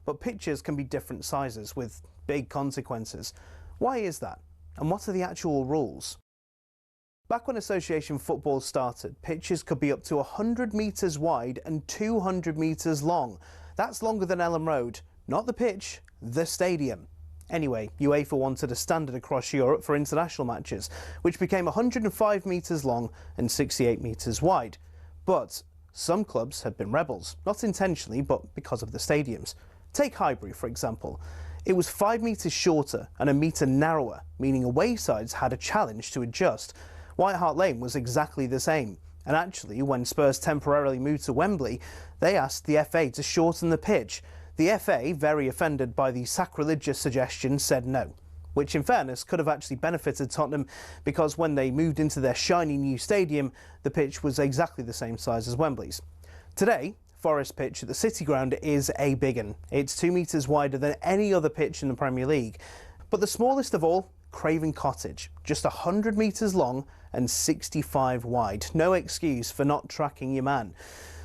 but pitches can be different sizes with big consequences. Why is that? And what are the actual rules? Back when association football started, pitches could be up to 100 metres wide and 200 metres long. That's longer than Ellen Road. Not the pitch, the stadium. Anyway, UEFA wanted a standard across Europe for international matches, which became 105 metres long and 68 metres wide. But some clubs have been rebels, not intentionally, but because of the stadiums. Take Highbury, for example. It was 5 metres shorter and a metre narrower, meaning away sides had a challenge to adjust. White Hart Lane was exactly the same. And actually, when Spurs temporarily moved to Wembley, they asked the FA to shorten the pitch. The FA, very offended by the sacrilegious suggestion, said no, which in fairness could have actually benefited Tottenham because when they moved into their shiny new stadium, the pitch was exactly the same size as Wembley's. Today, Forest Pitch at the City Ground is a big one. It's 2 metres wider than any other pitch in the Premier League. But the smallest of all, Craven Cottage, just 100 metres long and 65 wide. No excuse for not tracking your man.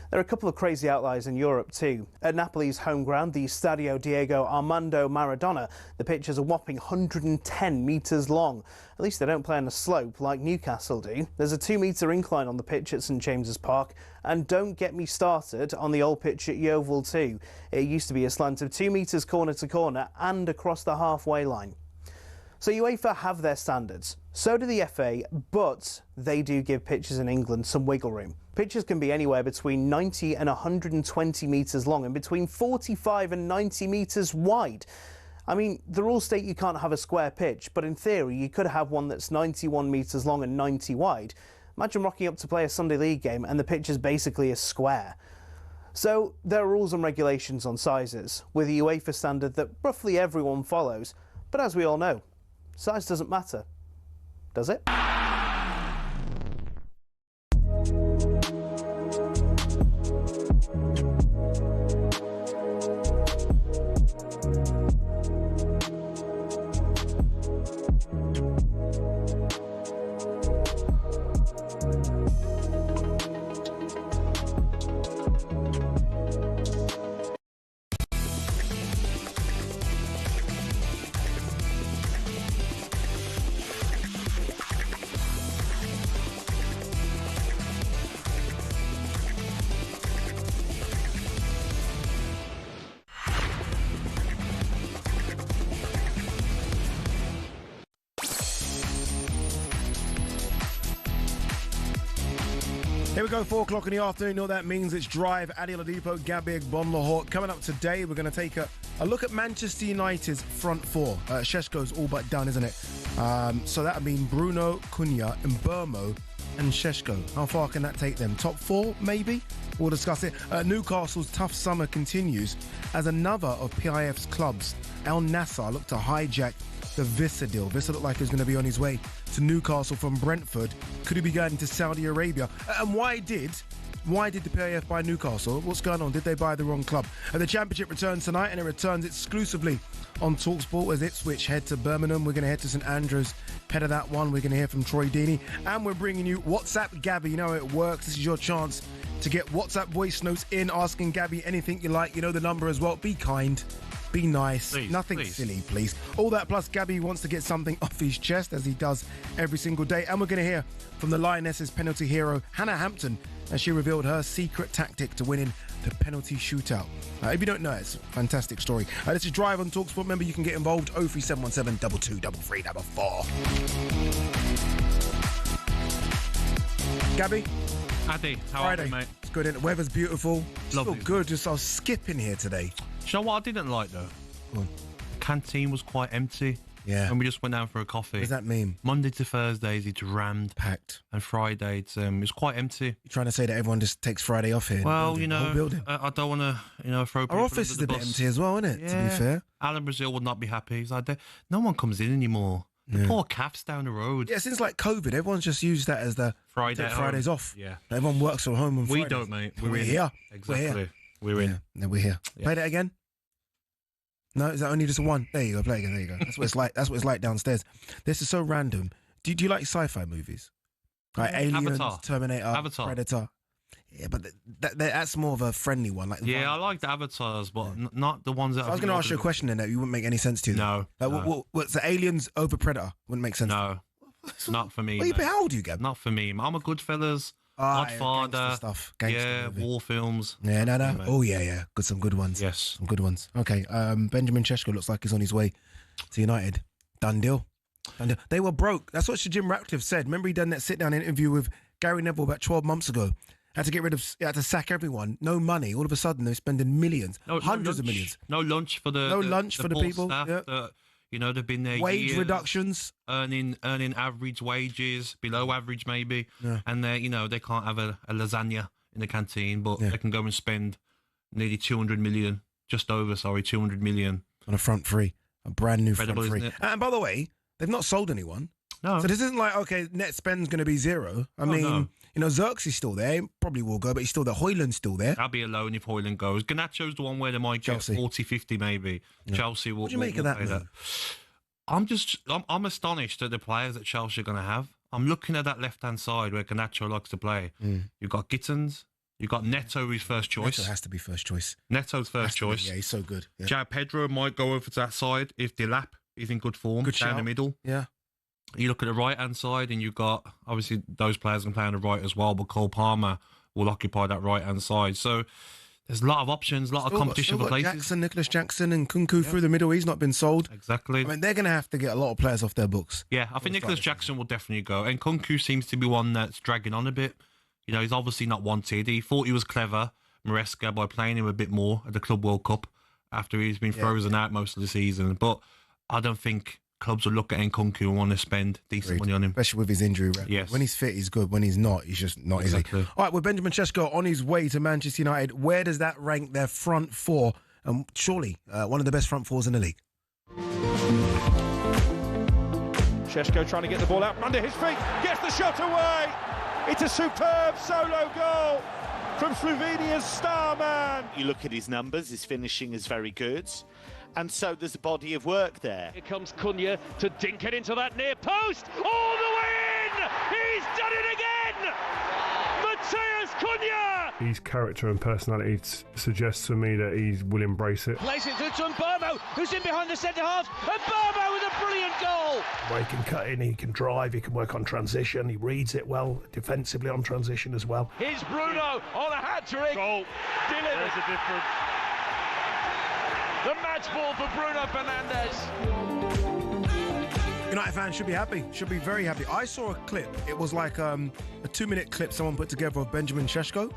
There are a couple of crazy outliers in Europe too. At Napoli's home ground, the Stadio Diego Armando Maradona, the pitch is a whopping 110 metres long. At least they don't play on a slope like Newcastle do. There's a 2-metre incline on the pitch at St James's Park. And don't get me started on the old pitch at Yeovil too. It used to be a slant of 2 metres corner to corner and across the halfway line. So UEFA have their standards. So do the FA, but they do give pitches in England some wiggle room. Pitches can be anywhere between 90 and 120 metres long and between 45 and 90 metres wide. I mean, the rules state you can't have a square pitch, but in theory you could have one that's 91 metres long and 90 wide. Imagine rocking up to play a Sunday League game and the pitch is basically a square. So there are rules and regulations on sizes, with a UEFA standard that roughly everyone follows. But as we all know, size doesn't matter, does it? Here we go, 4 o'clock in the afternoon. You know what that means? It's Drive. Oladipo, Gabby, Agbonlahor. Coming up today, we're going to take a look at Manchester United's front four. Sheshko's all but done, isn't it? So that would mean Bruno, Cunha, Mbermo and Sheshko. How far can that take them? Top 4, maybe? We'll discuss it. Newcastle's tough summer continues as another of PIF's clubs, Al Nassr, look to hijack the Vissa deal. Vissa looked like he was going to be on his way to Newcastle from Brentford. Could he be going to Saudi Arabia? And why did the PIF buy Newcastle? What's going on? Did they buy the wrong club? The Championship returns tonight, and it returns exclusively on talkSPORT as Ipswich head to Birmingham. We're going to head to St Andrews, head of that one. We're going to hear from Troy Deeney, and we're bringing you WhatsApp Gabby. You know how it works. This is your chance to get WhatsApp voice notes in, asking Gabby anything you like. You know the number as well. Be kind. Be nice. Please, nothing please. silly, please. All that plus Gabby wants to get something off his chest, as he does every single day. And we're going to hear from the Lionesses' penalty hero, Hannah Hampton, as she revealed her secret tactic to winning the penalty shootout. If you don't know, it's a fantastic story. This is Drive on talkSPORT. Remember, you can get involved. 03717 223344. Gabby? Addy, how Friday. are you, mate? It's good. The weather's beautiful. Just Lovely. feel good. Just I was skipping here today. Do you know what I didn't like, though? Go on. The canteen was quite empty. Yeah. And we just went down for a coffee. What does that mean? Monday to Thursdays, it's rammed. Packed. And Friday, it's quite empty. You're trying to say that everyone just takes Friday off here? Well, building, you the whole know, building. I don't want to, throw people Our office is under a the bit bus. empty as well, isn't it? To be fair. Alan Brazil would not be happy. He's like, no one comes in anymore. The poor calf's down the road. Yeah, since like COVID, everyone's just used that as the Friday Fridays home. off. Yeah. Everyone works from home on We Fridays. don't, mate. We're in. here. Exactly. We're in. Yeah, no, we're here. Yeah. Play that again. No, is that only just a one? There you go. Play it again. There you go. That's what it's like. That's what it's like downstairs. This is so random. Do you like sci-fi movies? Like Aliens, Avatar. Terminator, Avatar. Predator. Yeah, but that's more of a friendly one. Like I like the avatars, but not the ones that. So I was going to ask you a question then that you wouldn't make any sense to you. No. What's the aliens over Predator? Wouldn't make sense. No, not for me. How old are you, Gab? Not for me. I'm a Goodfellas, Godfather, stuff. war films. Yeah, no. Oh yeah. Some good ones. Yes, some good ones. Okay, Benjamin Šeško looks like he's on his way to United. Done deal. They were broke. That's what Sir Jim Ratcliffe said. Remember he done that sit-down interview with Gary Neville about 12 months ago. Had to sack everyone. No money. All of a sudden, they're spending millions, hundreds of millions. No lunch for the people. Staff that, they've been there. Wage reductions, earning average wages, below average maybe, and they can't have a lasagna in the canteen, but they can go and spend nearly 200 million, 200 million on a front three, a brand new front Incredible, three. isn't it? And by the way, they've not sold anyone. No. So this isn't like, okay, net spend's going to be zero. I mean, Xerxes still there. He probably will go, but he's still there. Hoyland's still there. I'll be alone if Hoyland goes. Garnacho's the one where they might get 40, 50 maybe. Yeah. Chelsea will. What do you make of that, move? I'm astonished at the players that Chelsea are going to have. I'm looking at that left-hand side where Garnacho likes to play. You've got Gittins. You've got Neto, who's first choice. Neto has to be first choice. Neto's first choice. Yeah, he's so good. Yeah. João Pedro might go over to that side if Delap is in good form. Good down shout. the middle. Yeah. You look at the right-hand side and you've got, obviously, those players can play on the right as well, but Cole Palmer will occupy that right-hand side. So there's a lot of options, a lot of competition for places. Nicholas Jackson and Kunku through the middle. He's not been sold. Exactly. I mean, they're going to have to get a lot of players off their books. Yeah, I think Nicholas Jackson will definitely go. And Kunku seems to be one that's dragging on a bit. He's obviously not wanted. He thought he was clever, Maresca, by playing him a bit more at the Club World Cup after he's been frozen out most of the season. But I don't think clubs will look at Nkunku and want to spend decent money on him. Especially with his injury record. Yes. When he's fit, he's good. When he's not, he's just not easy. All right, with Benjamin Šeško on his way to Manchester United, where does that rank their front four? And surely one of the best front fours in the league. Šeško trying to get the ball out under his feet. Gets the shot away. It's a superb solo goal from Slovenia's star man. You look at his numbers, his finishing is very good. And so there's a body of work there. Here comes Cunha to dink it into that near post. All the way in! He's done it again! Matheus Cunha! His character and personality suggests to me that he will embrace it. Plays it to Mbeumo, who's in behind the centre half. And Mbeumo with a brilliant goal! Well, he can cut in, he can drive, he can work on transition, he reads it well, defensively on transition as well. Here's Bruno on a hat-trick. Goal. Delivered. There's a difference. The match ball for Bruno Fernandes. United fans should be happy, should be very happy. I saw a clip. It was like a 2-minute clip someone put together of Benjamin Šeško.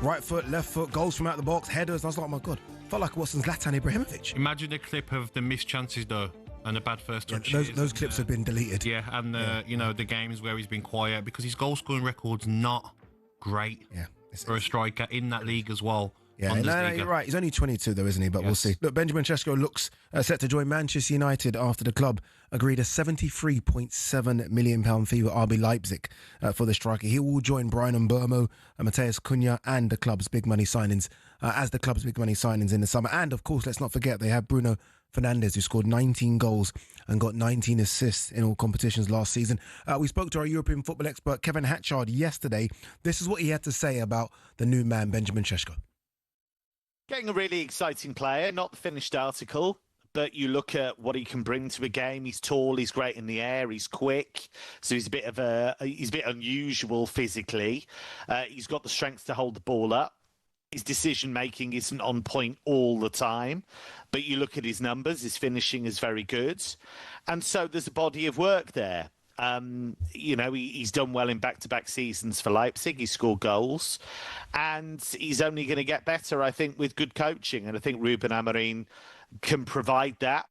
Right foot, left foot, goals from out the box, headers. I was like, oh my God. Felt like it was Zlatan Ibrahimovic. Imagine a clip of the missed chances, though, and the bad first touch. Those clips have been deleted. Yeah, and the games where he's been quiet because his goal-scoring record's not great for a striker in that league as well. Yeah, no, you're right. He's only 22 though, isn't he? But we'll see. Look, Benjamin Šeško looks set to join Manchester United after the club agreed a £73.7 million fee with RB Leipzig for the striker. He will join Brian Mbeumo, Matheus Cunha and the club's big money signings in the summer. And of course, let's not forget they have Bruno Fernandes, who scored 19 goals and got 19 assists in all competitions last season. We spoke to our European football expert Kevin Hatchard yesterday. This is what he had to say about the new man, Benjamin Šeško. Getting a really exciting player, not the finished article, but you look at what he can bring to a game. He's tall, he's great in the air, he's quick, so he's a bit unusual physically. He's got the strength to hold the ball up. His decision making isn't on point all the time, but you look at his numbers, his finishing is very good, and so there's a body of work there. He's done well in back-to-back seasons for Leipzig. He scored goals, and he's only going to get better, I think, with good coaching. And I think Ruben Amorim can provide that.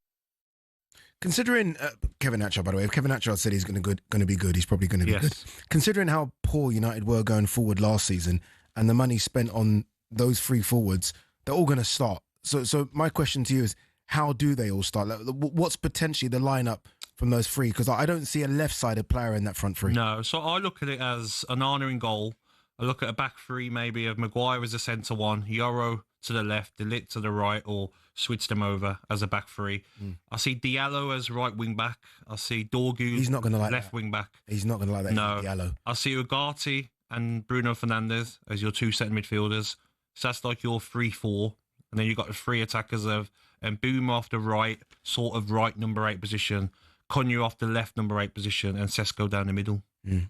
Considering Kevin Hatchard, by the way, if Kevin Hatchard said he's going to be good, he's probably going to be good. Considering how poor United were going forward last season, and the money spent on those three forwards, they're all going to start. So my question to you is, how do they all start? Like, what's potentially the lineup from those three? Because I don't see a left-sided player in that front three. No, so I look at it as Onana in goal. I look at a back three maybe of Maguire as a centre one, Yoro to the left, De Ligt to the right, or switch them over as a back three. I see Diallo as right wing back. I see Dorgu He's not going to like left that. wing back. He's not going to like that. No. Diallo. I see Ugarte and Bruno Fernandes as your two centre midfielders. So that's like your 3-4. And then you've got the three attackers of Mbeumo off the right, sort of right number 8 position, Cunha off the left number 8 position, and Sesko down the middle.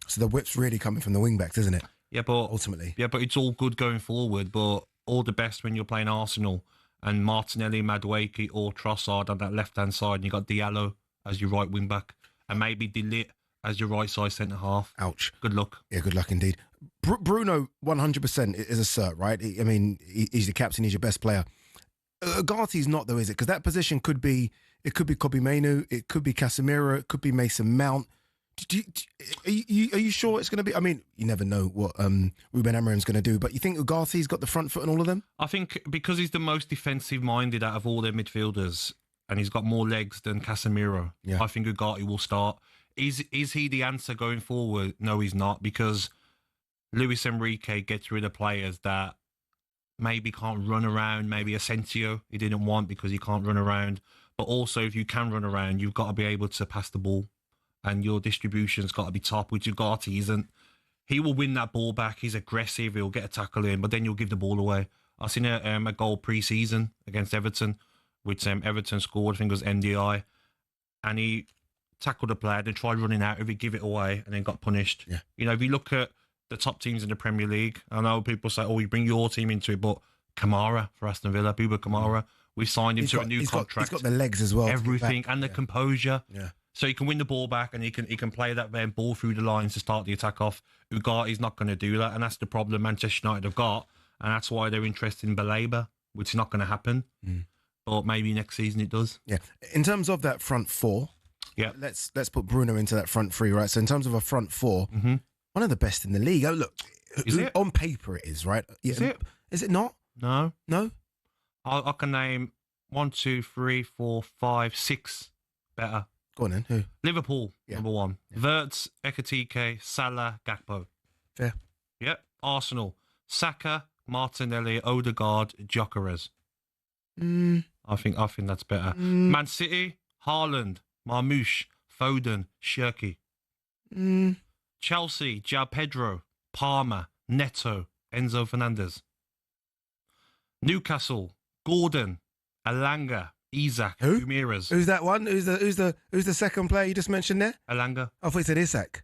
So the whip's really coming from the wing backs, isn't it? Yeah, but ultimately. Yeah, but it's all good going forward. But all the best when you're playing Arsenal and Martinelli, Madueke, or Trossard on that left-hand side. And you got Diallo as your right wing back, and maybe De Ligt as your right side centre half. Ouch. Good luck. Yeah, good luck indeed. Bruno, 100% is a cert, right? I mean, he's the captain. He's your best player. Ugati's not, though, is it? Because that position could be Kobbie Mainoo, it could be Casemiro, it could be Mason Mount. Are you sure it's going to be? I mean, you never know what Ruben Amorim's going to do, but you think Ugati's got the front foot in all of them? I think because he's the most defensive-minded out of all their midfielders, and he's got more legs than Casemiro. Yeah. I think Ugati will start. Is he the answer going forward? No, he's not, because Luis Enrique gets rid of players that maybe can't run around. Maybe Asensio he didn't want because he can't run around. But also, if you can run around, you've got to be able to pass the ball. And your distribution's got to be top, which Ugati isn't. He will win that ball back. He's aggressive. He'll get a tackle in, but then you'll give the ball away. I've seen a goal pre-season against Everton, which Everton scored, I think it was NDI. And he tackled a player, then tried running out of it, give it away, and then got punished. Yeah. You know, if you look at the top teams in the Premier League, I know people say, oh, you bring your team into it, but Kamara for Aston Villa, Buba Kamara, we signed him to a new contract. He's got the legs as well. Everything, and the composure. Yeah. So he can win the ball back, and he can play that ball through the lines to start the attack off. Ugati's not going to do that, and that's the problem Manchester United have got, and that's why they're interested in Baleba, which is not going to happen. But maybe next season it does. Yeah. In terms of that front four, yeah, let's put Bruno into that front three, right? So in terms of a front four, one of the best in the league. Oh, look, is it? On paper it is, right? Yeah. Is it? Is it not? No. No. I can name 1, 2, 3, 4, 5, 6 better. Go on then. Who? Liverpool, number 1. Yeah. Wirtz, Ekitike, Salah, Gakpo. Fair. Yep. Arsenal, Saka, Martinelli, Odegaard, Gyökeres. I think that's better. Man City, Haaland, Marmoush, Foden, Shirky. Chelsea, João Pedro, Palmer, Neto, Enzo Fernandez. Newcastle, Gordon, Elanga, Isak, Ramirez. Who's that one? Who's the second player you just mentioned there? Elanga. I thought you said Isak.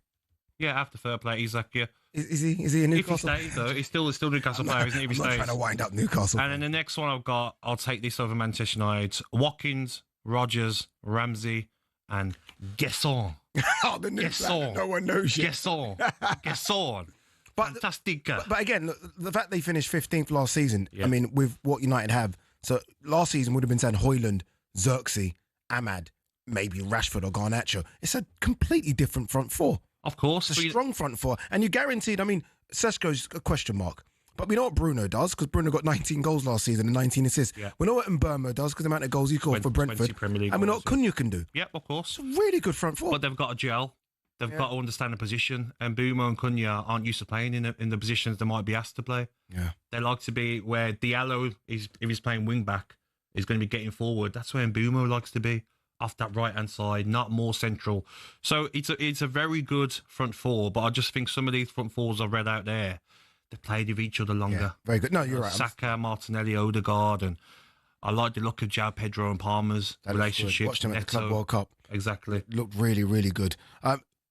Yeah, after third player, Isak. Yeah. Is he a Newcastle? If he stays, though, he's still Newcastle player, isn't he? If he stays. I'm not trying to wind up Newcastle. And then the next one I'll take this over Manchester United. Watkins, Rodgers, Ramsey, and Gesson. Oh, the new player. No one knows yet. Gesson. Fantastic. But again, the fact they finished 15th last season, I mean, with what United have, so last season would have been saying Højlund, Xerxes, Ahmad, maybe Rashford or Garnacho. It's a completely different front four. Of course. It's a strong front four. And you're guaranteed, I mean, Sesko's a question mark. But we know what Bruno does, because Bruno got 19 goals last season and 19 assists. Yeah. We know what Mbeumo does, because the amount of goals he scored for Brentford. And we know what Cunha can do. Yeah, of course. It's a really good front four. But they've got to gel. They've got to understand the position. And Mbeumo and Cunha aren't used to playing in the positions they might be asked to play. Yeah. They like to be where Diallo, if he's playing wing back, is going to be getting forward. That's where Mbeumo likes to be, off that right-hand side, not more central. So it's a very good front four, but I just think some of these front fours I've read out there, they played with each other longer. Yeah, very good. No, you're right. Saka, Martinelli, Odegaard, and I like the look of João Pedro and Palmer's relationship. Watched him at the Club World Cup. Exactly. Looked really, really good.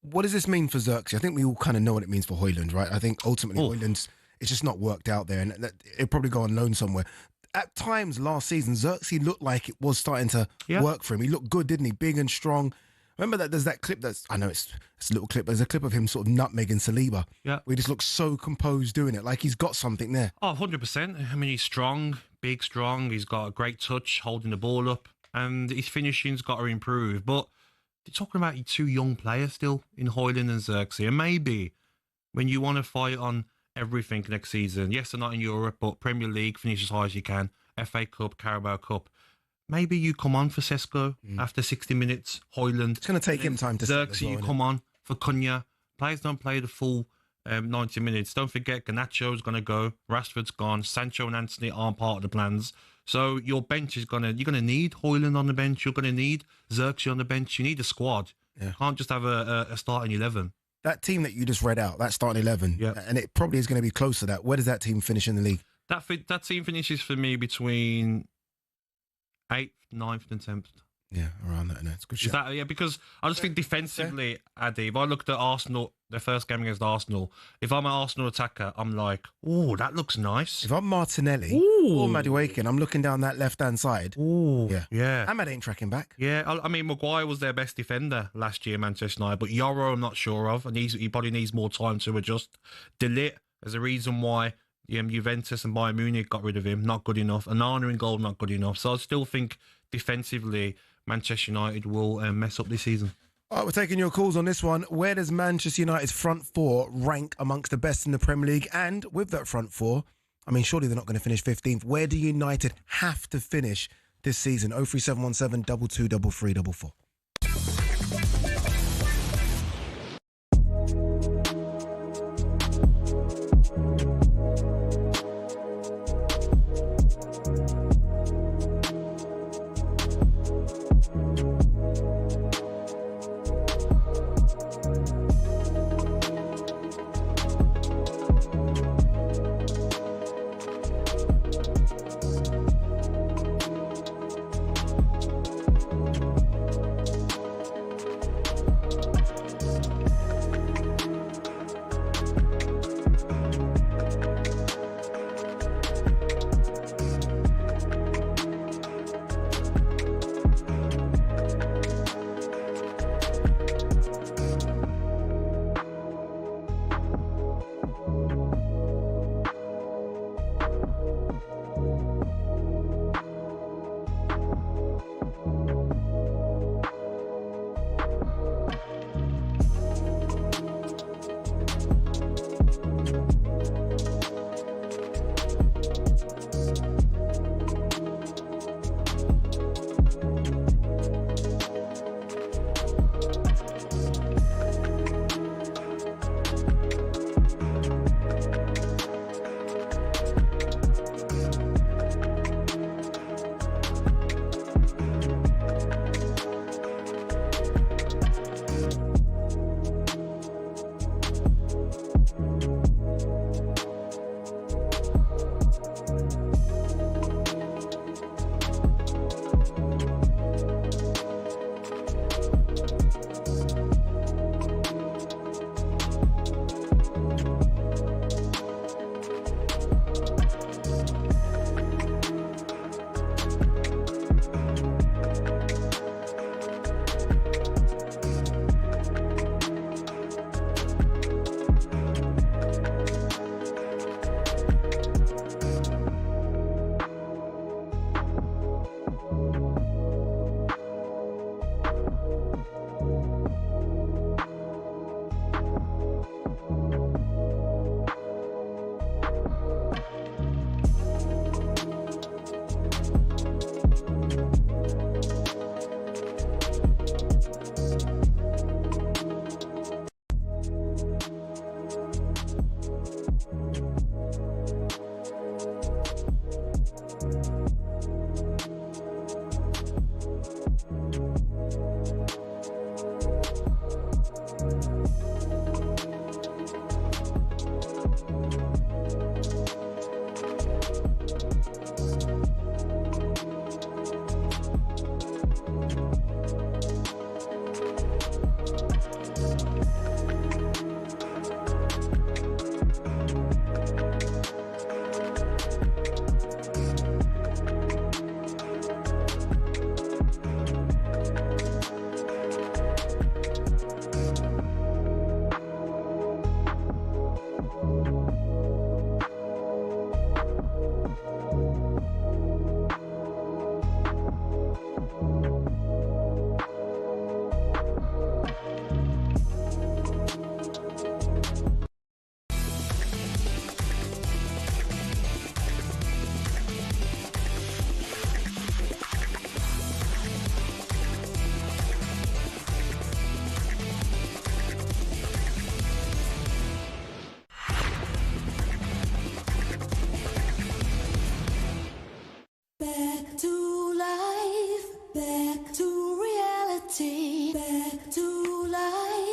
What does this mean for Xerxes? I think we all kind of know what it means for Højlund, right? I think ultimately Højlund's, it's just not worked out there, and it'll probably go on loan somewhere. At times last season, Xerxes looked like it was starting to work for him. He looked good, didn't he? Big and strong. Remember that there's that clip I know it's a little clip, there's a clip of him sort of nutmegging Saliba. Yeah. Where he just looks so composed doing it, like he's got something there. Oh, 100%. I mean, he's strong, big, strong. He's got a great touch, holding the ball up, and his finishing's got to improve. But they're talking about two young players still in Højlund and Xerxes. And maybe when you want to fight on everything next season, yes, they're not in Europe, but Premier League, finish as high as you can, FA Cup, Carabao Cup, maybe you come on for Sesko after 60 minutes, Højlund. It's going to take him time to Xerxes, you come on for Cunha. Players don't play the full 90 minutes. Don't forget, Garnacho's going to go, Rashford's gone, Sancho and Anthony aren't part of the plans. So your bench is you're going to need Højlund on the bench, you're going to need Xerxes on the bench, you need a squad. Yeah. You can't just have a starting 11. that team that you just read out, that starting 11, and it probably is going to be close to that. Where does that team finish in the league? That team finishes for me between 8th, 9th and 10th. Yeah, around that. No, it's a good shot. Because I just think defensively, Addy, if I looked at Arsenal, their first game against Arsenal, if I'm an Arsenal attacker, I'm like, oh, that looks nice. If I'm Martinelli or Madueke, I'm looking down that left-hand side. Ooh, yeah. Ahmad ain't tracking back. Yeah, I mean, Maguire was their best defender last year, Manchester United, but Yoro I'm not sure of, and he probably needs more time to adjust. De Ligt, there's a reason why Juventus and Bayern Munich got rid of him, not good enough. Onana in goal, not good enough. So I still think defensively, Manchester United will mess up this season. All right, we're taking your calls on this one. Where does Manchester United's front four rank amongst the best in the Premier League? And with that front four, I mean, surely they're not going to finish 15th. Where do United have to finish this season? 03717 223344.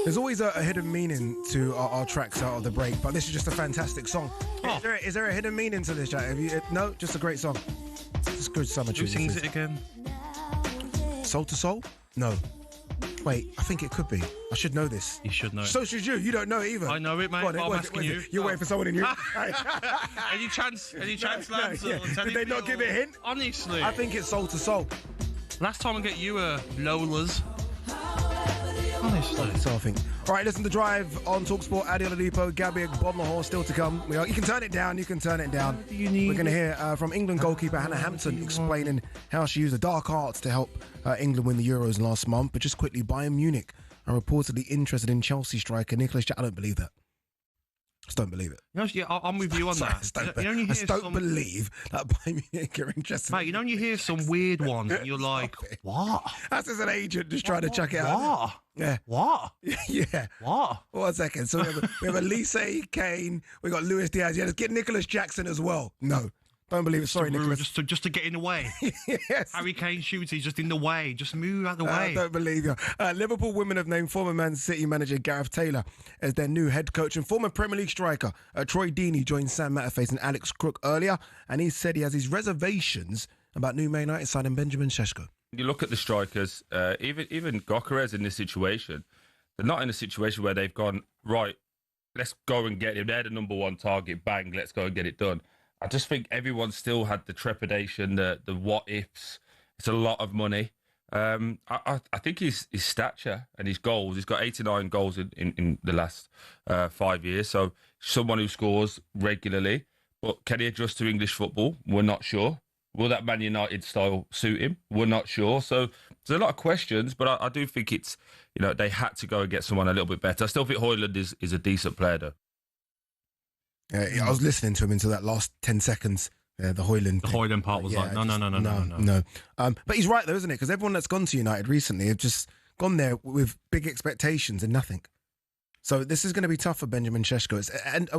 There's always a hidden meaning to our tracks out of the break, but this is just a fantastic song. Oh. Is there a hidden meaning to this, Jack? No, just a great song. It's a good summer tune. Who sings it again? Soul to Soul? No. Wait, I think it could be. I should know this. You should know it. So should you. You don't know it either. I know it, mate. Go on, I'm asking you. You're waiting for someone in you. Any chance, lads? Yeah. Did they not give it a hint? Honestly. I think it's Soul to Soul. Last time I get you Lola's. Honestly. So I think. All right, listen to Drive on talkSPORT. Oladipo, Gabby, Agbonlahor still to come. You can turn it down. We're going to hear from England goalkeeper Hannah Hampton explaining how she used the dark arts to help England win the Euros last month. But just quickly, Bayern Munich are reportedly interested in Chelsea striker Nicholas Jackson. I don't believe that. Just don't believe it. You know, yeah, I'm with you on that. I just don't believe that Bayern Munich are interested. Mate, you know when you hear some weird ones and you're like, what? That's as an agent just trying to chuck it out. What? Yeah. What? Yeah. What? 1 second. So we have Elise Kane. We got Luis Diaz. Yeah, let's get Nicholas Jackson as well. No. Don't believe it. Sorry, Nicholas. Just to get in the way. Yes. Harry Kane shoots. He's just in the way. Just move out the way. I don't believe you. Liverpool women have named former Man City manager Gareth Taylor as their new head coach, and former Premier League striker Troy Deeney joined Sam Matterface and Alex Crook earlier, and he said he has his reservations about new Man United signing Benjamin Šeško. You look at the strikers, even Gyökeres in this situation, they're not in a situation where they've gone, right, let's go and get him. They're the number one target, bang, let's go and get it done. I just think everyone still had the trepidation, the what-ifs. It's a lot of money. I think his stature and his goals, he's got 89 goals in the last 5 years, so someone who scores regularly. But can he adjust to English football? We're not sure. Will that Man United style suit him? We're not sure. So there's a lot of questions, but I do think it's, they had to go and get someone a little bit better. I still think Højlund is a decent player, though. I was listening to him until that last 10 seconds. The Højlund. The Højlund part was no. But he's right though, isn't it? Because everyone that's gone to United recently have just gone there with big expectations and nothing. So this is going to be tough for Benjamin Šeško. And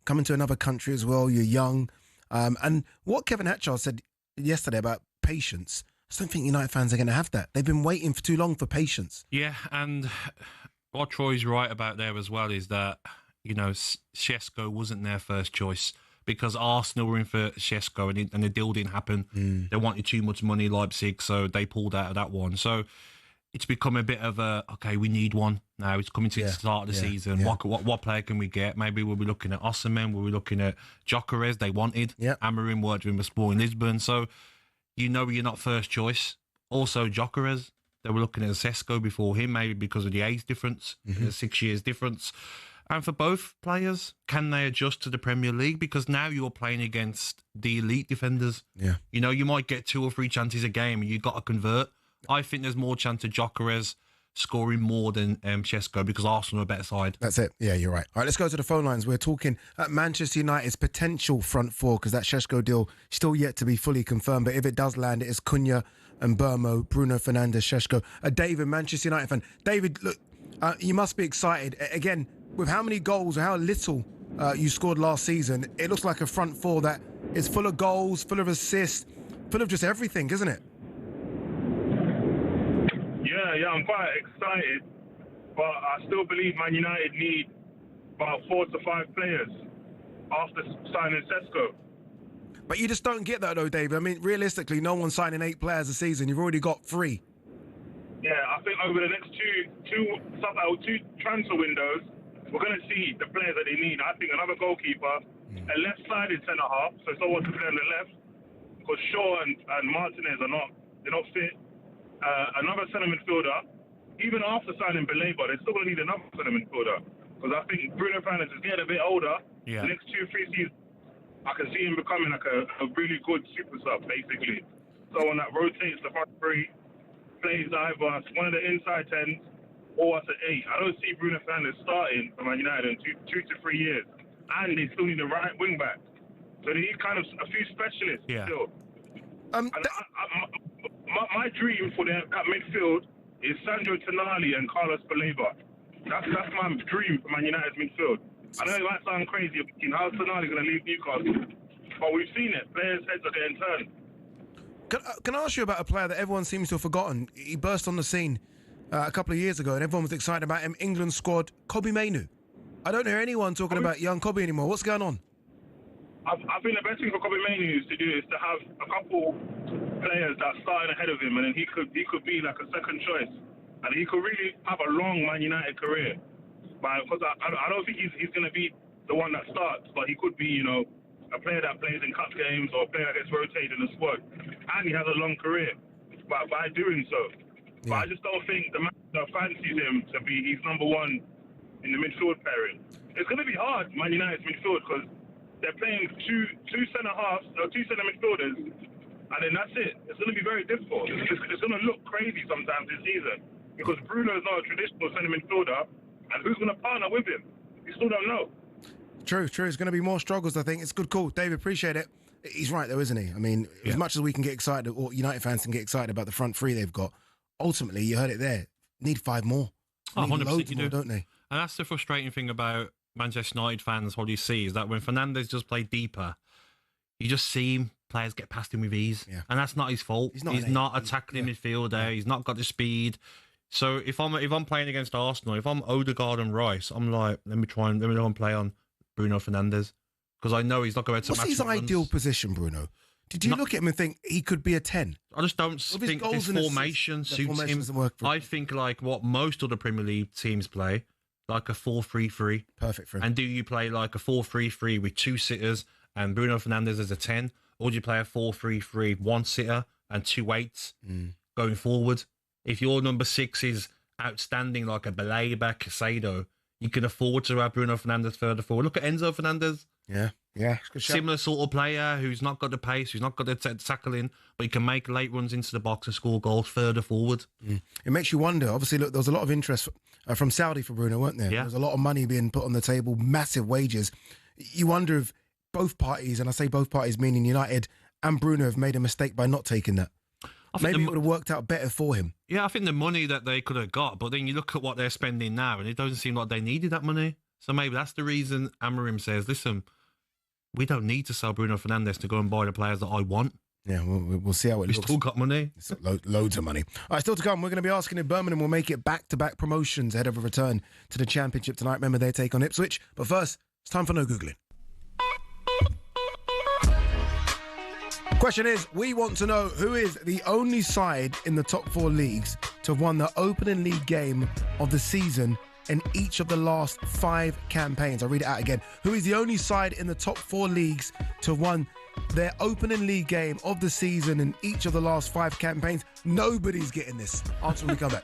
coming to another country as well, you're young. And what Kevin Hatchard said yesterday about patience, I just don't think United fans are going to have that. They've been waiting for too long for patience. Yeah, and what Troy's right about there as well is that, Šeško wasn't their first choice because Arsenal were in for Šeško and the deal didn't happen. They wanted too much money, Leipzig, so they pulled out of that one. So it's become a bit of okay, we need one now. It's coming to the start of the season. Yeah. What player can we get? Maybe we'll be looking at Osimhen. We'll be looking at Gyökeres. They wanted. Yeah. Amorim worked with him before in Lisbon. So you're not first choice. Also, Gyökeres. They were looking at Šeško before him, maybe because of the age difference, the 6 years difference. And for both players, can they adjust to the Premier League? Because now you're playing against the elite defenders. Yeah. You might get 2 or 3 chances a game and you've got to convert. I think there's more chance of Gyökeres scoring more than Šeško because Arsenal are a better side. That's it. Yeah, you're right. All right, let's go to the phone lines. We're talking at Manchester United's potential front four because that Šeško deal still yet to be fully confirmed. But if it does land, it is Cunha and Burmo, Bruno Fernandes, Šeško. David, Manchester United fan. David, look, you must be excited. Again, with how many goals or how little you scored last season, it looks like a front four that is full of goals, full of assists, full of just everything, isn't it? Yeah, I'm quite excited, but I still believe Man United need about 4 to 5 players after signing Šeško. But you just don't get that though, David. I mean, realistically, no one's signing 8 players a season. You've already got 3. Yeah, I think over the next two transfer windows, we're going to see the players that they need. I think another goalkeeper, a left-sided centre-half, so someone to play on the left, because Shaw and Martinez they're not fit. Another centre midfielder. Even after signing Baleba, they're still going to need another centre midfielder, because I think Bruno Fernandes is getting a bit older. Yeah. The next 2-3 seasons, I can see him becoming like a really good super sub, basically. Someone that rotates the front 3, plays either one of the inside 10s or as an 8. I don't see Bruno Fernandes starting for Man United in 2 to 3 years. And they still need a right wing back. So they need kind of a few specialists still. My dream for that midfield is Sandro Tonali and Carlos Baleba. That's my dream for Man United's midfield. I know it might sound crazy, thinking how's Tonali going to leave Newcastle? But we've seen it. Players' heads are getting turned. Can I ask you about a player that everyone seems to have forgotten? He burst on the scene a couple of years ago, and everyone was excited about him. England squad, Kobbie Mainoo. I don't hear anyone talking about young Kobbie anymore. What's going on? I think the best thing for Kobbie Mainoo to do is to have a couple players that starting ahead of him, and then he could be like a second choice, and he could really have a long Man United career. Because I don't think he's going to be the one that starts, but he could be, you know, a player that plays in cup games or a player that gets rotated in the squad, and he has a long career by doing so. Yeah. But I just don't think the man that fancies him to be his number one in the midfield pairing. It's going to be hard, Man United's midfield, because they're playing two centre halves or two centre midfielders, and then that's it. It's going to be very difficult. It's going to look crazy sometimes this season because Bruno's not a traditional centre midfielder, and who's going to partner with him? We still don't know. True. It's going to be more struggles, I think. It's good call. David, appreciate it. He's right, though, isn't he? I mean, as much as we can get excited, or United fans can get excited about the front three they've got, ultimately, you heard it there, need 5 more. Oh, 100% loads you more, do. don't they? And that's the frustrating thing about Manchester United fans, what you see, is that when Fernandes just play deeper, you just see players get past him with ease. Yeah. And that's not his fault. He's not a tackling midfielder. He's not got the speed. So if I'm playing against Arsenal, if I'm Odegaard and Rice, I'm like, let me try and play on Bruno Fernandes, because I know he's not going to match. What's his ideal position, Bruno? Did you look at him and think he could be a 10? I just don't think his formation suits him. I think like what most of the Premier League teams play, like a 4-3-3. Perfect for him. And do you play like a 4-3-3 with 2 sitters and Bruno Fernandes as a 10? Or do you play a 4-3-3, 1 sitter and 2 8s going forward? If your number 6 is outstanding like a Baleba, Casado, you can afford to have Bruno Fernandes further forward. Look at Enzo Fernandez. Yeah. Similar sort of player who's not got the pace, who's not got the tackling, but he can make late runs into the box and score goals further forward. It makes you wonder. Obviously, look, there was a lot of interest from Saudi for Bruno, weren't there? Yeah. There was a lot of money being put on the table, massive wages. You wonder if both parties, and I say both parties meaning United and Bruno, have made a mistake by not taking that. Maybe it would have worked out better for him. Yeah, I think the money that they could have got, but then you look at what they're spending now, and it doesn't seem like they needed that money. So maybe that's the reason Amorim says, listen, we don't need to sell Bruno Fernandes to go and buy the players that I want. Yeah, we'll see how it looks. We've still got money. It's loads of money. All right, still to come, we're going to be asking if Birmingham will make it back-to-back promotions ahead of a return to the Championship tonight. Remember, their take on Ipswich. But first, it's time for No Googling. Question is, we want to know who is the only side in the top 4 leagues to have won the opening league game of the season in each of the last 5 campaigns. I'll read it out again. Who is the only side in the top 4 leagues to have won their opening league game of the season in each of the last 5 campaigns? Nobody's getting this. Answer when we come back.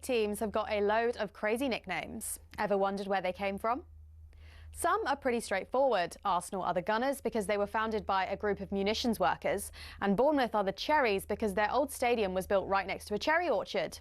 teams have got a load of crazy nicknames. Ever wondered where they came from? Some are pretty straightforward. Arsenal are the Gunners because they were founded by a group of munitions workers, and Bournemouth are the Cherries because their old stadium was built right next to a cherry orchard.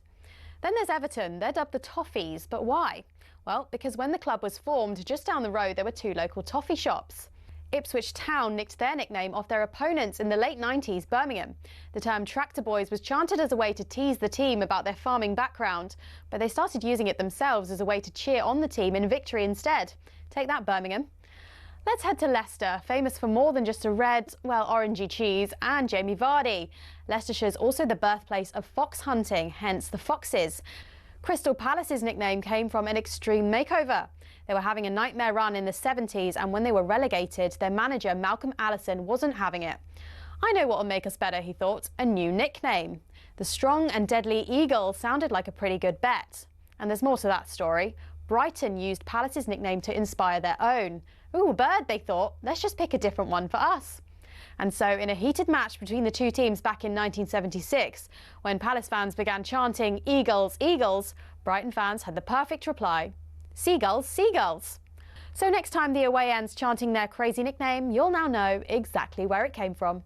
Then there's Everton. They're dubbed the Toffees, but why? Well, because when the club was formed, just down the road there were 2 local toffee shops. Ipswich Town nicked their nickname off their opponents in the late 90s, Birmingham. The term Tractor Boys was chanted as a way to tease the team about their farming background, but they started using it themselves as a way to cheer on the team in victory instead. Take that, Birmingham. Let's head to Leicester, famous for more than just a red, well, orangey cheese and Jamie Vardy. Leicestershire's also the birthplace of fox hunting, hence the Foxes. Crystal Palace's nickname came from an extreme makeover. They were having a nightmare run in the 70s, and when they were relegated, their manager, Malcolm Allison, wasn't having it. I know what will make us better, he thought, a new nickname. The Strong and Deadly Eagle sounded like a pretty good bet. And there's more to that story. Brighton used Palace's nickname to inspire their own. Ooh, bird, they thought. Let's just pick a different one for us. And so, in a heated match between the two teams back in 1976, when Palace fans began chanting "Eagles, Eagles," Brighton fans had the perfect reply: "Seagulls, Seagulls." So next time the away end's chanting their crazy nickname, you'll now know exactly where it came from.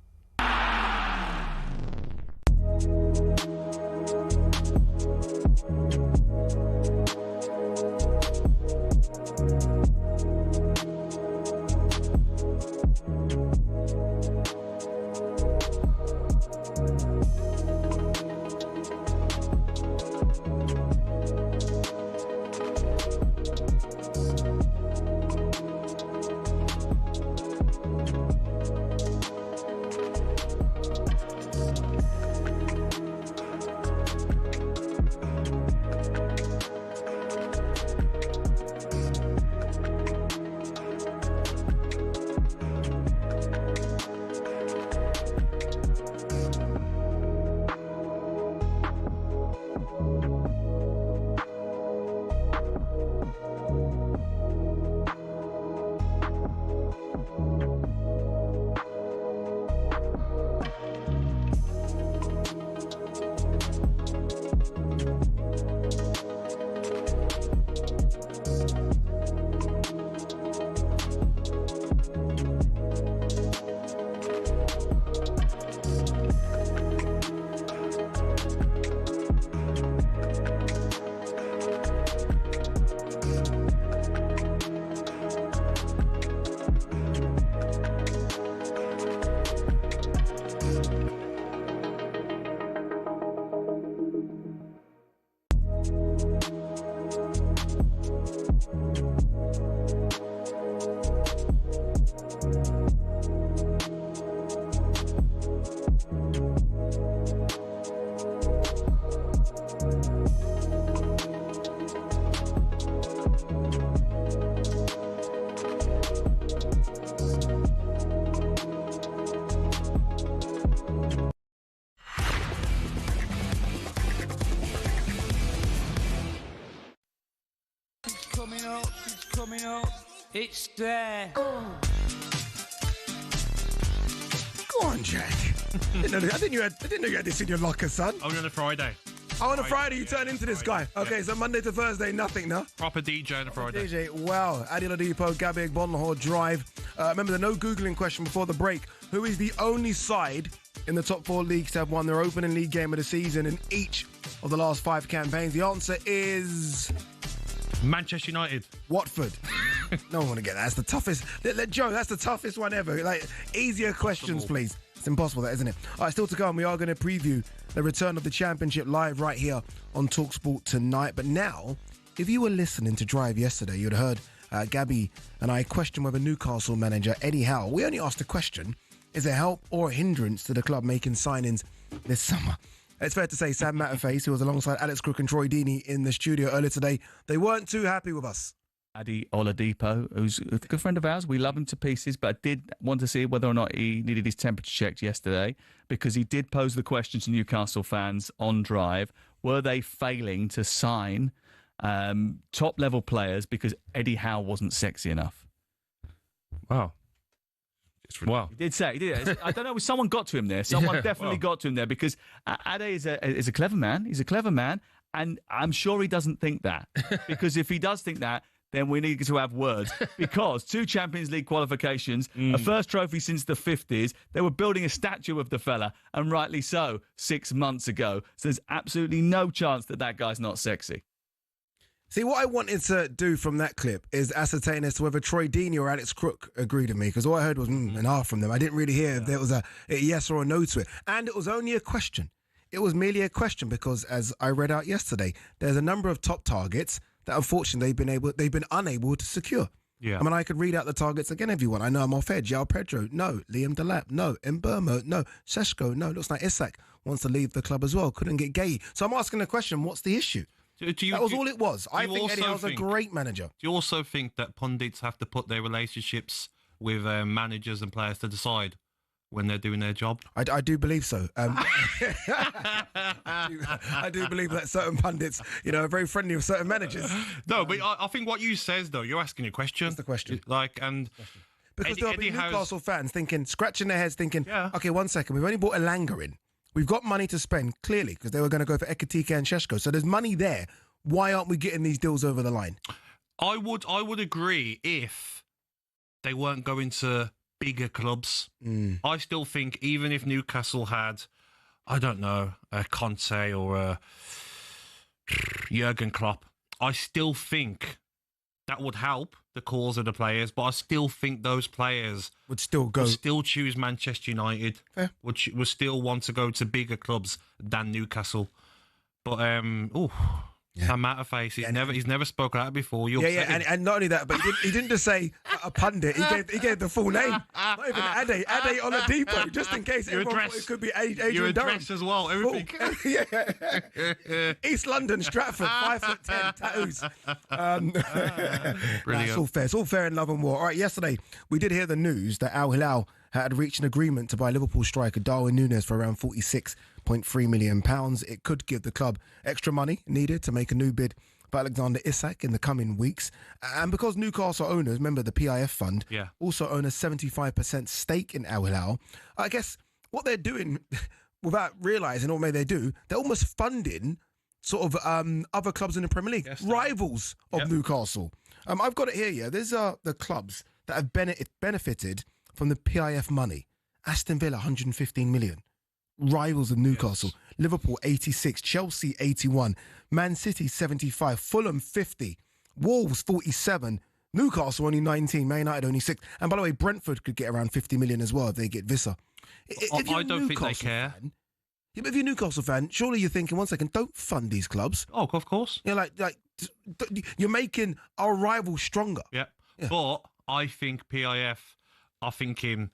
It's there. Go on, Jack. I didn't know you had this in your locker, son. Only on a Friday. Oh, on a Friday you turn into this guy. Okay, so Monday to Thursday, nothing, no? Proper DJ on a Friday. DJ, wow. Adrian Oladipo, Gabby, Agbonlahor, drive. Remember the no Googling question before the break. Who is the only side in the top 4 leagues to have won their opening league game of the season in each of the last 5 campaigns? The answer is... Manchester United. Watford. No one want to get that. That's the toughest. Joe, that's the toughest one ever. Like, easier questions, please. It's impossible, that, isn't it? All right, still to come. We are going to preview the return of the Championship live right here on talkSPORT tonight. But now, if you were listening to Drive yesterday, you'd heard Gabby and I question whether Newcastle manager Eddie Howe, we only asked a question, is a help or a hindrance to the club making signings this summer? It's fair to say Sam Matterface, who was alongside Alex Crook and Troy Deeney in the studio earlier today, they weren't too happy with us. Adi Oladipo, who's a good friend of ours. We love him to pieces, but I did want to see whether or not he needed his temperature checked yesterday, because he did pose the question to Newcastle fans on Drive. Were they failing to sign top-level players because Eddie Howe wasn't sexy enough? Wow. Wow. He did say, he did. I don't know, someone got to him there. Someone definitely got to him there, because Ade is a clever man. He's a clever man. And I'm sure he doesn't think that. Because if he does think that, then we need to have words. Because 2 Champions League qualifications, a first trophy since the 50s, they were building a statue of the fella, and rightly so, 6 months ago. So there's absolutely no chance that guy's not sexy. See, what I wanted to do from that clip is ascertain as to whether Troy Deeney or Alex Crook agreed with me, because all I heard was and ah from them. I didn't really hear if there was a yes or a no to it. And it was only a question. It was merely a question because, as I read out yesterday, there's a number of top targets that unfortunately they've been unable to secure. Yeah. I mean, I could read out the targets again if you want. I know I'm off edge. João Pedro, no. Liam Delap, no. Mbeumo, no. Šeško, no. Looks like Isak wants to leave the club as well. Couldn't get Gay. So I'm asking the question, what's the issue? That was all it was. I think Eddie Howe's a great manager. Do you also think that pundits have to put their relationships with managers and players to decide when they're doing their job? I do believe so. I do believe that certain pundits, are very friendly with certain managers. No, but I think what you says, though, you're asking a question. What's the question? Because there'll be Newcastle fans scratching their heads thinking, okay, 1 second, we've only bought Elanga in. We've got money to spend, clearly, because they were going to go for Ekitike and Šeško. So there's money there. Why aren't we getting these deals over the line? I would agree if they weren't going to bigger clubs. I still think even if Newcastle had, I don't know, a Conte or a Jurgen Klopp, I still think that would help the cause of the players, but I still think those players would still choose Manchester United. Fair. Would still want to go to bigger clubs than Newcastle. But that Matterface, he's never spoken out before. And not only that, but he didn't just say a pundit. He gave the full name. Not even Ade Oladipo, just in case everyone thought it could be Adrian Your Durham. address as well, everything. East London, Stratford, 5'10", tattoos. Brilliant. It's all fair in love and war. All right, yesterday we did hear the news that Al Hilal had reached an agreement to buy Liverpool striker Darwin Núñez for around £46.3 million. It could give the club extra money needed to make a new bid for Alexander Isak in the coming weeks. And because Newcastle owners, remember the PIF fund, also own a 75% stake in Al Hilal, I guess what they're doing, without realising, or maybe they do, they're almost funding sort of other clubs in the Premier League, rivals of Newcastle. I've got it here, There's the clubs that have benefited from the PIF money. Aston Villa, 115 million. Rivals of Newcastle. Liverpool, 86. Chelsea, 81. Man City, 75. Fulham, 50. Wolves, 47. Newcastle, only 19. Man United, only 6. And by the way, Brentford could get around 50 million as well if they get Vissa. I don't think they care. If you're a Newcastle fan, surely you're thinking, 1 second, don't fund these clubs. Oh, of course. Like you're making our rivals stronger. Yeah. But I think PIF are thinking,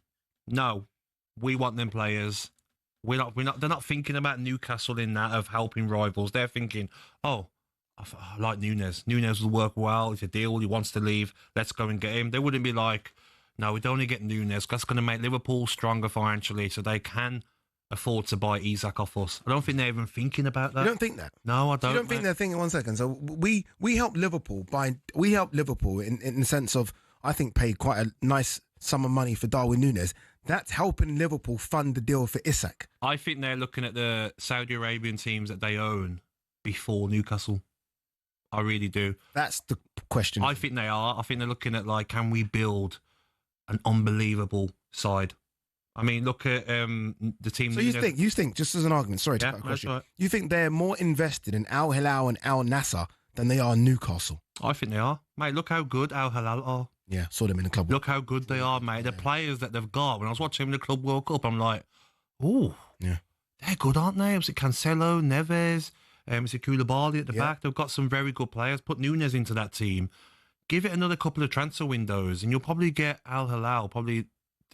no, we want them players. They're not thinking about Newcastle in that of helping rivals. They're thinking, I like Núñez. Núñez will work well. It's a deal. He wants to leave. Let's go and get him. They wouldn't be like, no, we don't only get Núñez. That's going to make Liverpool stronger financially so they can afford to buy Isak off us. I don't think they're even thinking about that. You don't think that? No, I don't. You don't think they're thinking, 1 second. So we help Liverpool in the sense of, I think, paid quite a nice sum of money for Darwin Núñez. That's helping Liverpool fund the deal for Isak. I think they're looking at the Saudi Arabian teams that they own before Newcastle. I really do. That's the question. I think they are. I think they're looking at, can we build an unbelievable side? I mean, look at the team. So you think, just as an argument, sorry to cut across you, right. You think they're more invested in Al Hilal and Al Nassr than they are Newcastle? I think they are. Mate, look how good Al Hilal are. Yeah, saw them in the club. Look how good they are, mate. The players that they've got. When I was watching the Club World Cup, I'm like, oh, they're good, aren't they? Was it Cancelo, Neves, was it Koulibaly at the back? They've got some very good players. Put Núñez into that team. Give it another couple of transfer windows, and you'll probably get Al Hilal.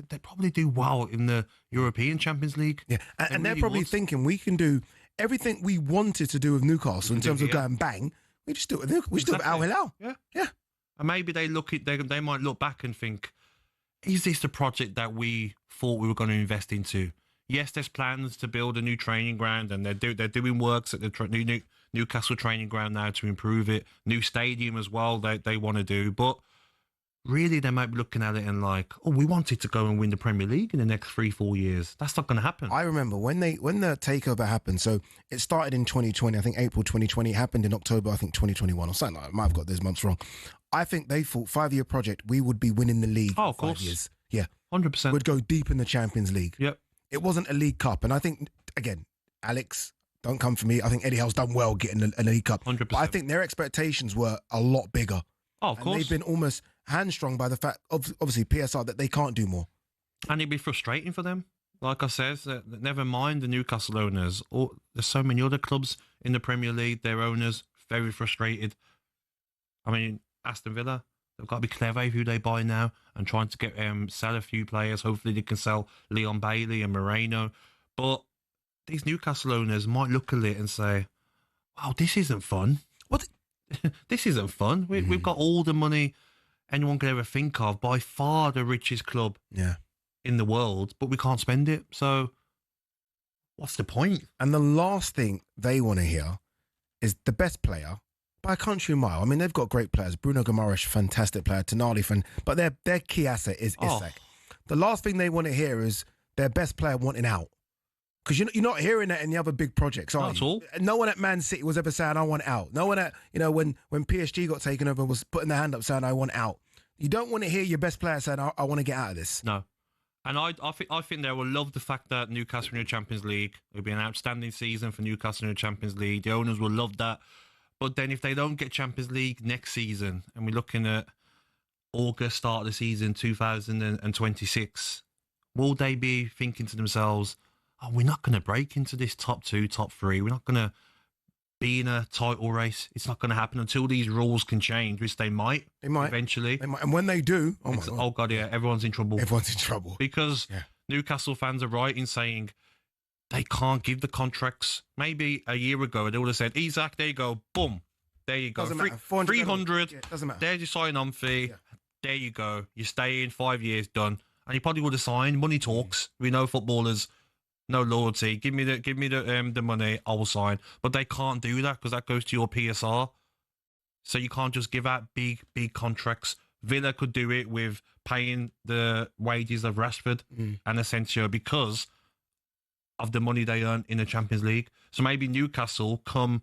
They probably do well in the European Champions League. Yeah, and they're probably thinking we can do everything we wanted to do with Newcastle in terms of going bang. We just do it. We just do it with Al Hilal. Yeah. And maybe they might look back and think, is this the project that we thought we were going to invest into? Yes, there's plans to build a new training ground, and they're doing works at the Newcastle training ground now to improve it. New stadium as well, they want to do. But really they might be looking at it and like, oh, we wanted to go and win the Premier League in the next 3-4 years. That's not going to happen. I remember when the takeover happened. So it started in 2020. I think April 2020. It happened in October, I think 2021 or something like that. I might have got those months wrong. I think they thought 5-year project, we would be winning the league. Oh, of for 5 course. years. Yeah. 100%. We'd go deep in the Champions League. Yep. It wasn't a League Cup. And I think, again, Alex, don't come for me. I think Eddie Howe's done well getting a League Cup. 100%. But I think their expectations were a lot bigger. Oh, of course. They've been almost hamstrung by the fact, obviously, PSR, that they can't do more. And it'd be frustrating for them. Like I said, never mind the Newcastle owners. Or there's so many other clubs in the Premier League, their owners, very frustrated. I mean, Aston Villa, they've got to be clever who they buy now and trying to get sell a few players. Hopefully they can sell Leon Bailey and Moreno. But these Newcastle owners might look at it and say, wow, this isn't fun. What? This isn't fun. We've got all the money anyone could ever think of, by far the richest club in the world, but we can't spend it. So what's the point? And the last thing they want to hear is the best player by a country mile. I mean, they've got great players. Bruno Guimaraes, fantastic player. Tonali, but their key asset is Isak. The last thing they want to hear is their best player wanting out. Because you're not hearing that in the other big projects, are you? Not at all. No one at Man City was ever saying, I want out. No one at, when PSG got taken over was putting their hand up saying, I want out. You don't want to hear your best player saying, I want to get out of this. No. And I think they will love the fact that Newcastle in the Champions League. It'll be an outstanding season for Newcastle in the Champions League. The owners will love that. But then if they don't get Champions League next season, and we're looking at August, start of the season, 2026, will they be thinking to themselves, oh, we're not going to break into this top 2, top 3. We're not going to be in a title race. It's not going to happen until these rules can change, which they might. They might. Eventually. They might. And when they do, oh God, yeah, everyone's in trouble. Everyone's in trouble. Because Newcastle fans are right in saying they can't give the contracts. Maybe a year ago, they would have said, Isak, there you go, boom. There you go. Doesn't matter. 300. Doesn't matter. There's your sign-on fee. There you go. You stay in 5 years, done. And he probably would have signed. Money talks. We know footballers. No loyalty. Give me the money. I will sign. But they can't do that because that goes to your PSR. So you can't just give out big contracts. Villa could do it with paying the wages of Rashford and Asensio because of the money they earn in the Champions League. So maybe Newcastle come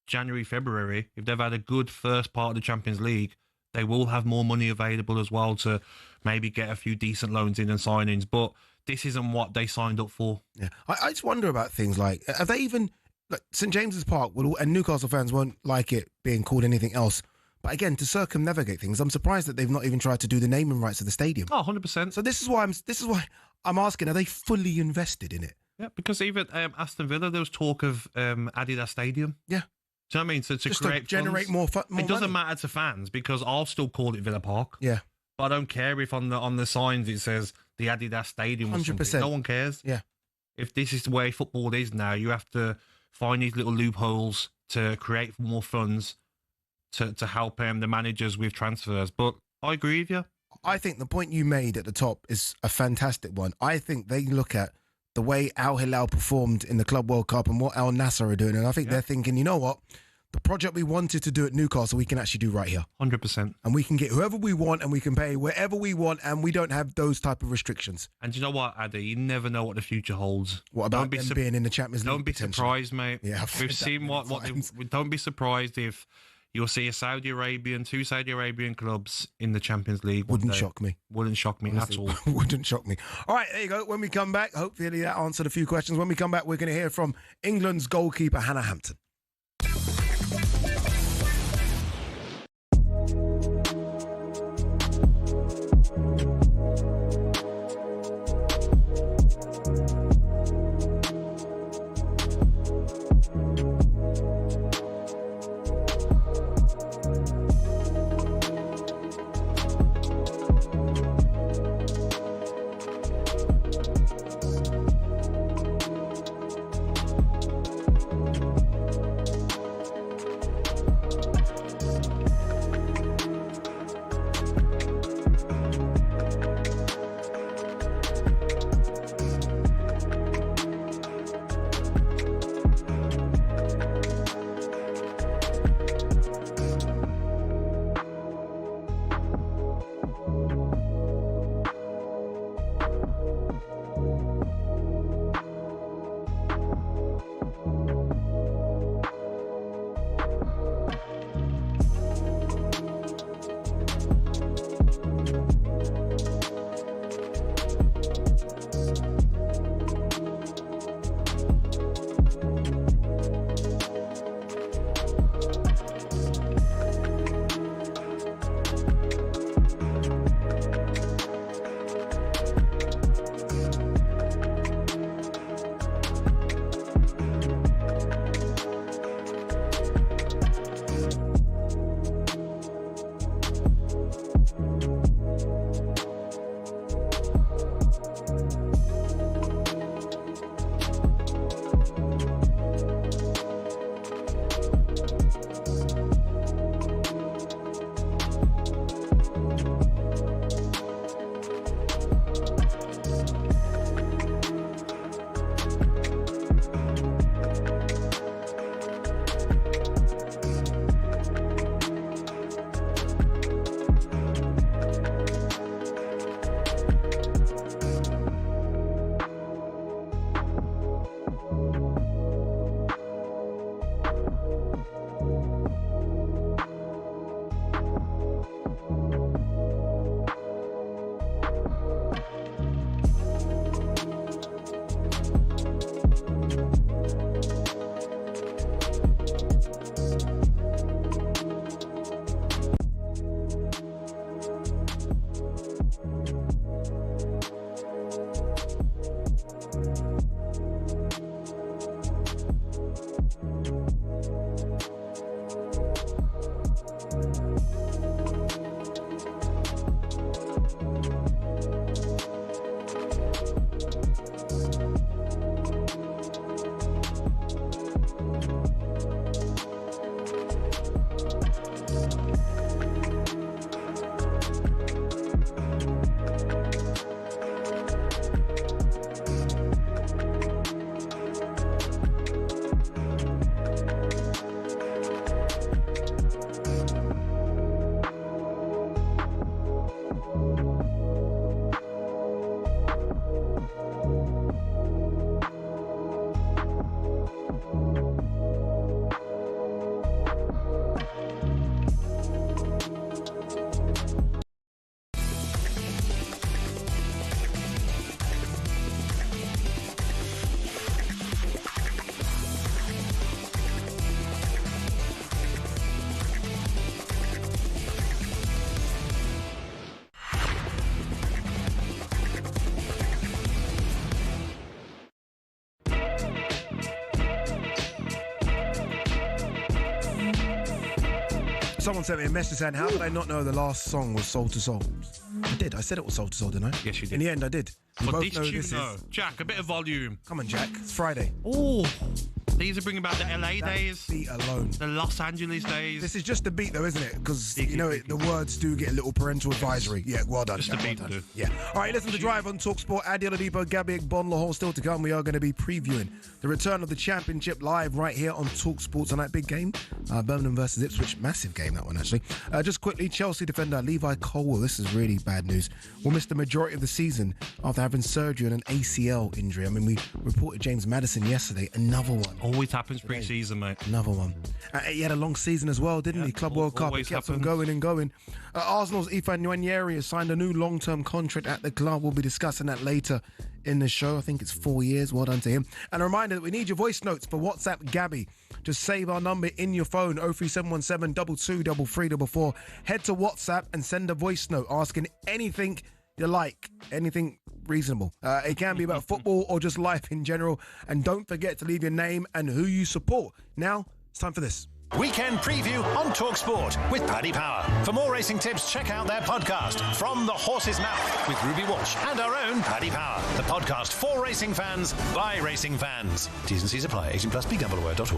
January, February, if they've had a good first part of the Champions League, they will have more money available as well to maybe get a few decent loans in and signings. But this isn't what they signed up for. Yeah, I just wonder about things like, have they even, like St James's Park, and Newcastle fans won't like it being called anything else. But again, to circumnavigate things, I'm surprised that they've not even tried to do the naming rights of the stadium. Oh, 100%. So this is why I'm asking, are they fully invested in it? Yeah, because even Aston Villa, there was talk of Adidas Stadium. Yeah. Do you know what I mean? So to just create to generate funds, more it doesn't money. matter to fans because I'll still call it Villa Park. Yeah. But I don't care if on the signs it says the Adidas Stadium or 100%. Something. No one cares. Yeah. If this is the way football is now, you have to find these little loopholes to create more funds to help the managers with transfers. But I agree with you. I think the point you made at the top is a fantastic one. I think they look at the way Al Hilal performed in the Club World Cup and what Al Nassr are doing. And I think they're thinking, you know what? The project we wanted to do at Newcastle, we can actually do right here. 100%. And we can get whoever we want and we can pay wherever we want and we don't have those type of restrictions. And you know what, Addy? You never know what the future holds. What about them being in the Champions League? Don't be surprised, mate. Yeah, we've seen what don't be surprised if you'll see two Saudi Arabian clubs in the Champions League. Wouldn't shock me. Wouldn't shock me at all. Wouldn't shock me. All right, there you go. When we come back, hopefully that answered a few questions. When we come back, we're going to hear from England's goalkeeper, Hannah Hampton. Someone sent me a message saying, how did I not know the last song was Soul to Soul? I did. I said it was Soul to Soul, didn't I? Yes, you did. In the end, I did. We But both this know tune, this though, is... Jack, a bit of volume. Come on, Jack. It's Friday. Oh, these are bringing back the LA That days, beat alone. the Los Angeles days. This is just the beat, though, isn't it? Because, you know, the words do get a little parental advisory. Yeah, well done. Just Jack, the beat, well done. dude. Yeah. All right, listen to Drive on talkSPORT. Adi Oladipo, Gabby Agbonlahor still to come. We are going to be previewing the return of the Championship live right here on talkSPORT tonight. Big game. Birmingham versus Ipswich. Massive game, that one, actually. Just quickly, Chelsea defender Levi Colwill. This is really bad news. Will miss the majority of the season after having surgery on an ACL injury. I mean, we reported James Maddison yesterday. Another one. Always happens pre-season, mate. Another one. He had a long season as well, didn't he? Club World Cup. It kept on going and going. Arsenal's Ifan Nwaneri has signed a new long-term contract at the club. We'll be discussing that later in the show. I think it's 4 years. Well done to him. And a reminder that we need your voice notes for WhatsApp Gabby. Just save our number in your phone, 03717 223344. Head to WhatsApp and send a voice note asking anything you like, anything reasonable. It can be about football or just life in general. And don't forget to leave your name and who you support. Now, it's time for this. Weekend preview on talkSPORT with Paddy Power. For more racing tips, check out their podcast, From the Horse's Mouth, with Ruby Walsh and our own Paddy Power. The podcast for racing fans, by racing fans. T's and C's apply. 18+, buildup.org.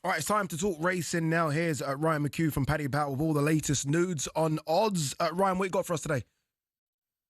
All right, it's time to talk racing now. Here's Ryan McHugh from Paddy Power with all the latest nudes on odds. Ryan, what you got for us today?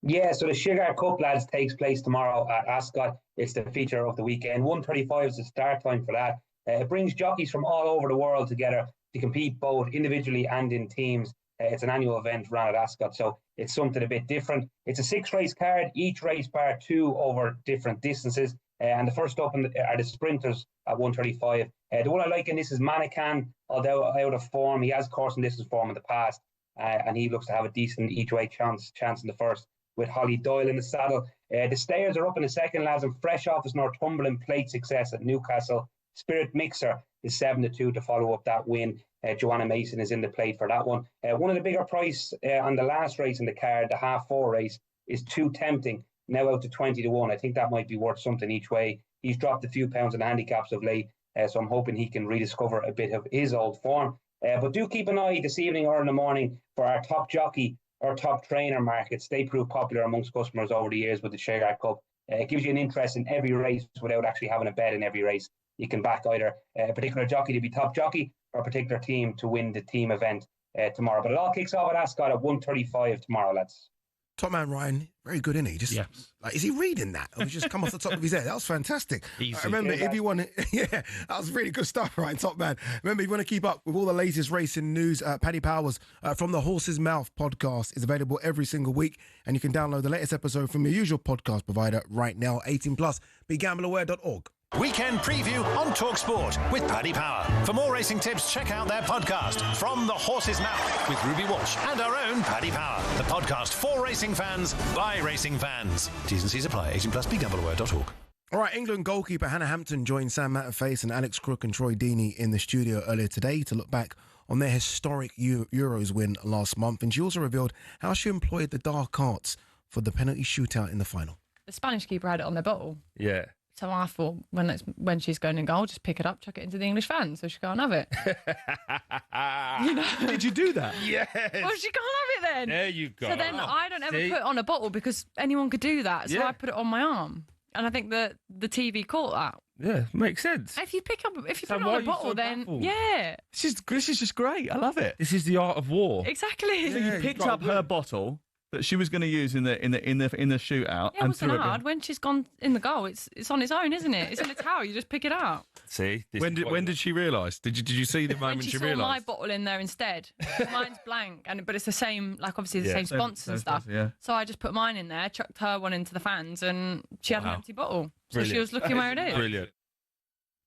Yeah, so the Sugar Cup, lads, takes place tomorrow at Ascot. It's the feature of the weekend. 1:35 is the start time for that. It brings jockeys from all over the world together to compete both individually and in teams. It's an annual event run at Ascot, so it's something a bit different. It's a 6-race card, each race bar 2 over different distances. And the first up are the sprinters at 1:35. The one I like in this is Manican, although out of form. He has course and distance form in the past, and he looks to have a decent each-way chance in the first, with Holly Doyle in the saddle. The Stayers are up in the second, lads, and fresh off his Northumberland plate success at Newcastle. Spirit Mixer is 7-2 to follow up that win. Joanna Mason is in the plate for that one. One of the bigger price on the last race in the card, the half-4 race, is Too Tempting, now out to 20-1. I think that might be worth something each way. He's dropped a few pounds in handicaps of late, so I'm hoping he can rediscover a bit of his old form. But do keep an eye this evening or in the morning for our top jockey or top trainer markets. They prove popular amongst customers over the years with the Sugar Cup. It gives you an interest in every race without actually having a bet in every race. You can back either a particular jockey to be top jockey or a particular team to win the team event tomorrow. But it all kicks off at Ascot at 1:35 tomorrow, lads. Top man Ryan, very good, isn't he? Just like, is he reading that? Or just come off the top of his head? That was fantastic. I remember, if you want to, that was really good stuff, right? Top man. Remember, if you want to keep up with all the latest racing news, Paddy Powers from the Horse's Mouth podcast is available every single week, and you can download the latest episode from your usual podcast provider right now. 18+, begambleaware.org. Weekend preview on talkSPORT with Paddy Power. For more racing tips, check out their podcast, From the Horse's Mouth, with Ruby Walsh and our own Paddy Power. The podcast for racing fans, by racing fans. T's and C's apply. 18+, begambleaware.org. All right, England goalkeeper Hannah Hampton joined Sam Matterface and Alex Crook and Troy Deeney in the studio earlier today to look back on their historic Euros win last month. And she also revealed how she employed the dark arts for the penalty shootout in the final. The Spanish keeper had it on their bottle. Yeah. So I thought, when she's going in goal, just pick it up, chuck it into the English fans so she can't have it. You know? Did you do that? Yes. Well, she can't have it then. There you go. So then I don't ever put it on a bottle because anyone could do that. So I put it on my arm. And I think that the TV caught that. Yeah, makes sense. If you put it on a bottle, then yeah. This is just great. I love it. This is the art of war. Exactly. So you picked up her bottle that she was going to use in the shootout. Yeah, it wasn't hard. When she's gone in the goal, it's on its own, isn't it? It's in a towel. You just pick it up. See, when did she realise? Did you see the moment she realised? saw my bottle in there instead. Mine's blank, but it's the same. Like obviously the same sponsors and stuff. Yeah. So I just put mine in there, chucked her one into the fans, and she had an empty bottle. So Brilliant. she was looking where it is. Brilliant.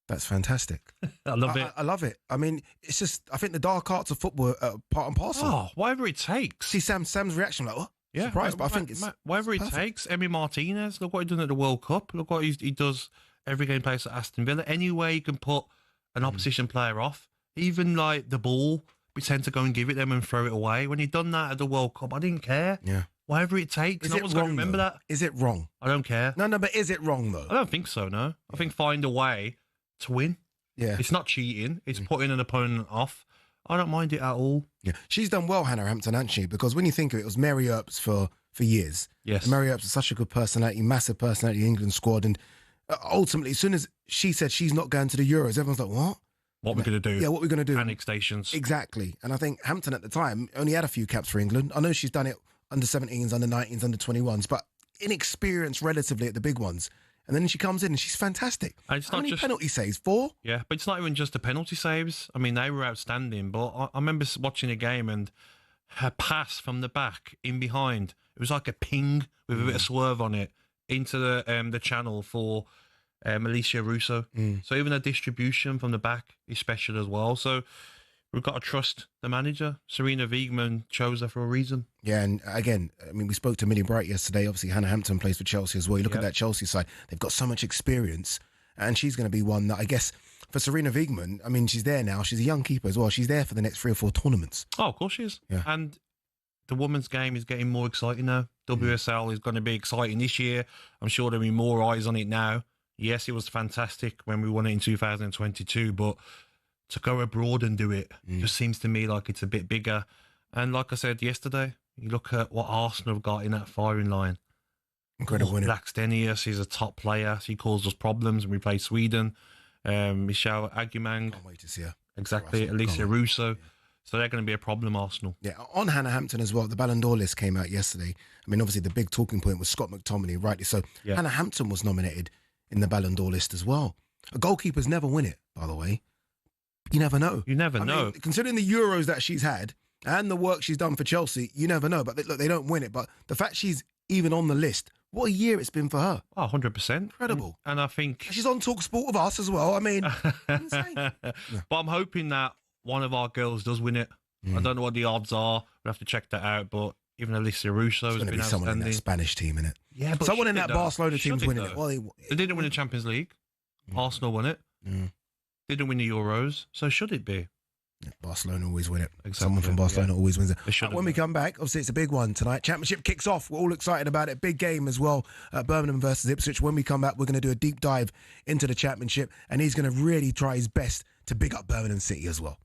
That's fantastic. I love it. I love it. I mean, it's just, I think the dark arts of football are part and parcel. Oh, whatever it takes. See Sam's reaction, like, what? Yeah, surprised, but I think it's whatever perfect. it takes. Emi Martinez, look what he done at the World Cup. Look what he does every game plays at Aston Villa. Any way you can put an opposition player off, even like the ball, we tend to go and give it them and throw it away. When he done that at the World Cup, I didn't care. Yeah. Whatever it takes. Is No it one's going to wrong, remember though? that. Is it wrong? I don't care. No, but is it wrong, though? I don't think so, no. I think find a way to win. Yeah. It's not cheating. It's putting an opponent off. I don't mind it at all. Yeah, she's done well, Hannah Hampton, hasn't she? Because when you think of it, it was Mary Earps for years. Yes. And Mary Earps is such a good personality, massive personality in the England squad. And ultimately, as soon as she said she's not going to the Euros, everyone's like, what? What we're going to do? Yeah, what we're going to do? Panic stations. Exactly. And I think Hampton at the time only had a few caps for England. I know she's done it under 17s, under 19s, under 21s, but inexperienced relatively at the big ones. And then she comes in and she's fantastic. And it's How not many just penalty saves? 4? Yeah, but it's not even just the penalty saves. I mean, they were outstanding. But I remember watching a game and her pass from the back in behind, it was like a ping with a bit of swerve on it into the channel for Alicia Russo. So even a distribution from the back is special as well. So we've got to trust the manager. Serena Wiegman chose her for a reason. Yeah, and again, I mean, we spoke to Millie Bright yesterday. Obviously, Hannah Hampton plays for Chelsea as well. You look at that Chelsea side, they've got so much experience, and she's going to be one that I guess for Serena Wiegman, I mean, she's there now. She's a young keeper as well. She's there for the next 3 or 4 tournaments. Oh, of course she is. Yeah. And the women's game is getting more exciting now. WSL is going to be exciting this year. I'm sure there'll be more eyes on it now. Yes, it was fantastic when we won it in 2022, but to go abroad and do it just seems to me like it's a bit bigger. And like I said yesterday, you look at what Arsenal have got in that firing line. Incredible, isn't it? Blackstenius is a top player. He caused us problems when we played Sweden. Michelle Aguimang. Can't wait to see her. Exactly. Alicia Russo. Yeah. So they're going to be a problem, Arsenal. Yeah, on Hannah Hampton as well, the Ballon d'Or list came out yesterday. I mean, obviously the big talking point was Scott McTominay, rightly so. Yeah. Hannah Hampton was nominated in the Ballon d'Or list as well. Goalkeepers never win it, by the way. You never know. You never know. Mean, considering the Euros that she's had and the work she's done for Chelsea, you never know. But look, they don't win it. But the fact she's even on the list, what a year it's been for her. Oh, 100%. Incredible. And I think... She's on talkSPORT with us as well. I mean, insane. Yeah. But I'm hoping that one of our girls does win it. I don't know what the odds are. We'll have to check that out. But even Alicia Russo has been outstanding. Someone in that Spanish team, innit? Yeah, but someone in that Barcelona team's winning it. Well, they didn't win the Champions League. Arsenal won it. They didn't win the Euros. So should it be? Yeah, Barcelona always win it. Exactly. Someone from Barcelona always wins it. When we been. come back, obviously it's a big one tonight. Championship kicks off. We're all excited about it. Big game as well. Birmingham versus Ipswich. When we come back, we're going to do a deep dive into the championship, and he's going to really try his best to big up Birmingham City as well.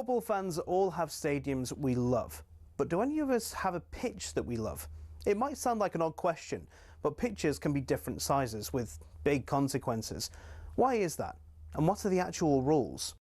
Football fans all have stadiums we love, but do any of us have a pitch that we love? It might sound like an odd question, but pitches can be different sizes with big consequences. Why is that? And what are the actual rules?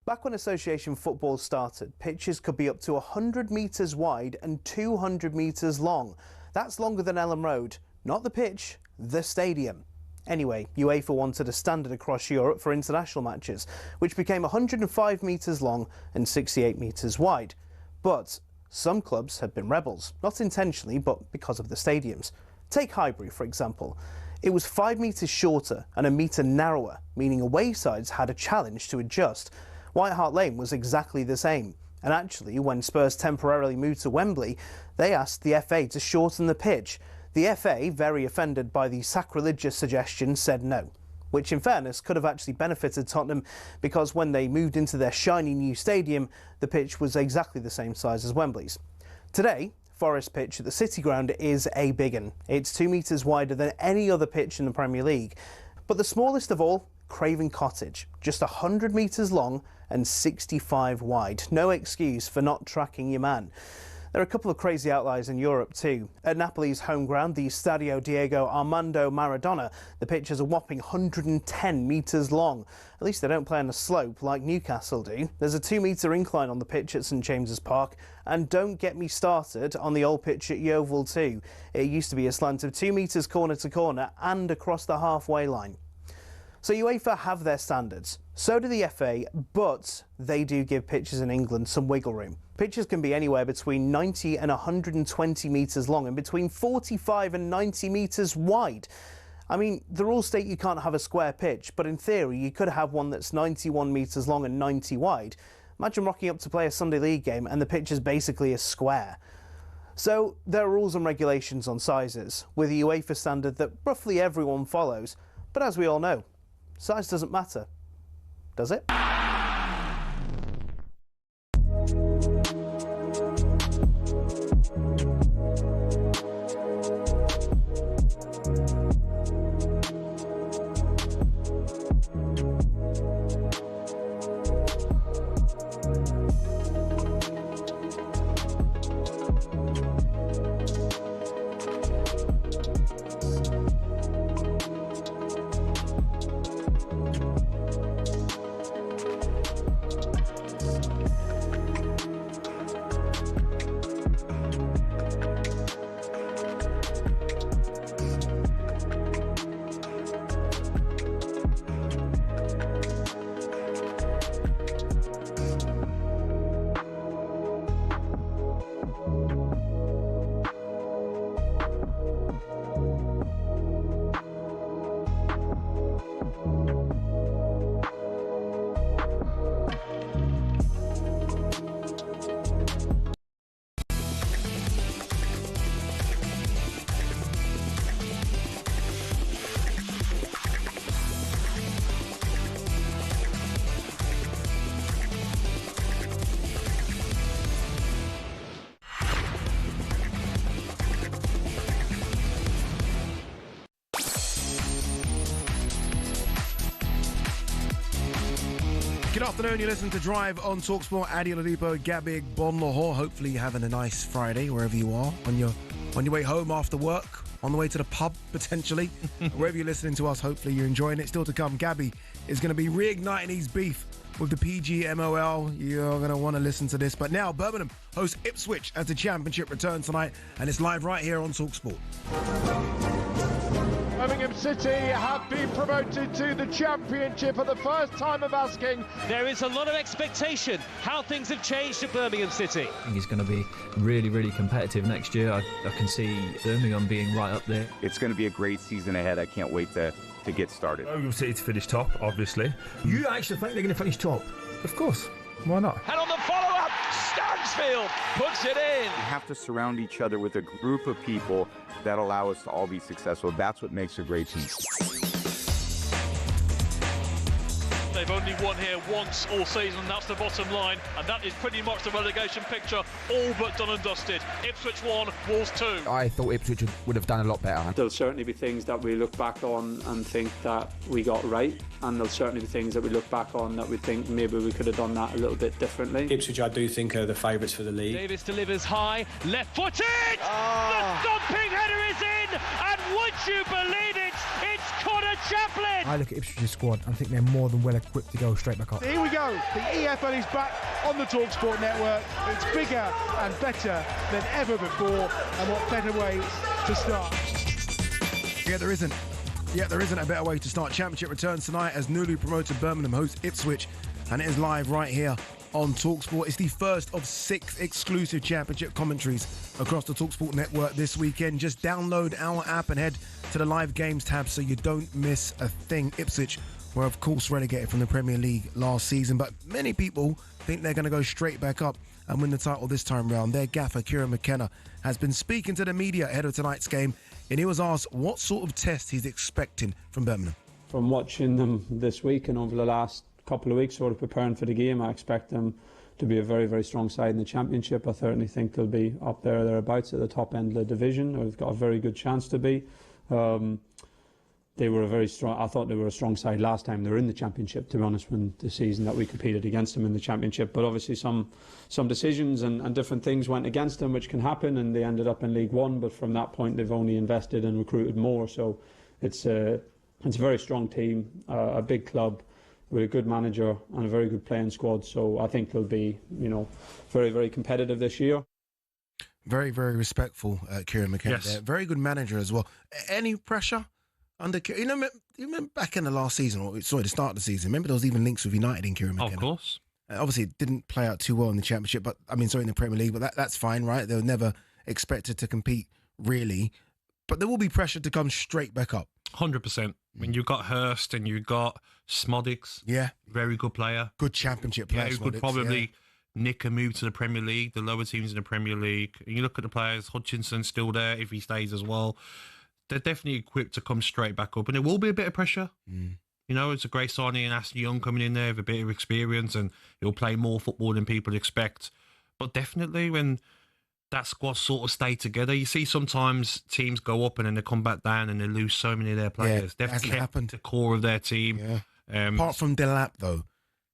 Back when association football started, pitches could be up to 100 metres wide and 200 metres long. That's longer than Ellen Road, not the pitch, the stadium. Anyway, UEFA wanted a standard across Europe for international matches, which became 105 metres long and 68 metres wide. But some clubs had been rebels, not intentionally, but because of the stadiums. Take Highbury, for example. It was 5 metres shorter and a metre narrower, meaning away sides had a challenge to adjust. White Hart Lane was exactly the same. And actually, when Spurs temporarily moved to Wembley, they asked the FA to shorten the pitch. The FA, very offended by the sacrilegious suggestion, said no, which in fairness could have actually benefited Tottenham because when they moved into their shiny new stadium, the pitch was exactly the same size as Wembley's. Today, Forest Pitch at the City Ground is a big un. It's 2 metres wider than any other pitch in the Premier League. But the smallest of all, Craven Cottage, just 100 metres long and 65 wide. No excuse for not tracking your man. There are a couple of crazy outliers in Europe too. At Napoli's home ground, the Stadio Diego Armando Maradona, the pitch is a whopping 110 metres long. At least they don't play on a slope like Newcastle do. There's a 2-metre incline on the pitch at St James's Park, and don't get me started on the old pitch at Yeovil too. It used to be a slant of 2 metres corner to corner and across the halfway line. So UEFA have their standards, so do the FA, but they do give pitches in England some wiggle room. Pitches can be anywhere between 90 and 120 metres long and between 45 and 90 metres wide. I mean, the rules state you can't have a square pitch, but in theory you could have one that's 91 metres long and 90 wide. Imagine rocking up to play a Sunday League game and the pitch is basically a square. So there are rules and regulations on sizes, with a UEFA standard that roughly everyone follows, but as we all know, size doesn't matter, does it? Good afternoon, you listen to Drive on talkSPORT. Oladipo, Gabby, Agbonlahor. Hopefully you're having a nice Friday wherever you are, on your way home after work, on the way to the pub potentially. Wherever you're listening to us, hopefully you're enjoying it. Still to come, Gabby is going to be reigniting his beef with the PGMOL. You're going to want to listen to this. But now Birmingham hosts Ipswich as the championship returns tonight, and it's live right here on talkSPORT. Birmingham City have been promoted to the Championship for the first time of asking. There is a lot of expectation how things have changed at Birmingham City. I think it's going to be really, really competitive next year. I can see Birmingham being right up there. It's going to be a great season ahead. I can't wait to get started. Birmingham City to finish top, obviously. You actually think they're going to finish top? Of course. Why not? And on the follow-up, Stansfield puts it in. We have to surround each other with a group of people that allow us to all be successful. That's what makes a great team. They They've only won here once all season, and that's the bottom line, and that is pretty much the relegation picture, all but done and dusted. Ipswich 1, Wolves 2. I thought Ipswich would have done a lot better. There'll certainly be things that we look back on and think that we got right, and there'll certainly be things that we look back on that we think maybe we could have done that a little bit differently. Ipswich, I do think, are the favourites for the league. Davis delivers high, left-footed! The stomping header is in, and would you believe it? It's Connor Chaplin! I look at Ipswich's squad and think they're more than well equipped to go straight back up. Here we go. The EFL is back on the talkSPORT network. It's bigger and better than ever before, and what better way to start? Yeah, there isn't. There isn't a better way to start. Championship returns tonight as newly promoted Birmingham host Ipswich, and it is live right here on talkSPORT. It's the first of 6 exclusive championship commentaries across the talkSPORT network this weekend. Just download our app and head to the live games tab so you don't miss a thing. Ipswich were of course relegated from the Premier League last season, but many people think they're going to go straight back up and win the title this time round. Their gaffer, Kieran McKenna, has been speaking to the media ahead of tonight's game, and he was asked what sort of test he's expecting from Birmingham. From watching them this week and over the last couple of weeks sort of preparing for the game, I expect them to be a very, very strong side in the Championship. I certainly think they'll be up there, thereabouts at the top end of the division. They've got a very good chance to be. They were a very strong. I thought they were a strong side last time they were in the Championship, to be honest, when the season that we competed against them in the Championship. But obviously some decisions and different things went against them, which can happen, and they ended up in League One. But from that point, they've only invested and recruited more. So it's a very strong team, a big club with a good manager and a very good playing squad. So I think they'll be, very, very competitive this year. Very, very respectful, Kieran McKenna. Yes. Very good manager as well. Any pressure under you remember back in the last season, or sorry, the start of the season? Remember there was even links with United in Kieran McKenna. Of course. Obviously, it didn't play out too well in the Championship, in the Premier League. But that's fine, right? They were never expected to compete really, but there will be pressure to come straight back up. 100%. I mean, you've got Hurst and you've got Smodics. Yeah. Very good player. Good Championship player. Who could probably nick a move to the Premier League, the lower teams in the Premier League. And you look at the players, Hutchinson's still there if he stays as well. They're definitely equipped to come straight back up. And there will be a bit of pressure. It's a great signing, and Ashley Young coming in there with a bit of experience, and he'll play more football than people expect. But definitely when that squad sort of stay together, you see sometimes teams go up and then they come back down and they lose so many of their players. They've kept the core of their team. Apart from Delap, though.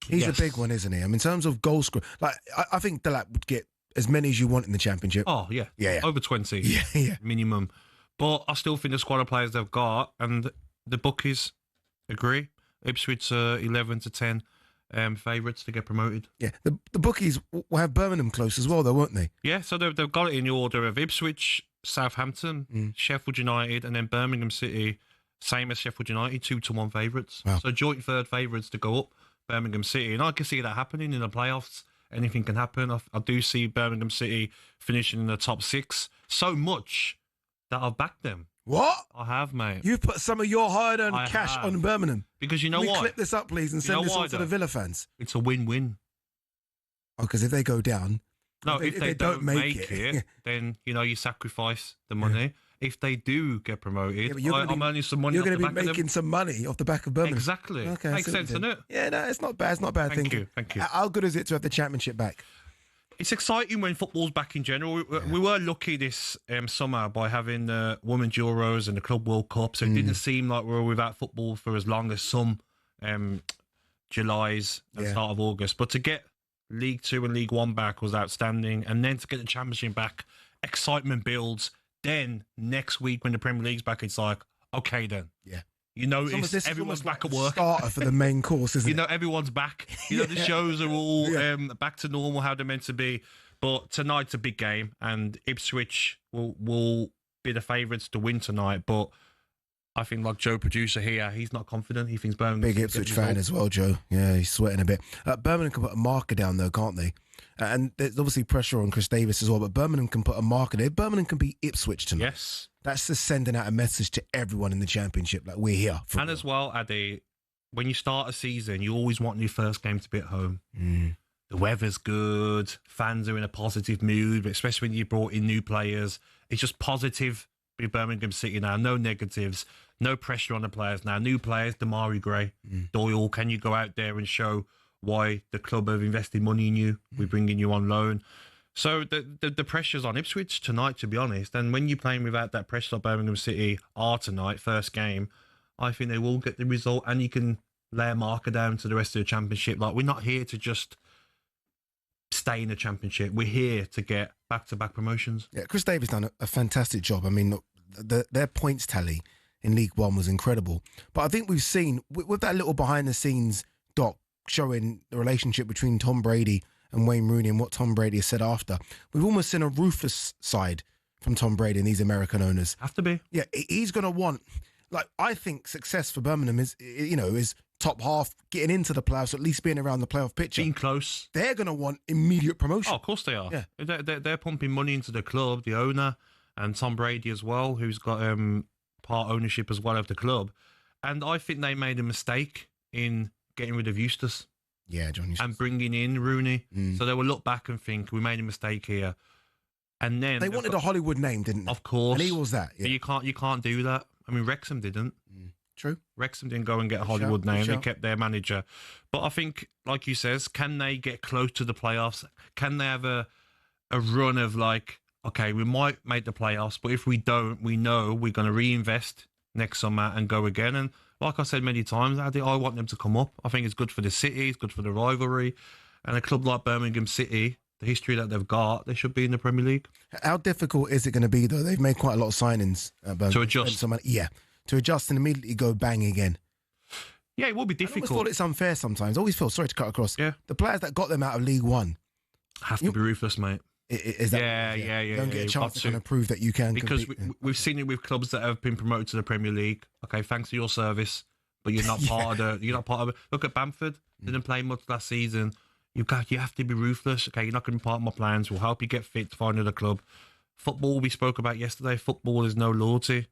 He's a big one, isn't he? I mean, in terms of goal scorer, I think Delap would get as many as you want in the Championship. Oh, yeah. Yeah. Over 20 minimum. But I still think the squad of players they've got, and the bookies agree. Ipswich 11 to 10 favourites to get promoted. Yeah, the bookies will have Birmingham close as well, though, won't they? Yeah, so they've got it in the order of Ipswich, Southampton, Sheffield United, and then Birmingham City, same as Sheffield United, 2-1 favourites. Wow. So joint third favourites to go up, Birmingham City. And I can see that happening in the playoffs. Anything can happen. I do see Birmingham City finishing in the top 6. So much that I've backed them. What? I have, mate. You've put some of your hard-earned cash on Birmingham. Because you know Can we what? clip this up, please, and send this on to the Villa fans? It's a win-win. Oh, because if they go down... No, if they don't make it, then, you sacrifice the money. If they do get promoted, I'm earning some money. You're going to be be making some money off the back of Birmingham. Exactly. Okay, Makes sense, doesn't it? Yeah, no, it's not bad. It's not bad thinking. Thank you. How good is it to have the Championship back? It's exciting when football's back in general. We were lucky this summer by having the Women's Euros and the Club World Cup, so it didn't seem like we were without football for as long as some Julys and start of August. But to get League 2 and League 1 back was outstanding, and then to get the Championship back, excitement builds. Then next week when the Premier League's back, it's like, okay then. Yeah. Everyone's back at work. Starter for the main course, isn't it? Everyone's back. The shows are all back to normal, how they're meant to be. But tonight's a big game, and Ipswich will be the favourites to win tonight. But I think, like Joe, producer here, he's not confident. He thinks Birmingham... Big Ipswich fan as well, Joe. Yeah, he's sweating a bit. Birmingham can put a marker down, though, can't they? And there's obviously pressure on Chris Davis as well, but Birmingham can put a marker there. Birmingham can beat Ipswich tonight. Yes. That's just sending out a message to everyone in the Championship, like, we're here. And as well, Addy, when you start a season, you always want your first game to be at home. The weather's good, fans are in a positive mood, especially when you brought in new players. It's just positive with Birmingham City now, no negatives. No pressure on the players now. New players, Damari Gray, Doyle. Can you go out there and show why the club have invested money in you? We're bringing you on loan. So the pressure's on Ipswich tonight, to be honest. And when you're playing without that pressure that Birmingham City are tonight, first game, I think they will get the result, and you can lay a marker down to the rest of the championship. Like, we're not here to just stay in the championship. We're here to get back-to-back promotions. Yeah, Chris Davis done a fantastic job. I mean, their points tally in League One was incredible. But I think we've seen, with that little behind-the-scenes doc showing the relationship between Tom Brady and Wayne Rooney and what Tom Brady has said after, we've almost seen a ruthless side from Tom Brady and these American owners. Have to be. Yeah, he's going to want, like, I think success for Birmingham is top half, getting into the playoffs, at least being around the playoff picture. Being close. They're going to want immediate promotion. Oh, of course they are. Yeah. They're pumping money into the club, the owner, and Tom Brady as well, who's got part ownership as well of the club. And I think they made a mistake in getting rid of Eustace. Yeah, John Eustace. And bringing in Rooney. So they will look back and think, we made a mistake here. And then... They wanted a Hollywood name, didn't they? Of course. And he was that. Yeah. But you can't do that. I mean, Wrexham didn't. True. Wrexham didn't go and get a Hollywood name. They kept their manager. But I think, like you says, can they get close to the playoffs? Can they have a run of like, okay, we might make the playoffs, but if we don't, we know we're going to reinvest next summer and go again. And like I said many times, I want them to come up. I think it's good for the city, it's good for the rivalry. And a club like Birmingham City, the history that they've got, they should be in the Premier League. How difficult is it going to be, though? They've made quite a lot of signings. To adjust. To adjust and immediately go bang again. Yeah, it will be difficult. I always thought it's unfair sometimes. I always feel, sorry to cut across, the players that got them out of League One have to be ruthless, mate. Is that, yeah. Don't get a chance to kind of prove that you can because compete. We've seen it with clubs that have been promoted to the Premier League. Okay, thanks for your service, but you're not part of the. You're not part of it. Look at Bamford. Didn't play much last season. You have to be ruthless. Okay, you're not going to be part of my plans. We'll help you get fit to find another club. Football, we spoke about yesterday. Football is no loyalty.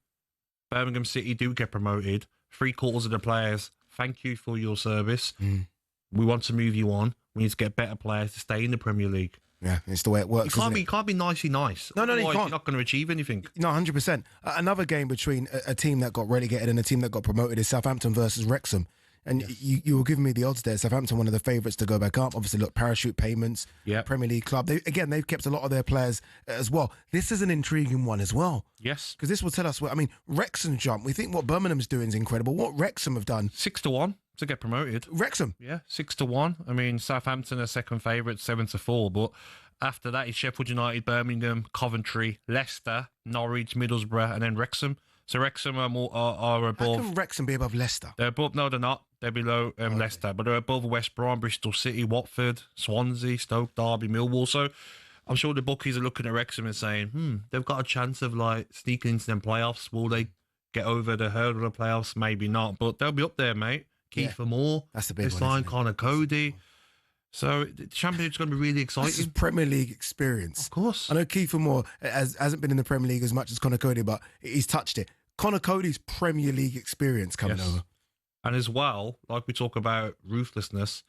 Birmingham City do get promoted. 3/4 of the players, thank you for your service. We want to move you on. We need to get better players to stay in the Premier League. Yeah, it's the way it works. You can't be nicey nice. No, you can't. You're not going to achieve anything. No, 100%. Another game between a team that got relegated and a team that got promoted is Southampton versus Wrexham. And you were giving me the odds there. Southampton, one of the favourites to go back up. Obviously, look, parachute payments, Premier League club. They've kept a lot of their players as well. This is an intriguing one as well. Yes. Because this will tell us, Wrexham jump. We think what Birmingham's doing is incredible. What Wrexham have done. 6-1 to get promoted. Wrexham? Yeah, 6-1. I mean, Southampton are second favourite, 7-4. But after that is Sheffield United, Birmingham, Coventry, Leicester, Norwich, Middlesbrough, and then Wrexham. So Wrexham are above. How can Wrexham be above Leicester? They're above. No, they're not. They're below Leicester, but they're above West Brom, Bristol City, Watford, Swansea, Stoke, Derby, Millwall. So I'm sure the bookies are looking at Wrexham and saying, they've got a chance of like sneaking into them playoffs. Will they get over the hurdle of the playoffs? Maybe not, but they'll be up there, mate. Kiefer Moore. That's the big one. They signed Connor Cody. So the Championship's going to be really exciting. This is Premier League experience. Of course. I know Kiefer Moore hasn't been in the Premier League as much as Connor Cody, but he's touched it. Connor Cody's Premier League experience coming over. And as well, like we talk about ruthlessness,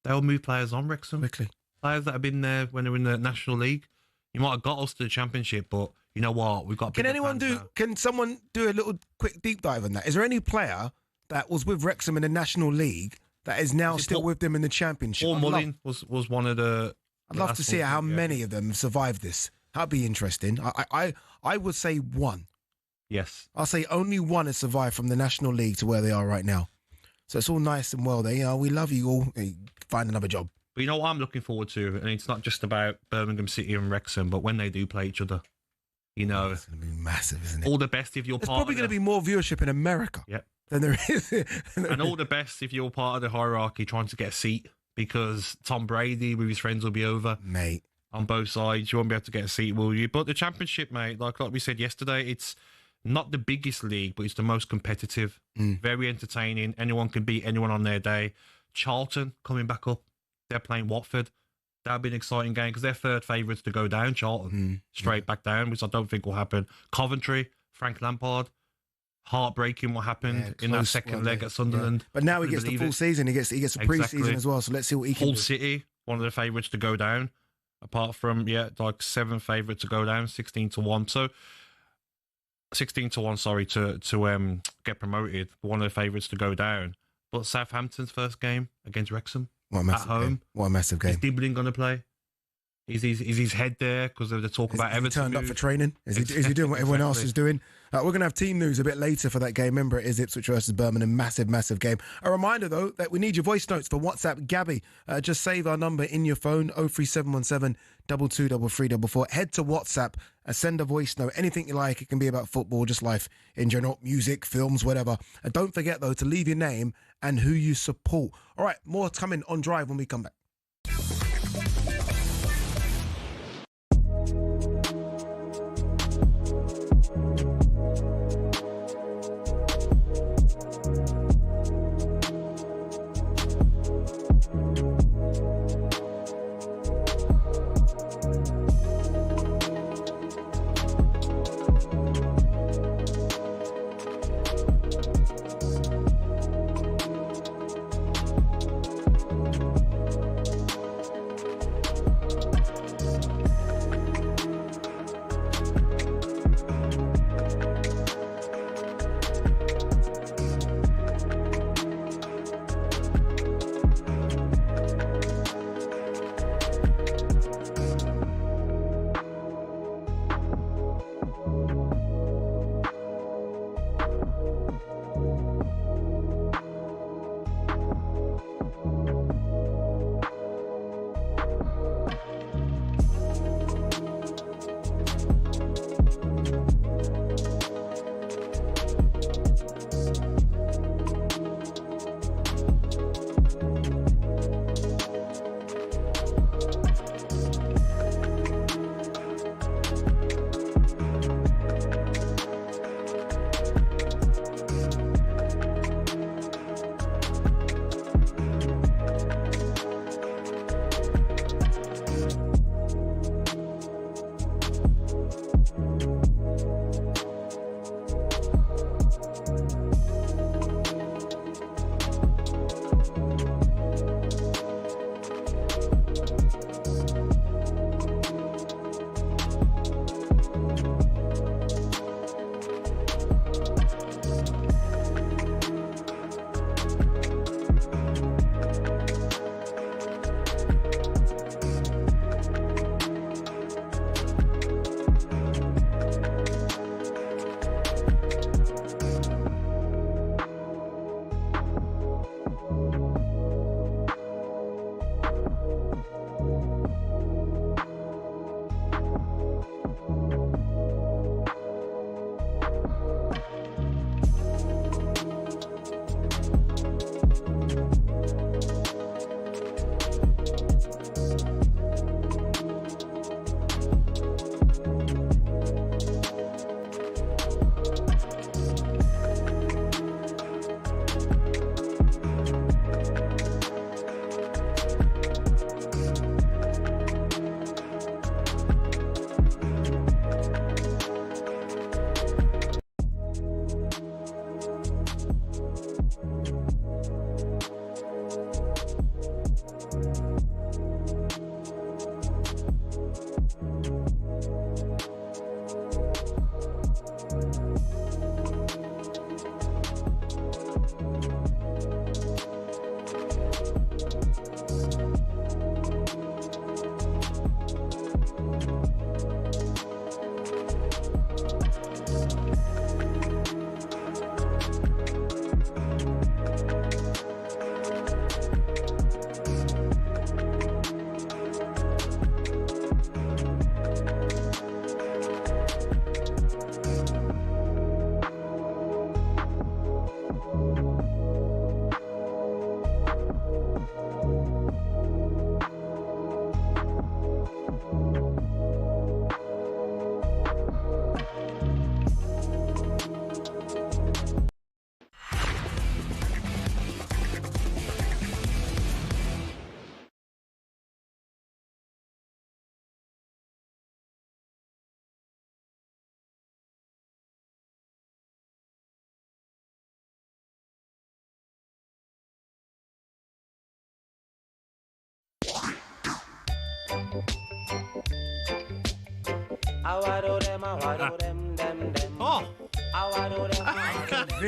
they'll move players on, Wrexham. Quickly. Players that have been there when they were in the National League. You might have got us to the Championship, but you know what? We've got. Can someone do a little quick deep dive on that? Is there any player that was with Wrexham in the National League that is now still with them in the Championship? Paul Mullin was one of the. I'd love to see how many of them survived this. That'd be interesting. I would say one. Yes. I'll say only one has survived from the National League to where they are right now. So it's all nice and well there. We love you all. Find another job. But you know what I'm looking forward to? And it's not just about Birmingham City and Wrexham, but when they do play each other. You know. It's going to be massive, isn't it? All the best if you're There's part probably going to be more viewership in America than there is. And all the best if you're part of the hierarchy trying to get a seat, because Tom Brady with his friends will be over. Mate. On both sides. You won't be able to get a seat, will you? But the Championship, mate, like we said yesterday, it's not the biggest league, but it's the most competitive. Very entertaining. Anyone can beat anyone on their day. Charlton coming back up. They're playing Watford. That'll be an exciting game because they're third favourites to go down. Charlton straight back down, which I don't think will happen. Coventry, Frank Lampard. Heartbreaking what happened in that second leg at Sunderland. But now he gets the full season. He gets a pre-season as well. So let's see what he can do. Hull City, one of the favourites to go down. Apart from, like 7th favourite to go down, 16-1. So 16-1, sorry, to get promoted. One of the favourites to go down. But Southampton's first game against Wrexham What a massive at home. game. What a massive game. Is Dibbling going to play? Is his head there because of the talk about Everton? Is he turned up for training? Is he doing what everyone else is doing? We're going to have team news a bit later for that game. Remember, it is Ipswich versus Birmingham. Massive, massive game. A reminder, though, that we need your voice notes for WhatsApp. Gabby, just save our number in your phone, 03717 223344. Head to WhatsApp, send a voice note, anything you like. It can be about football, just life in general, music, films, whatever. And don't forget, though, to leave your name and who you support. All right, more coming on Drive when we come back.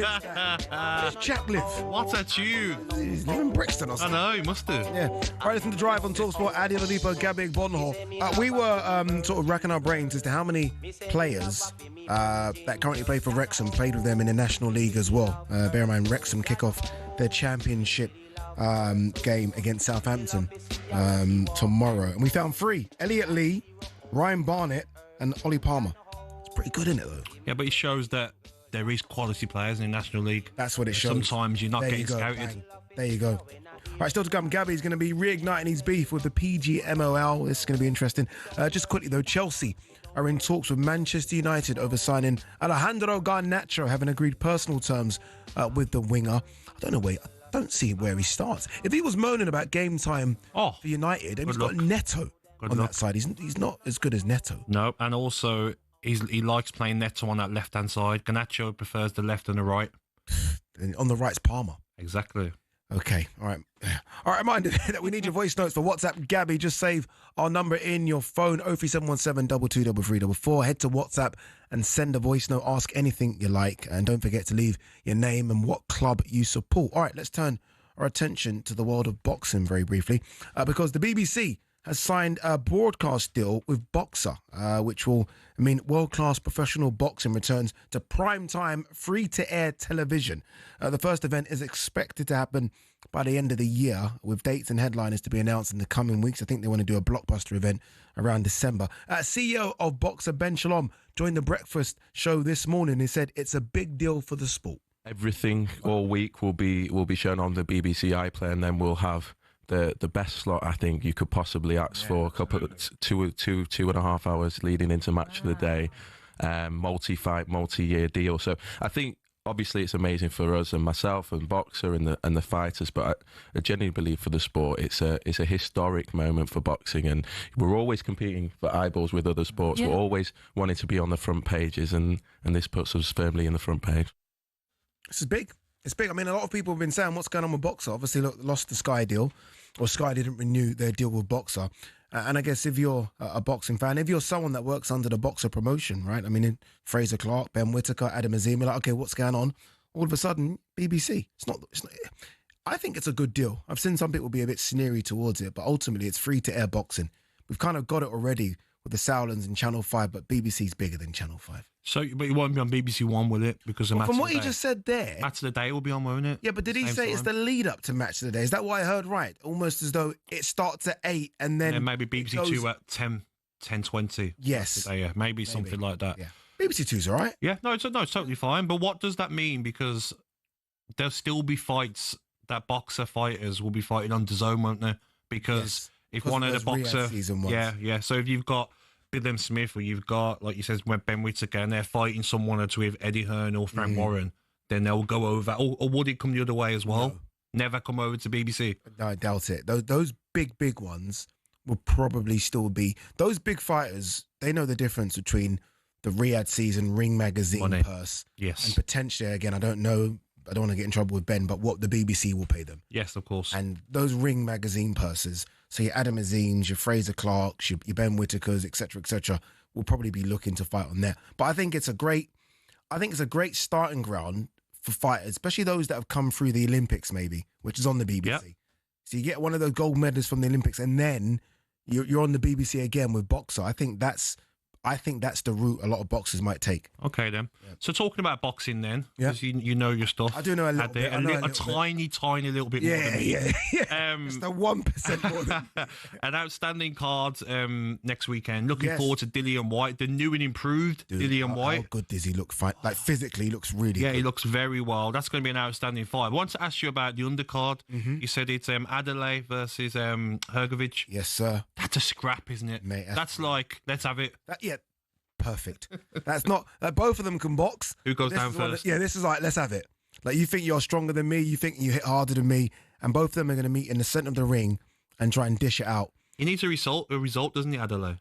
Where's Chap live? What's a tune? He's living in Brixton or something. I know, he must have. Yeah. All right, listen to Drive on talkSPORT. Adrian, Oladipo, Gabby, Agbonlahor. We were sort of racking our brains as to how many players that currently play for Wrexham played with them in the National League as well. Bear in mind, Wrexham kick off their championship game against Southampton tomorrow. And we found 3. Elliot Lee, Ryan Barnett and Ollie Palmer. It's pretty good, isn't it, though? Yeah, but it shows that there is quality players in the National League. That's what it shows. Sometimes you're not There getting you go, scouted. bang. There you go. All right, still to come, Gabby's going to be reigniting his beef with the PGMOL. This is going to be interesting. Just quickly, though, Chelsea are in talks with Manchester United over signing Alejandro Garnacho, having agreed personal terms with the winger. I don't see where he starts. If he was moaning about game time for United, and he's got Neto on that side. He's not as good as Neto. No, and also he likes playing Neto on that left-hand side. Garnacho prefers the left and the right. And on the right's Palmer. Exactly. Okay, all right. All right, reminder that we need your voice notes for WhatsApp. Gabby, just save our number in your phone, 03717 223344. Head to WhatsApp and send a voice note. Ask anything you like. And don't forget to leave your name and what club you support. All right, let's turn our attention to the world of boxing very briefly, because the BBC has signed a broadcast deal with Boxer, which will mean world-class professional boxing returns to prime-time, free-to-air television. The first event is expected to happen by the end of the year, with dates and headliners to be announced in the coming weeks. I think they want to do a blockbuster event around December. CEO of Boxer, Ben Shalom, joined the breakfast show this morning. He said it's a big deal for the sport. Everything all week will be shown on the BBC iPlayer, and then we'll have the best slot I think you could possibly ask for. A couple of 2.5 hours leading into match of the day, multi-fight, multi-year deal. So I think obviously it's amazing for us and myself and Boxer and the fighters, but I genuinely believe for the sport it's a historic moment for boxing, and we're always competing for eyeballs with other sports. We're always wanting to be on the front pages, and this puts us firmly in the front page. This is big. It's big. I mean, a lot of people have been saying, what's going on with Boxer? Obviously, look, lost the Sky deal, or Sky didn't renew their deal with Boxer. And I guess if you're a boxing fan, if you're someone that works under the Boxer promotion, right? I mean, Fraser Clark, Ben Whittaker, Adam Azim, you're like, okay, what's going on? All of a sudden, BBC. It's not. I think it's a good deal. I've seen some people be a bit sneery towards it, but ultimately it's free-to-air boxing. We've kind of got it already with the Sowlands and Channel 5, but BBC's bigger than Channel 5. So, but it won't be on BBC One, will it? Because of Match from of what the he Day. just said there, Match of the Day will be on, won't it? Yeah, but did he say it's the lead up to Match of the Day? Is that what I heard right? Almost as though it starts at 8 and then maybe BBC Two at 10:20. Yes, yeah, maybe something like that. Yeah. BBC Two's all right. Yeah, no, it's totally fine. But what does that mean? Because there'll still be fights that Boxer fighters will be fighting on DAZN, won't there? Because if one of the Boxer, yeah. So if you've got Bilham Smith, or you've got, like you said, Ben Whittaker, and they're fighting someone or two with Eddie Hearn or Frank Warren, then they'll go over. Or would it come the other way as well? No. Never come over to BBC? No, I doubt it. Those big ones will probably still be. Those big fighters, they know the difference between the Riyadh season Ring magazine purse. Yes. And potentially, again, I don't know, I don't want to get in trouble with Ben, but what the BBC will pay them. Yes, of course. And those Ring magazine purses, so your Adam Azim's, your Fraser Clark's, your Ben Whittakers, etc., will probably be looking to fight on there. But I think it's a great starting ground for fighters, especially those that have come through the Olympics, maybe, which is on the BBC. Yep. So you get one of those gold medals from the Olympics, and then you're on the BBC again with Boxer. I think that's the route a lot of boxers might take. Okay, then. Yeah. So talking about boxing then, because you know your stuff. I do know a little bit. A tiny little bit more than me. Yeah. Just a 1% more than me. An outstanding card next weekend. Looking forward to Dillian White, the new and improved Dillian White. How good does he look? Like physically, he looks really good. Yeah, he looks very well. That's going to be an outstanding fight. I want to ask you about the undercard. Mm-hmm. You said it's Adelaide versus Hrgovic. Yes, sir. That's a scrap, isn't it? Mate, that's like, let's have it. Perfect. That's not both of them can box. Who goes down first? This is like, let's have it. Like, you think you're stronger than me, you think you hit harder than me, and both of them are going to meet in the centre of the ring and try and dish it out. He needs a result, doesn't he, Adelaide?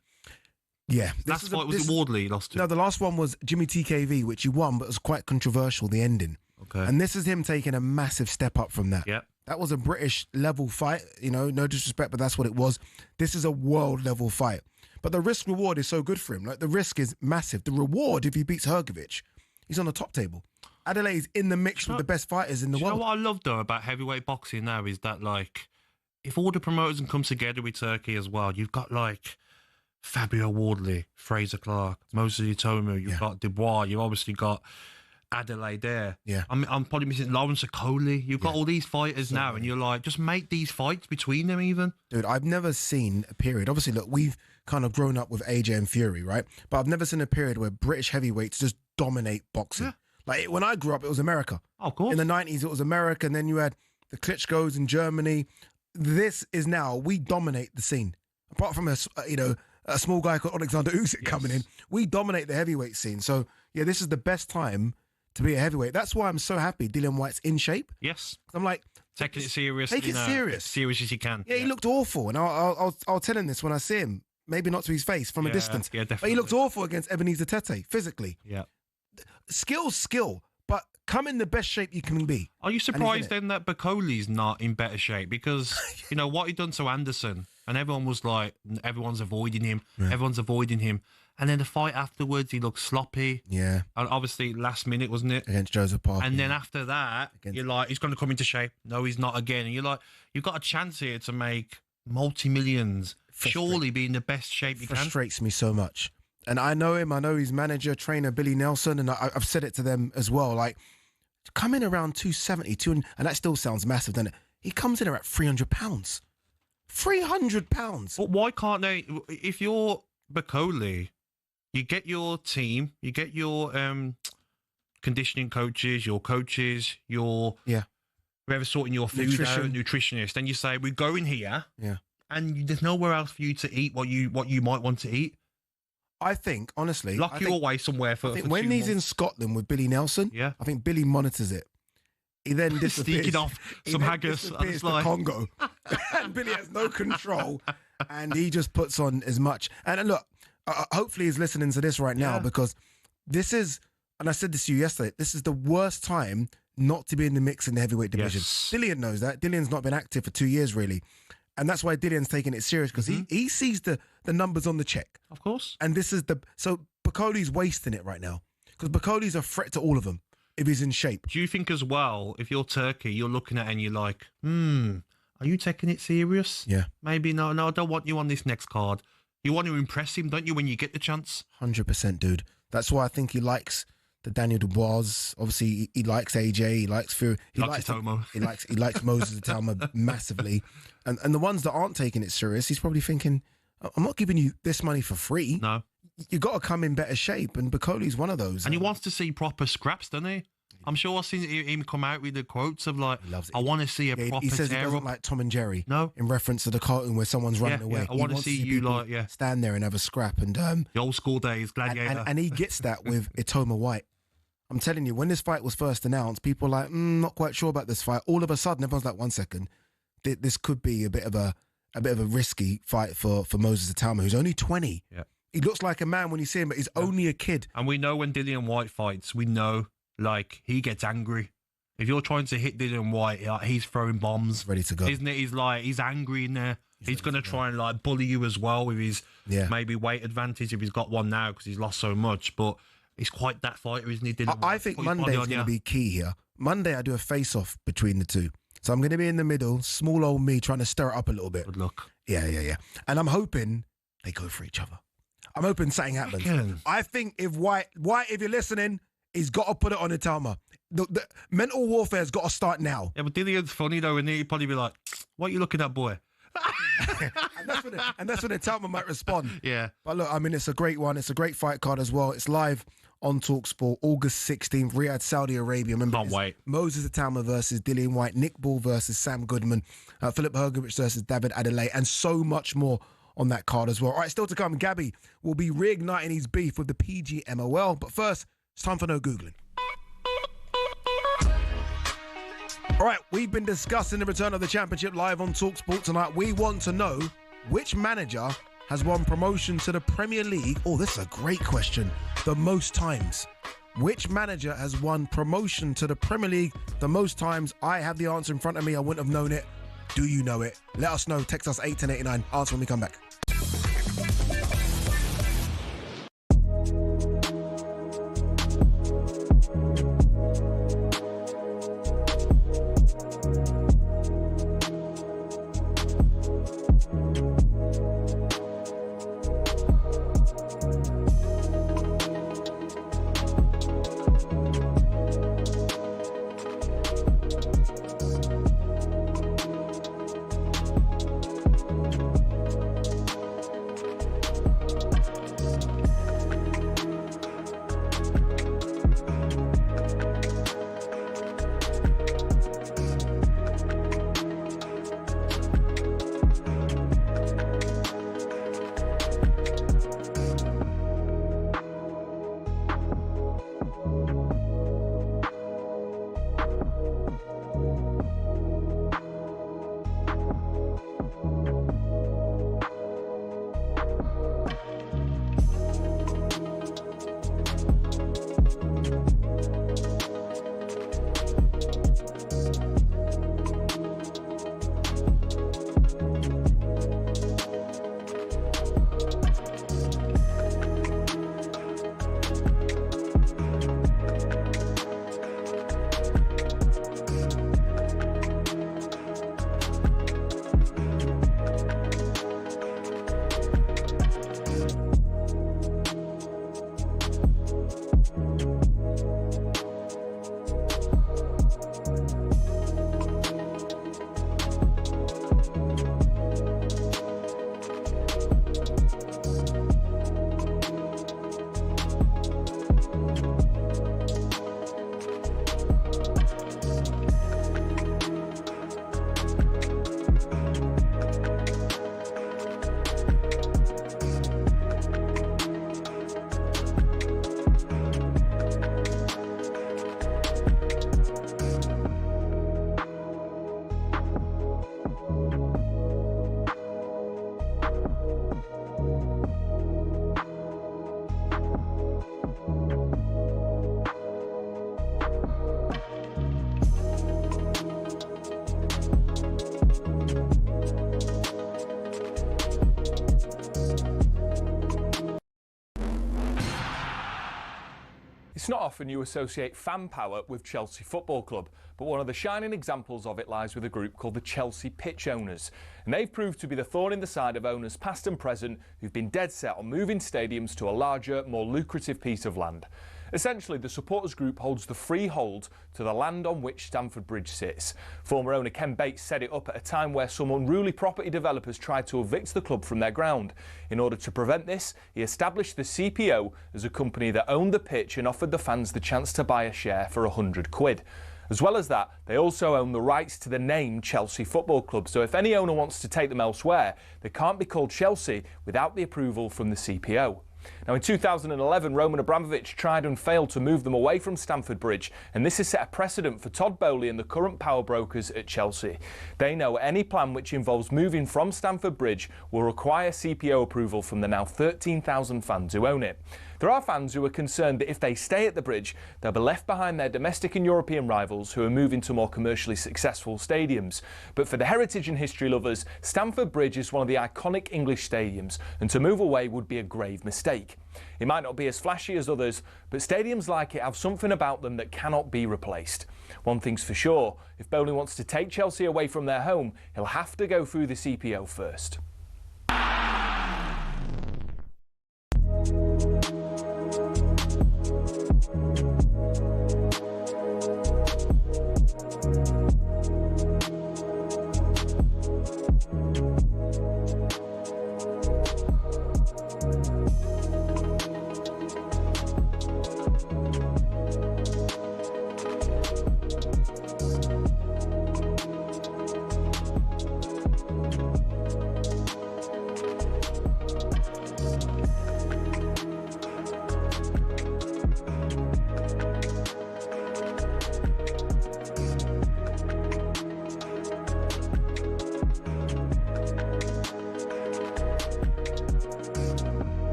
Yeah. Was it Wardley he lost to? No, the last one was Jimmy TKV, which he won, but it was quite controversial, the ending. Okay. And this is him taking a massive step up from that. Yeah. That was a British level fight, no disrespect, but that's what it was. This is a world level fight. But the risk reward is so good for him. Like, the risk is massive. The reward, if he beats Hrgovic, he's on the top table. Adelaide's in the mix with the best fighters in the world. You know what I love though about heavyweight boxing now is that if all the promoters can come together with Turkey as well, you've got Fabio Wardley, Fraser Clark, Moses Itomo, you've got Dubois, you've obviously got Adelaide there. Yeah. I'm probably missing Lawrence Okoli. You've got all these fighters now, and you're just make these fights between them even. Dude, I've never seen a period. Obviously, look, we've kind of grown up with AJ and Fury, right? But I've never seen a period where British heavyweights just dominate boxing. Yeah. When I grew up, it was America. Oh, of course. In the 90s, it was America, and then you had the Klitschko's in Germany. This is now, we dominate the scene. Apart from a small guy called Alexander Usyk coming in, we dominate the heavyweight scene. So, yeah, this is the best time to be a heavyweight. That's why I'm so happy Dillian Whyte's in shape. Yes. I'm like... Taking it serious. Take it serious. As serious as you can. Yeah, he looked awful. And I'll tell him this when I see him. Maybe not to his face, from a distance. Yeah, definitely. But he looked awful against Ebenezer Tete, physically. Yeah. Skill, but come in the best shape you can be. Are you surprised then that Bacoli's not in better shape? Because, what he done to Anderson, and everyone was everyone's avoiding him. Yeah. Everyone's avoiding him. And then the fight afterwards, he looked sloppy. Yeah. And obviously, last minute, wasn't it? Against Joseph Parker. And then after that, you're he's going to come into shape. No, he's not again. And you're you've got a chance here to make multi-millions. Surely be in the best shape you can. Frustrates me so much. And I know him. I know his manager, trainer, Billy Nelson. And I've said it to them as well. Come in around 270, and that still sounds massive, doesn't it? He comes in at 300 pounds. 300 pounds. But why can't they, if you're Bacoli, you get your team, you get your conditioning coaches, your whoever's sorting your food out, nutritionist, and you say, we're going here, and there's nowhere else for you to eat what you might want to eat. I think, honestly... Lock you away somewhere for when he's in Scotland with Billy Nelson, I think Billy monitors it. He then disappears. Sneaking off some haggis. Disappears to Congo. And Billy has no control. And he just puts on as much. And look, hopefully he's listening to this right now, because this is, and I said this to you yesterday, this is the worst time not to be in the mix in the heavyweight division. Yes. Dillian knows that. Dillian's not been active for 2 years, really. And that's why Dillian's taking it serious, because he sees the numbers on the check. Of course. And this is so Bacoli's wasting it right now, because Bacoli's a threat to all of them if he's in shape. Do you think as well, if you're Turkey, you're looking at it and you're like, are you taking it serious? Yeah. Maybe no, I don't want you on this next card. You want to impress him, don't you, when you get the chance? 100%, dude. That's why I think he likes the Daniel Dubois. Obviously, he likes AJ. He likes Fury. He likes Moses Itomo massively. And the ones that aren't taking it serious, he's probably thinking, I'm not giving you this money for free. No. You got to come in better shape, and Bacoli's one of those. And he wants to see proper scraps, doesn't he? I'm sure I've seen him come out with the quotes of I want to see a proper He says he doesn't like Tom and Jerry. No. In reference to the cartoon where someone's running away. Yeah, I want to see you stand there and have a scrap. And the old school days, Gladiator. And he gets that with Itomo White. I'm telling you, when this fight was first announced, people were like, not quite sure about this fight. All of a sudden, everyone's like, 1 second, this could be a bit of a risky fight for Moses Itomo, who's only 20. Yeah. He looks like a man when you see him, but he's only a kid. And we know when Dillian Whyte fights, we know, he gets angry. If you're trying to hit Dillian Whyte, he's throwing bombs. Ready to go. Isn't it? He's angry in there. He's going to try and bully you as well with his maybe weight advantage if he's got one now because he's lost so much. But he's quite that fighter, isn't he, Dillian Whyte? I think Monday's going to be key here. Monday, I do a face-off between the two. So I'm going to be in the middle, small old me, trying to stir it up a little bit. Good luck. Yeah. And I'm hoping they go for each other. I'm hoping something happens. I think if White, if you're listening, he's got to put it on Itomo. The mental warfare's got to start now. Yeah, but Dillian's funny though, and he'd probably be like, "What are you looking at, boy?" and that's when Itomo might respond. Yeah. But look, I mean, it's a great one. It's a great fight card as well. It's live on talkSPORT, August 16th, Riyadh, Saudi Arabia. Remember, can't wait. Moses Itomo versus Dillian Whyte, Nick Ball versus Sam Goodman, Philip Hergovich versus David Adelaide, and so much more on that card as well. All right, still to come, Gabby will be reigniting his beef with the PGMOL. But first, it's time for no Googling. All right, we've been discussing the return of the championship live on talkSPORT tonight. We want to know which manager has won promotion to the Premier League. Oh, this is a great question. The most times. Which manager has won promotion to the Premier League the most times? I have the answer in front of me. I wouldn't have known it. Do you know it? Let us know. Text us 81089. Answer when we come back. It's not often you associate fan power with Chelsea Football Club, but one of the shining examples of it lies with a group called the Chelsea Pitch Owners. And they've proved to be the thorn in the side of owners past and present who've been dead set on moving stadiums to a larger, more lucrative piece of land. Essentially, the supporters group holds the freehold to the land on which Stamford Bridge sits. Former owner Ken Bates set it up at a time where some unruly property developers tried to evict the club from their ground. In order to prevent this, he established the CPO as a company that owned the pitch and offered the fans the chance to buy a share for £100. As well as that, they also own the rights to the name Chelsea Football Club, so if any owner wants to take them elsewhere, they can't be called Chelsea without the approval from the CPO. Now, in 2011, Roman Abramovich tried and failed to move them away from Stamford Bridge, and this has set a precedent for Todd Bowley and the current power brokers at Chelsea. They know any plan which involves moving from Stamford Bridge will require CPO approval from the now 13,000 fans who own it. There are fans who are concerned that if they stay at the bridge, they'll be left behind their domestic and European rivals who are moving to more commercially successful stadiums. But for the heritage and history lovers, Stamford Bridge is one of the iconic English stadiums, and to move away would be a grave mistake. It might not be as flashy as others, but stadiums like it have something about them that cannot be replaced. One thing's for sure, if Bowley wants to take Chelsea away from their home, he'll have to go through the CPO first.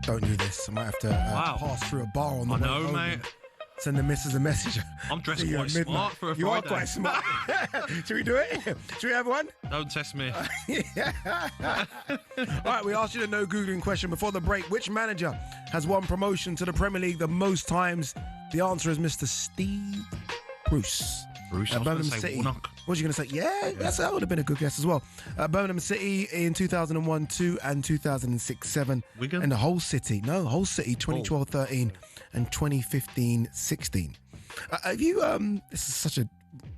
Don't do this. I might have to pass through a bar on the way home. Mate. Send the missus a message. I'm dressed See you quite at midnight. smart for a Friday. You are quite smart. Should we do it? Should we have one? Don't test me. All right, we asked you the no Googling question before the break. Which manager has won promotion to the Premier League the most times? The answer is Mr. Steve Bruce. Bruce, I was Birmingham going to say City. Warnock. What was you going to say? Yeah, that would have been a good guess as well. Birmingham City in 2001-2 and 2006-7. Wigan? And the whole city. No, whole city, 2012-13 and 2015-16. Have you, this is such a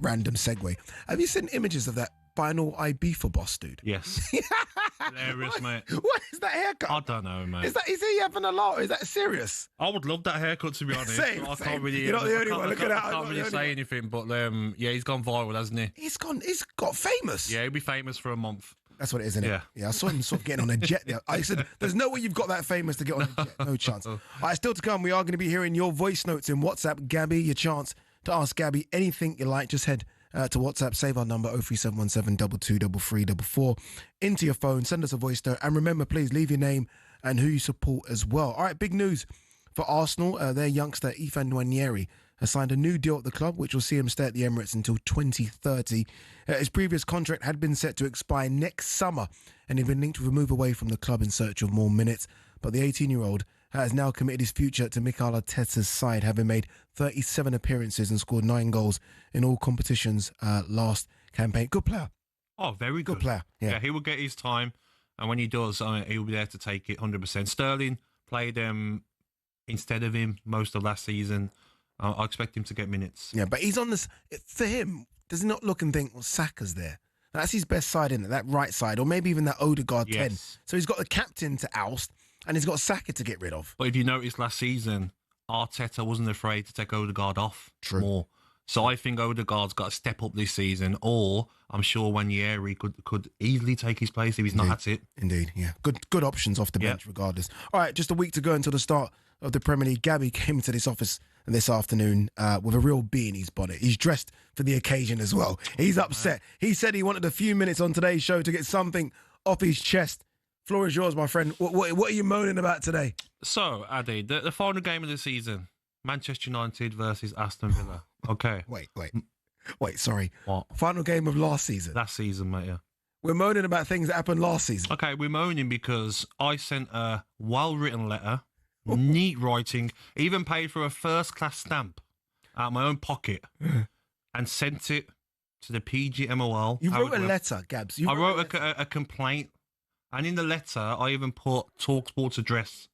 random segue. Have you seen images of that final Ibiza boss dude? Yes. Hilarious, mate. What is that haircut? I don't know, mate. Is he having a laugh? Is that serious? I would love that haircut, to be honest. Same. Can't really, You're not the only one. Look at that. I can't really say anything, but yeah, he's gone viral, hasn't he? He's got famous. Yeah, he'll be famous for a month. That's what it is, isn't it? Yeah, I saw him sort of getting on a jet there. I said, there's no way you've got that famous to get on a jet. No chance. All right, still to come, we are going to be hearing your voice notes in WhatsApp. Gabby, your chance to ask Gabby anything you like. Just head to WhatsApp, save our number 03717 223344 into your phone, send us a voice note, and remember, please leave your name and who you support as well. All right, big news for Arsenal. Their youngster Ethan Nwaneri has signed a new deal at the club, which will see him stay at the Emirates until 2030. His previous contract had been set to expire next summer, and he'd been linked with a move away from the club in search of more minutes. But the 18-year-old has now committed his future to Mikel Arteta's side, having made 37 appearances and scored 9 goals in all competitions last campaign. Good player. Oh, very good. Good player. Yeah, he will get his time, and when he does, he'll be there to take it 100%. Sterling played instead of him most of last season. I expect him to get minutes. Yeah, but he's on this. For him, does he not look and think, well, Saka's there? That's his best side, isn't it? That right side, or maybe even that Odegaard 10. So he's got the captain to oust, and he's got Saka to get rid of. But if you noticed last season, Arteta wasn't afraid to take Odegaard off more. So I think Odegaard's got to step up this season, or I'm sure Wanyeri could easily take his place if he's not at it. Indeed, yeah. Good options off the bench regardless. All right, just a week to go until the start of the Premier League. Gabby came into this office this afternoon with a real bee in his bonnet. He's dressed for the occasion as well. He's upset. He said he wanted a few minutes on today's show to get something off his chest. Floor is yours, my friend. What are you moaning about today? So, Addy, the final game of the season, Manchester United versus Aston Villa. Okay. Wait, sorry. What? Final game of last season. Last season, mate, yeah. We're moaning about things that happened last season. Okay, we're moaning because I sent a well-written letter, neat writing, even paid for a first-class stamp out of my own pocket and sent it to the PGMOL. You wrote a letter, Gabs. I wrote a complaint, and in the letter, I even put talkSPORT's address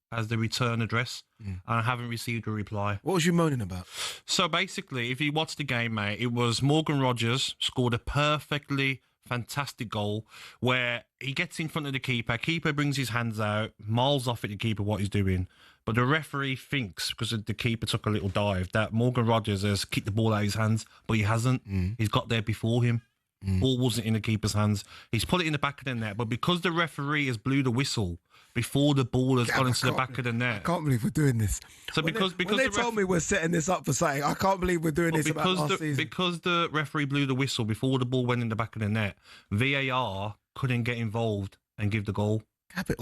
as the return address, and I haven't received a reply. What was you moaning about? So basically, if you watch the game, mate, it was Morgan Rogers scored a perfectly fantastic goal where he gets in front of the keeper. Keeper brings his hands out, miles off at the keeper what he's doing. But the referee thinks, because the keeper took a little dive, that Morgan Rogers has kicked the ball out of his hands, but he hasn't. He's got there before him. Ball wasn't in the keeper's hands. He's put it in the back of the net, but because the referee has blew the whistle before the ball has gone into the back of the net. I can't believe we're doing this. So because when they told me we're setting this up for something, I can't believe we're doing this about last season. Because the referee blew the whistle before the ball went in the back of the net, VAR couldn't get involved and give the goal.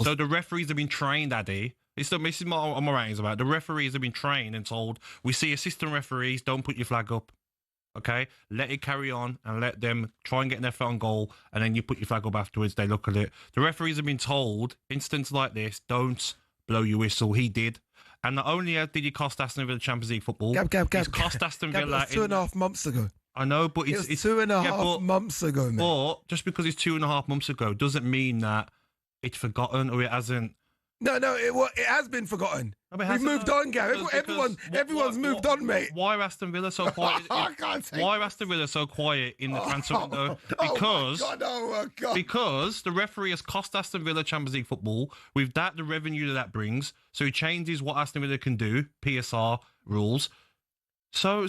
So the referees have been trained, Addy. This is what I'm writing about. The referees have been trained and told, we see assistant referees, don't put your flag up. Okay, let it carry on and let them try and get their foot on goal, and then you put your flag up afterwards. They look at it. The referees have been told, instances like this, don't blow your whistle. He did. And not only did he cost Aston Villa Champions League football, he's cost Aston Villa... It was 2.5 months ago. I know, but it's 2.5 months ago, man. But just because it's 2.5 months ago doesn't mean that it's forgotten or it hasn't... No, it has been forgotten. We've moved on, Gary. Everyone's moved on, mate. Why are Aston Villa so quiet? Why are Aston Villa so quiet in the transfer window? Because the referee has cost Aston Villa Champions League football. With that, the revenue that brings. So he changes what Aston Villa can do, PSR rules. So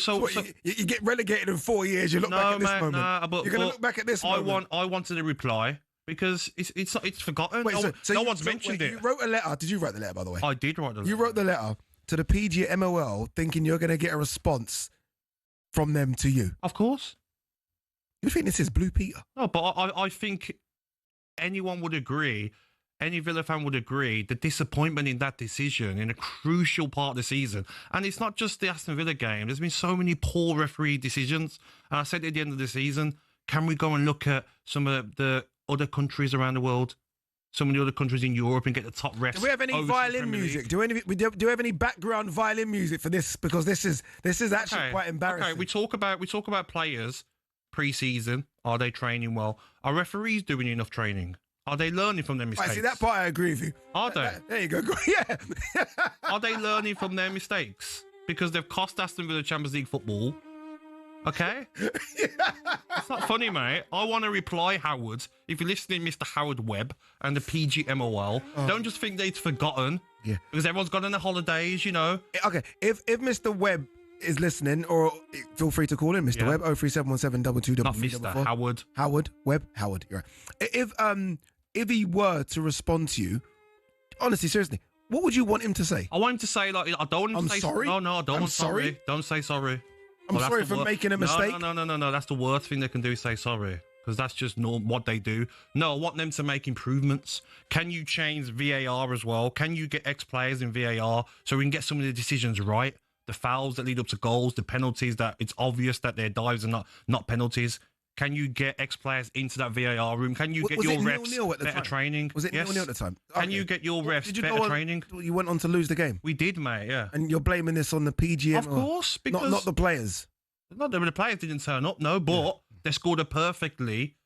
you get relegated in 4 years. You look back at this moment. But you're going to look back at this moment. I wanted a reply. Because it's forgotten. Wait, no one's mentioned it. You wrote a letter. Did you write the letter, by the way? I did write the letter. You wrote the letter to the PGMOL thinking you're going to get a response from them to you. Of course. You think this is Blue Peter? No, but I think anyone would agree, any Villa fan would agree, the disappointment in that decision in a crucial part of the season. And it's not just the Aston Villa game. There's been so many poor referee decisions. And I said at the end of the season, can we go and look at some of the other countries around the world, some of the other countries in Europe, and get the top refs? Do we have any violin music? Do we have any background violin music for this? Because this is actually quite embarrassing. Okay, we talk about players pre-season. Are they training well? Are referees doing enough training? Are they learning from their mistakes? I see that part. I agree with you. Are they? There you go. Yeah. Are they learning from their mistakes? Because they've cost Aston Villa Champions League football. Okay? It's not funny, mate. I want to reply, Howard. If you're listening, Mr. Howard Webb and the PGMOL, don't just think that it's forgotten. Yeah. Because everyone's gone on their holidays, you know. Okay, if Mr. Webb is listening, or feel free to call in, Mr. Webb, 0371722. Not Mr. Howard. Howard Webb. Howard, you're right. If he were to respond to you, honestly, seriously, what would you want him to say? I want him to say, like, I don't want him to say... sorry? No, I don't want sorry. Sorry. Don't say sorry. I'm sorry for making a mistake. No. That's the worst thing they can do, say sorry. Because that's just what they do. No, I want them to make improvements. Can you change VAR as well? Can you get ex-players in VAR so we can get some of the decisions right? The fouls that lead up to goals, the penalties that it's obvious that they're dives and not penalties. Can you get ex-players into that VAR room? Can you get Was your it refs 0-0 at the better time? training? Was it 0-0 at the time? Can you get your refs better training? You went on to lose the game. We did, mate, yeah. And you're blaming this on the PGM? Of course, because... Not the players. Not the players didn't turn up, no, but they scored a perfectly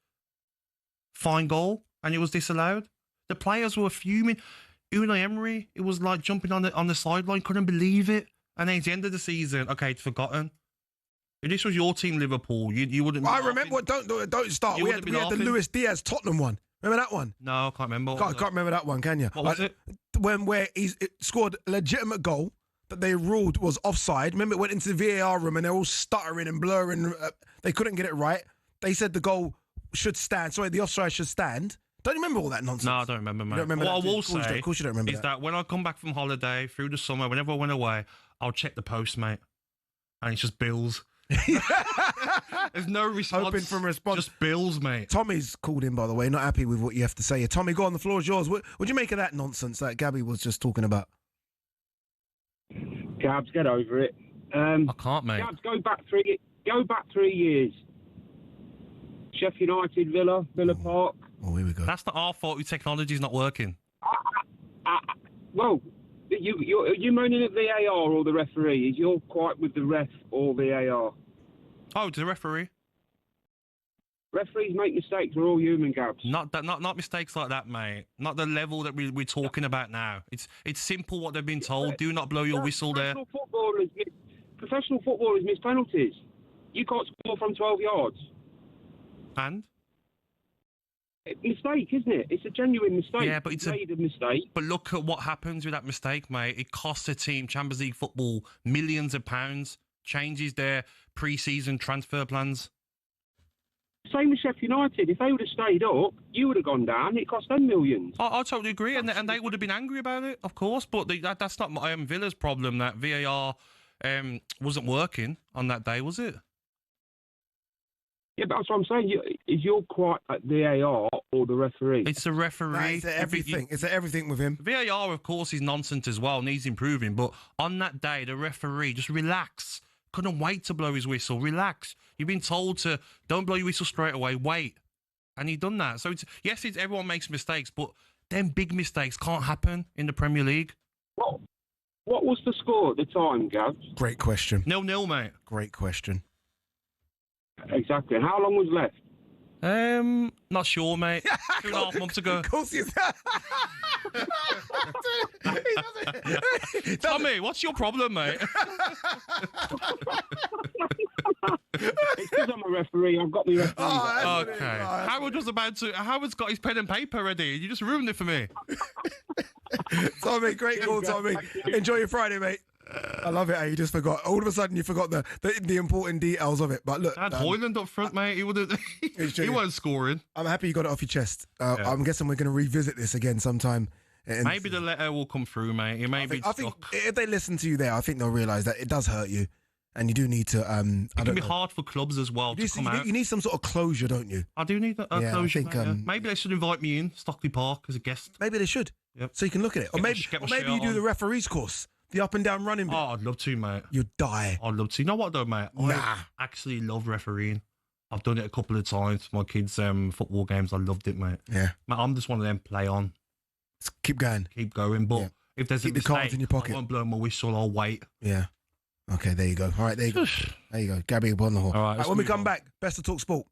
fine goal and it was disallowed. The players were fuming. Unai Emery, it was like jumping on the sideline, couldn't believe it. And then at the end of the season, okay, it's forgotten. If this was your team, Liverpool, you wouldn't. I remember. What? Don't start. We had the Luis Diaz Tottenham one. Remember that one? No, I can't remember. Can't remember that one, can you? What was it? Where he scored a legitimate goal that they ruled was offside. Remember, it went into the VAR room and they're all stuttering and blurring. They couldn't get it right. They said the goal should stand. Sorry, the offside should stand. Don't you remember all that nonsense? No, I don't remember, mate. You don't remember what that, I will say, of course you don't remember is that when I come back from holiday through the summer, whenever I went away, I'll check the post, mate, and it's just bills. There's no response. Hoping for a response. Just bills, mate. Tommy's called in, by the way, not happy with what you have to say. Tommy, go on, the floor is yours. What do you make of that nonsense that Gabby was just talking about? Gabs, get over it. I can't, mate. Gabs, go back 3 years. Sheffield United, Villa Park. Oh, here we go. That's not our fault. Your technology's not working. Well, you moaning at VAR or the referee? Is you're quite with the ref or VAR? Oh, to the referee. Referees make mistakes. We're all human, Gabs. Not mistakes like that, mate. Not the level that we're talking about now. It's simple what they've been told. Do not blow your whistle there. Professional footballers miss penalties. You can't score from 12 yards. And? Mistake, isn't it? It's a genuine mistake. Yeah, but it's made a mistake. But look at what happens with that mistake, mate. It costs a team, Champions League football, millions of pounds, changes their pre-season transfer plans. Same with Sheffield United. If they would have stayed up, you would have gone down. It cost them millions. I totally agree, and they would have been angry about it, of course. But that's not Villa's problem. That VAR wasn't working on that day, was it? Yeah, but that's what I'm saying. Is you're quite at VAR or the referee? It's the referee. Nah, it's everything. It's everything with him. VAR, of course, is nonsense as well. Needs improving. But on that day, the referee just relax. Couldn't wait to blow his whistle. Relax. You've been told to don't blow your whistle straight away. Wait, and he done that. So yes, everyone makes mistakes, but them big mistakes can't happen in the Premier League. What was the score at the time, Gav? Great question. 0-0, mate. Great question. Exactly. And how long was left? Not sure, mate. 2.5 months ago. Of course he's Tommy, what's your problem, mate? It's because I'm a referee. I've got the referee. Oh, okay. Howard's got his pen and paper ready. You just ruined it for me. Tommy, great call, Tommy. Enjoy your Friday, mate. I love it how you just forgot. All of a sudden, you forgot the important details of it. But look, had Hoyland up front, mate. He would have. He wasn't scoring. I'm happy you got it off your chest. I'm guessing we're going to revisit this again sometime. Maybe the letter will come through, mate. I think if they listen to you there, I think they'll realise that it does hurt you, and you do need to. It can be hard for clubs as well to come out. You need some sort of closure, don't you? I do need that closure. I think, maybe they should invite me in Stockley Park as a guest. Maybe they should. Yep. So you can look at it, or maybe you do the referees course. The up and down running bit. Oh, I'd love to, mate. You'd die. I'd love to. You know what, though, mate? I actually love refereeing. I've done it a couple of times for my kids' football games. I loved it, mate. Yeah. Mate, I'm just one of them play on. Keep going. Keep going. But if there's a mistake, the cards in your pocket. I won't blow my whistle. I'll wait. Yeah. Okay, there you go. All right, there you go. There you go. Gabby Agbonlahor. All right, when we come back, best of Talk Sport.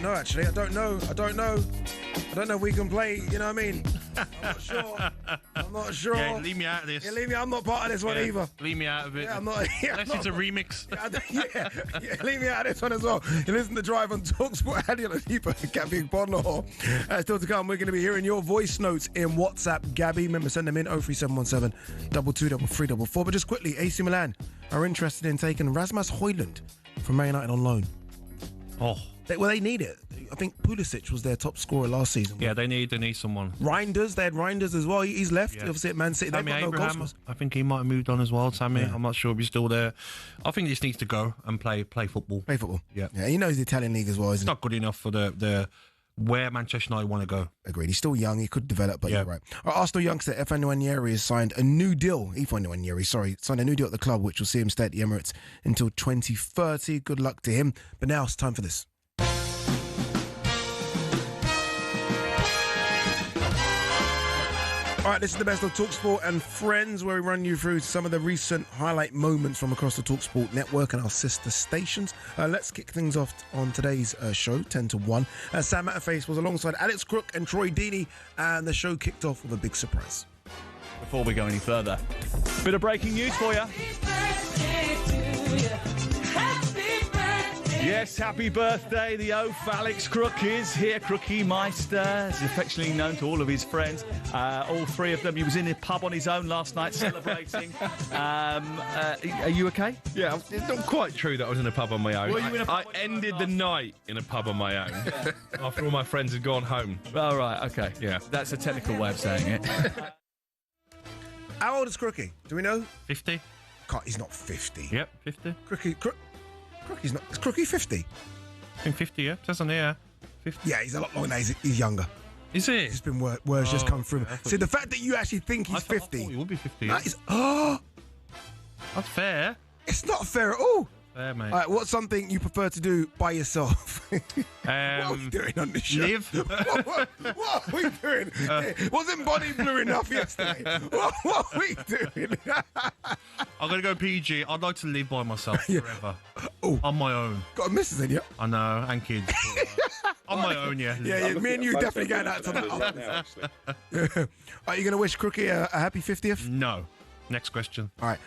Actually, I don't know if we can play, you know what I mean? I'm not sure. Yeah, leave me out of this. Yeah, leave me, I'm not part of this one either. Leave me out of it. Yeah, I'm not. Yeah, Unless it's a remix. Yeah, leave me out of this one as well. You listen to Drive on talkSPORT. Adrian, Oladipo, Gabby, Agbonlahor. Still to come, we're going to be hearing your voice notes in WhatsApp. Gabby, remember, send them in 03717 223344. But just quickly, AC Milan are interested in taking Rasmus Højlund from Man United on loan. Oh. They need it. I think Pulisic was their top scorer last season. Yeah, they need someone. Reinders, they had Reinders as well. He's left. Obviously at Man City. Sammy They've got Abraham, no goalscorers. I think he might have moved on as well, Sammy. I'm not sure if he's still there. I think he just needs to go and play football. Play football. Yeah. Yeah, he knows the Italian league as well, isn't It's not good enough for the where Manchester United want to go. Agreed. He's still young. He could develop, but you're right. Our Arsenal youngster, Efan Nwaneri, has signed a new deal. Signed a new deal at the club, which will see him stay at the Emirates until 2030. Good luck to him. But now it's time for this. All right, this is the best of talkSPORT and Friends, where we run you through some of the recent highlight moments from across the talkSPORT network and our sister stations. Let's kick things off on today's show, 10 to 1. Sam Matterface was alongside Alex Crook and Troy Deeney, and the show kicked off with a big surprise. Before we go any further, bit of breaking news for you. Yes, happy birthday. The oaf Alex Crook is here. Crookie Meister is affectionately known to all of his friends. All three of them. He was in a pub on his own last night celebrating. Are you okay? Yeah, it's not quite true that I was in a pub on my own. Were you in a pub I ended the night in a pub on my own after all my friends had gone home. Oh, right, okay. Yeah. That's a technical way of saying it. How old is Crookie? Do we know? 50. He's not 50. Yep, 50. Crookie's not. Is Crookie 50? I think 50, yeah. Says on here. 50. Yeah, he's a lot longer now. He's younger. Is it? It's been words just come through. See, the fact that you actually think he's 50. I thought he would be 50. That is, That's fair. It's not fair at all. Fair, mate. All right, what's something you prefer to do by yourself? What are we doing on this show? Live. what are we doing? Wasn't Body Blue enough yesterday? What are we doing? I'm going to go PG. I'd like to live by myself forever. On my own. Got a missus in you? I know, and kids. On my own, yeah. Yeah, me and you definitely going out tonight. Are you going to wish Crookie a happy 50th? No. Next question. All right.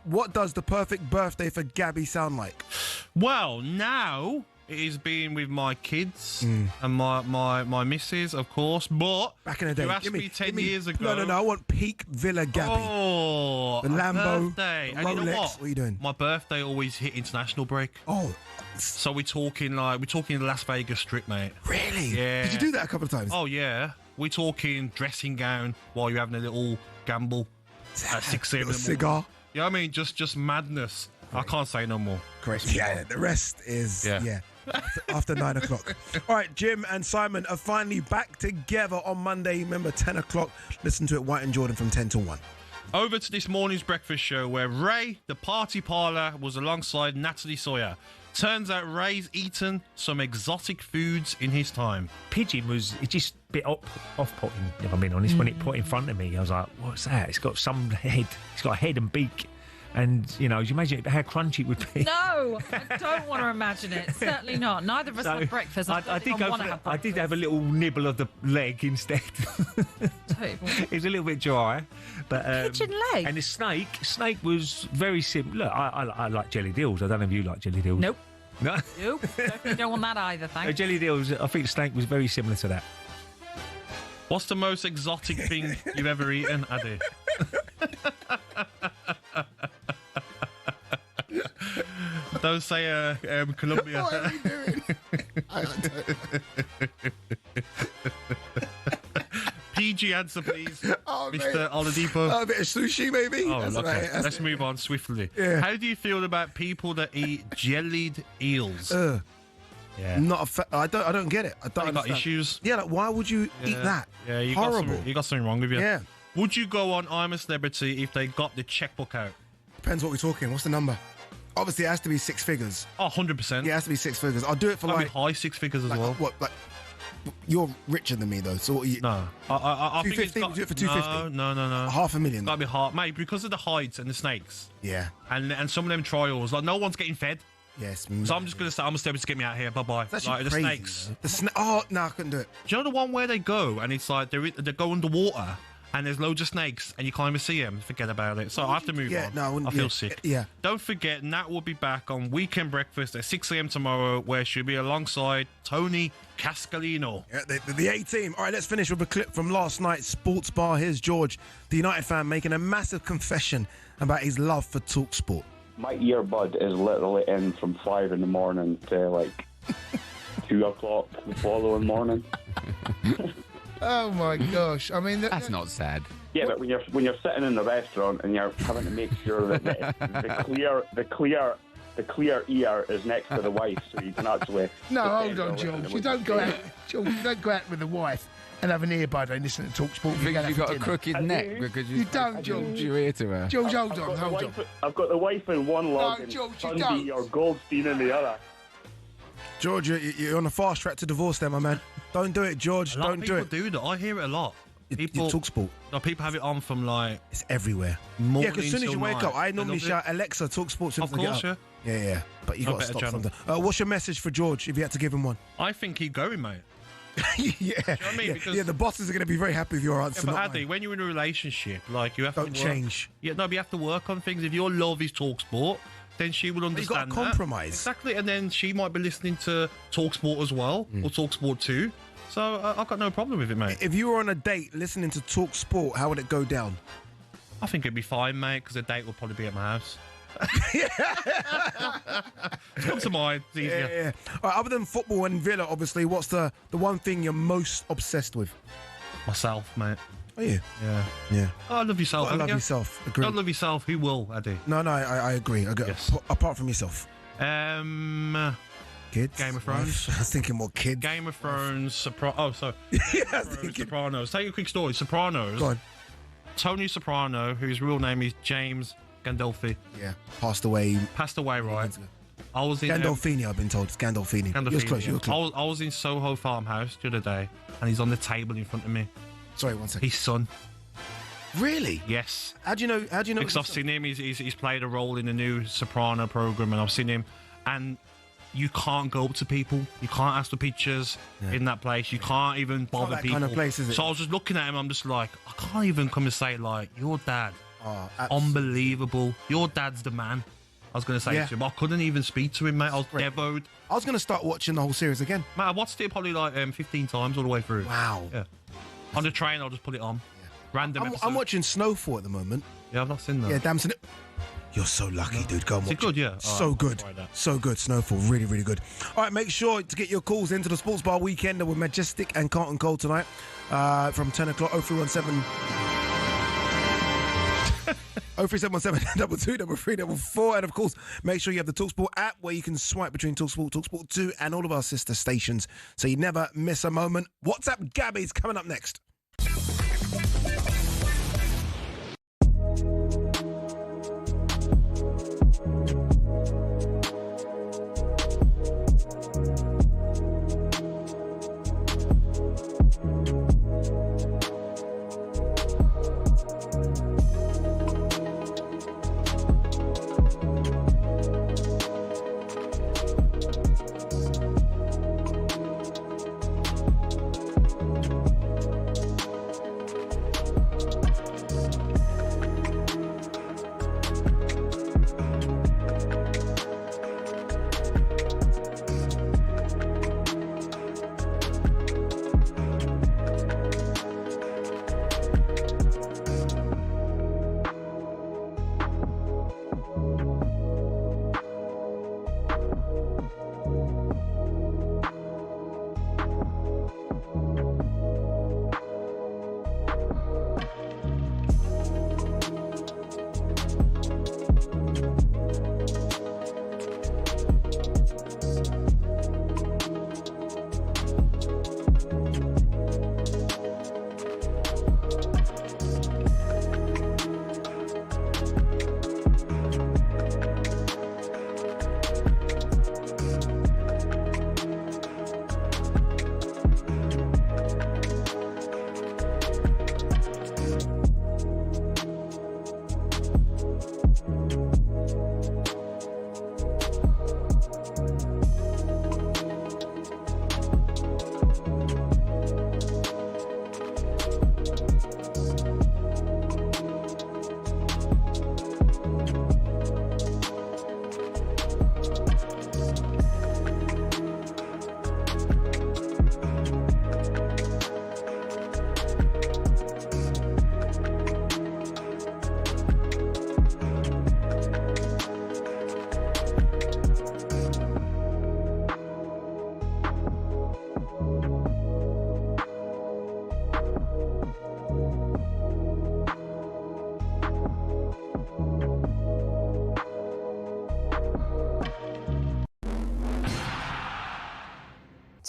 What does the perfect birthday for Gabby sound like? Well, now it is being with my kids and my missus, of course. But back in the day, you asked me 10 years ago. No. I want peak Villa Gabby. Oh, the Lambo, birthday. the And Rolex. you know what? What are you doing? My birthday always hit international break. Oh. So we're talking the Las Vegas Strip, mate. Really? Yeah. Did you do that a couple of times? Oh, yeah. We're talking dressing gown while you're having a little gamble at 6 7 in the morning. Cigar. Yeah, I mean, just madness. Right. I can't say no more. Correct. Yeah, the rest is, after 9 o'clock. All right, Jim and Simon are finally back together on Monday. Remember, 10 o'clock. Listen to it, White and Jordan, from 10 to 1. Over to this morning's breakfast show where Ray, the party parlour, was alongside Natalie Sawyer. Turns out Ray's eaten some exotic foods in his time. Pigeon was just a bit off-putting, if I'm being honest. When it put in front of me, I was like, what's that? It's got some head. It's got a head and beak. And, you know, you imagine how crunchy it would be. No, I don't want to imagine it. Certainly not. Neither of us had breakfast. I did have a little nibble of the leg instead. It was a little bit dry. But pigeon leg? And the snake was very similar. Look, I like jelly deals. I don't know if you like jelly deals. Nope. No? Nope. Definitely don't want that either, thanks. Jelly deals, I think the snake was very similar to that. What's the most exotic thing you've ever eaten, Addy? Don't say Colombia. What are we doing? PG Could you answer, please, Oh, Mr. mate. Oladipo? A bit of sushi, maybe. Oh, That's okay. right. Let's move on swiftly. Yeah. How do you feel about people that eat jellied eels? Yeah. I don't get it. I don't You got understand. issues. Yeah, like why would you eat that? Yeah, you Horrible. you got something wrong with you. Yeah. Would you go on I'm a Celebrity if they got the checkbook out? Depends what we're talking. What's the number? Obviously, it has to be 6 figures. Oh, 100%. Yeah, it has to be 6 figures. I'll do it for That'd like be high 6 figures as like, well. What? Like you're richer than me though. So what are you? No, I think it's 250. got, Do it for 250. No. $500,000. Gotta be hard, mate, because of the heights and the snakes. Yeah. And some of them trials, like no one's getting fed. Yes. So I'm just gonna say I'm a Celebrity to get me out here. Bye bye. That's Like the crazy, snakes. though. Oh no, I couldn't do it. Do you know the one where they go and it's like they go underwater and there's loads of snakes and you can't even see them? Forget about it. So I have to move on. No, I wouldn't. I feel sick. Yeah. Don't forget, Nat will be back on Weekend Breakfast at 6 a.m. tomorrow, where she'll be alongside Tony Cascalino. Yeah, the A team. All right, let's finish with a clip from last night's sports bar. Here's George, the United fan, making a massive confession about his love for talkSPORT. My earbud is literally in from 5 in the morning to like 2 o'clock the following morning. Oh my gosh! I mean, that's not sad. Yeah, but when you're sitting in the restaurant and you're having to make sure that the clear ear is next to the wife, so you can actually. No, hold on, George. You don't go out. George, you don't go out with the wife and have an earbud and listen to talkSPORT. You've got a crooked neck because you don't, George. Your ear to her. George, hold on. I've got the wife in one log No, and George, you Sunday don't. or Goldstein in the other. George, you're on a fast track to divorce there, my man. Don't do it, George. A lot Don't of do people it. do that. I hear it a lot. People talkSPORT. No, people have it on from like it's everywhere. Morning Yeah, because as soon as till you wake night. up, I They normally love shout it. Alexa talkSPORT. Soon Of as I get course, up. yeah. Yeah. But you No got to better stop channel. something. What's your message for George if you had to give him one? I think he'd go in, mate. Yeah. You know what I mean? Yeah, Because yeah, the bosses are going to be very happy with your answer. but not Addy, mine. when you're in a relationship, like you have Don't to work. change. Yeah, no, but you have to work on things. If your love is talkSPORT, then she will But you gotta understand compromise. that. Exactly, and then she might be listening to talkSPORT as well, or talkSPORT 2. So I've got no problem with it, mate. If you were on a date listening to talkSPORT, how would it go down? I think it'd be fine, mate, because the date will probably be at my house. It's come to mind. It's easier. Yeah. All right, other than football and Villa, obviously, what's the one thing you're most obsessed with? Myself, mate. Are you? Yeah. Yeah. Oh, I love yourself. I haven't love you? yourself. Agree. Don't love yourself. Who will, Addy? No, I agree. Yes. Apart from yourself. Kids? Game of Thrones. I was thinking more kids. Game of Thrones. Sopranos. Tell you a quick story. Sopranos. Go on. Tony Soprano, whose real name is James Gandolfi. Yeah. Passed away, right? I was in Gandolfini, I've been told. It's Gandolfini. You was close. You were close. I was in Soho Farmhouse the other day, and he's on the table in front of me. Sorry, one second. His son. Really? Yes. How do you know? Because I've seen him. He's played a role in the new Soprano program, and I've seen him. And you can't go up to people. You can't ask for pictures in that place. You can't even bother that people. kind of place, is it? So I was just looking at him. I'm just like, I can't even come and say like, your dad, unbelievable. Your dad's the man. I was going to say to him. I couldn't even speak to him, mate. I was devoed. I was going to start watching the whole series again. Mate, I watched it probably like 15 times all the way through. Wow. Yeah. On the train, I'll just put it on. Random episode. I'm watching Snowfall at the moment. Yeah, I've not seen that. Yeah, Damson. You're so lucky, dude. Go and watch it. Good, yeah. So All right, good. I'll try that. So good. Snowfall. Really, really good. All right, make sure to get your calls into the Sports Bar Weekender with Majestic and Carlton Cole tonight from 10 o'clock. 0317 0377 22344. And of course, make sure you have the talkSPORT app where you can swipe between talkSPORT, talkSPORT 2, and all of our sister stations so you never miss a moment. WhatsApp Gabby's coming up next.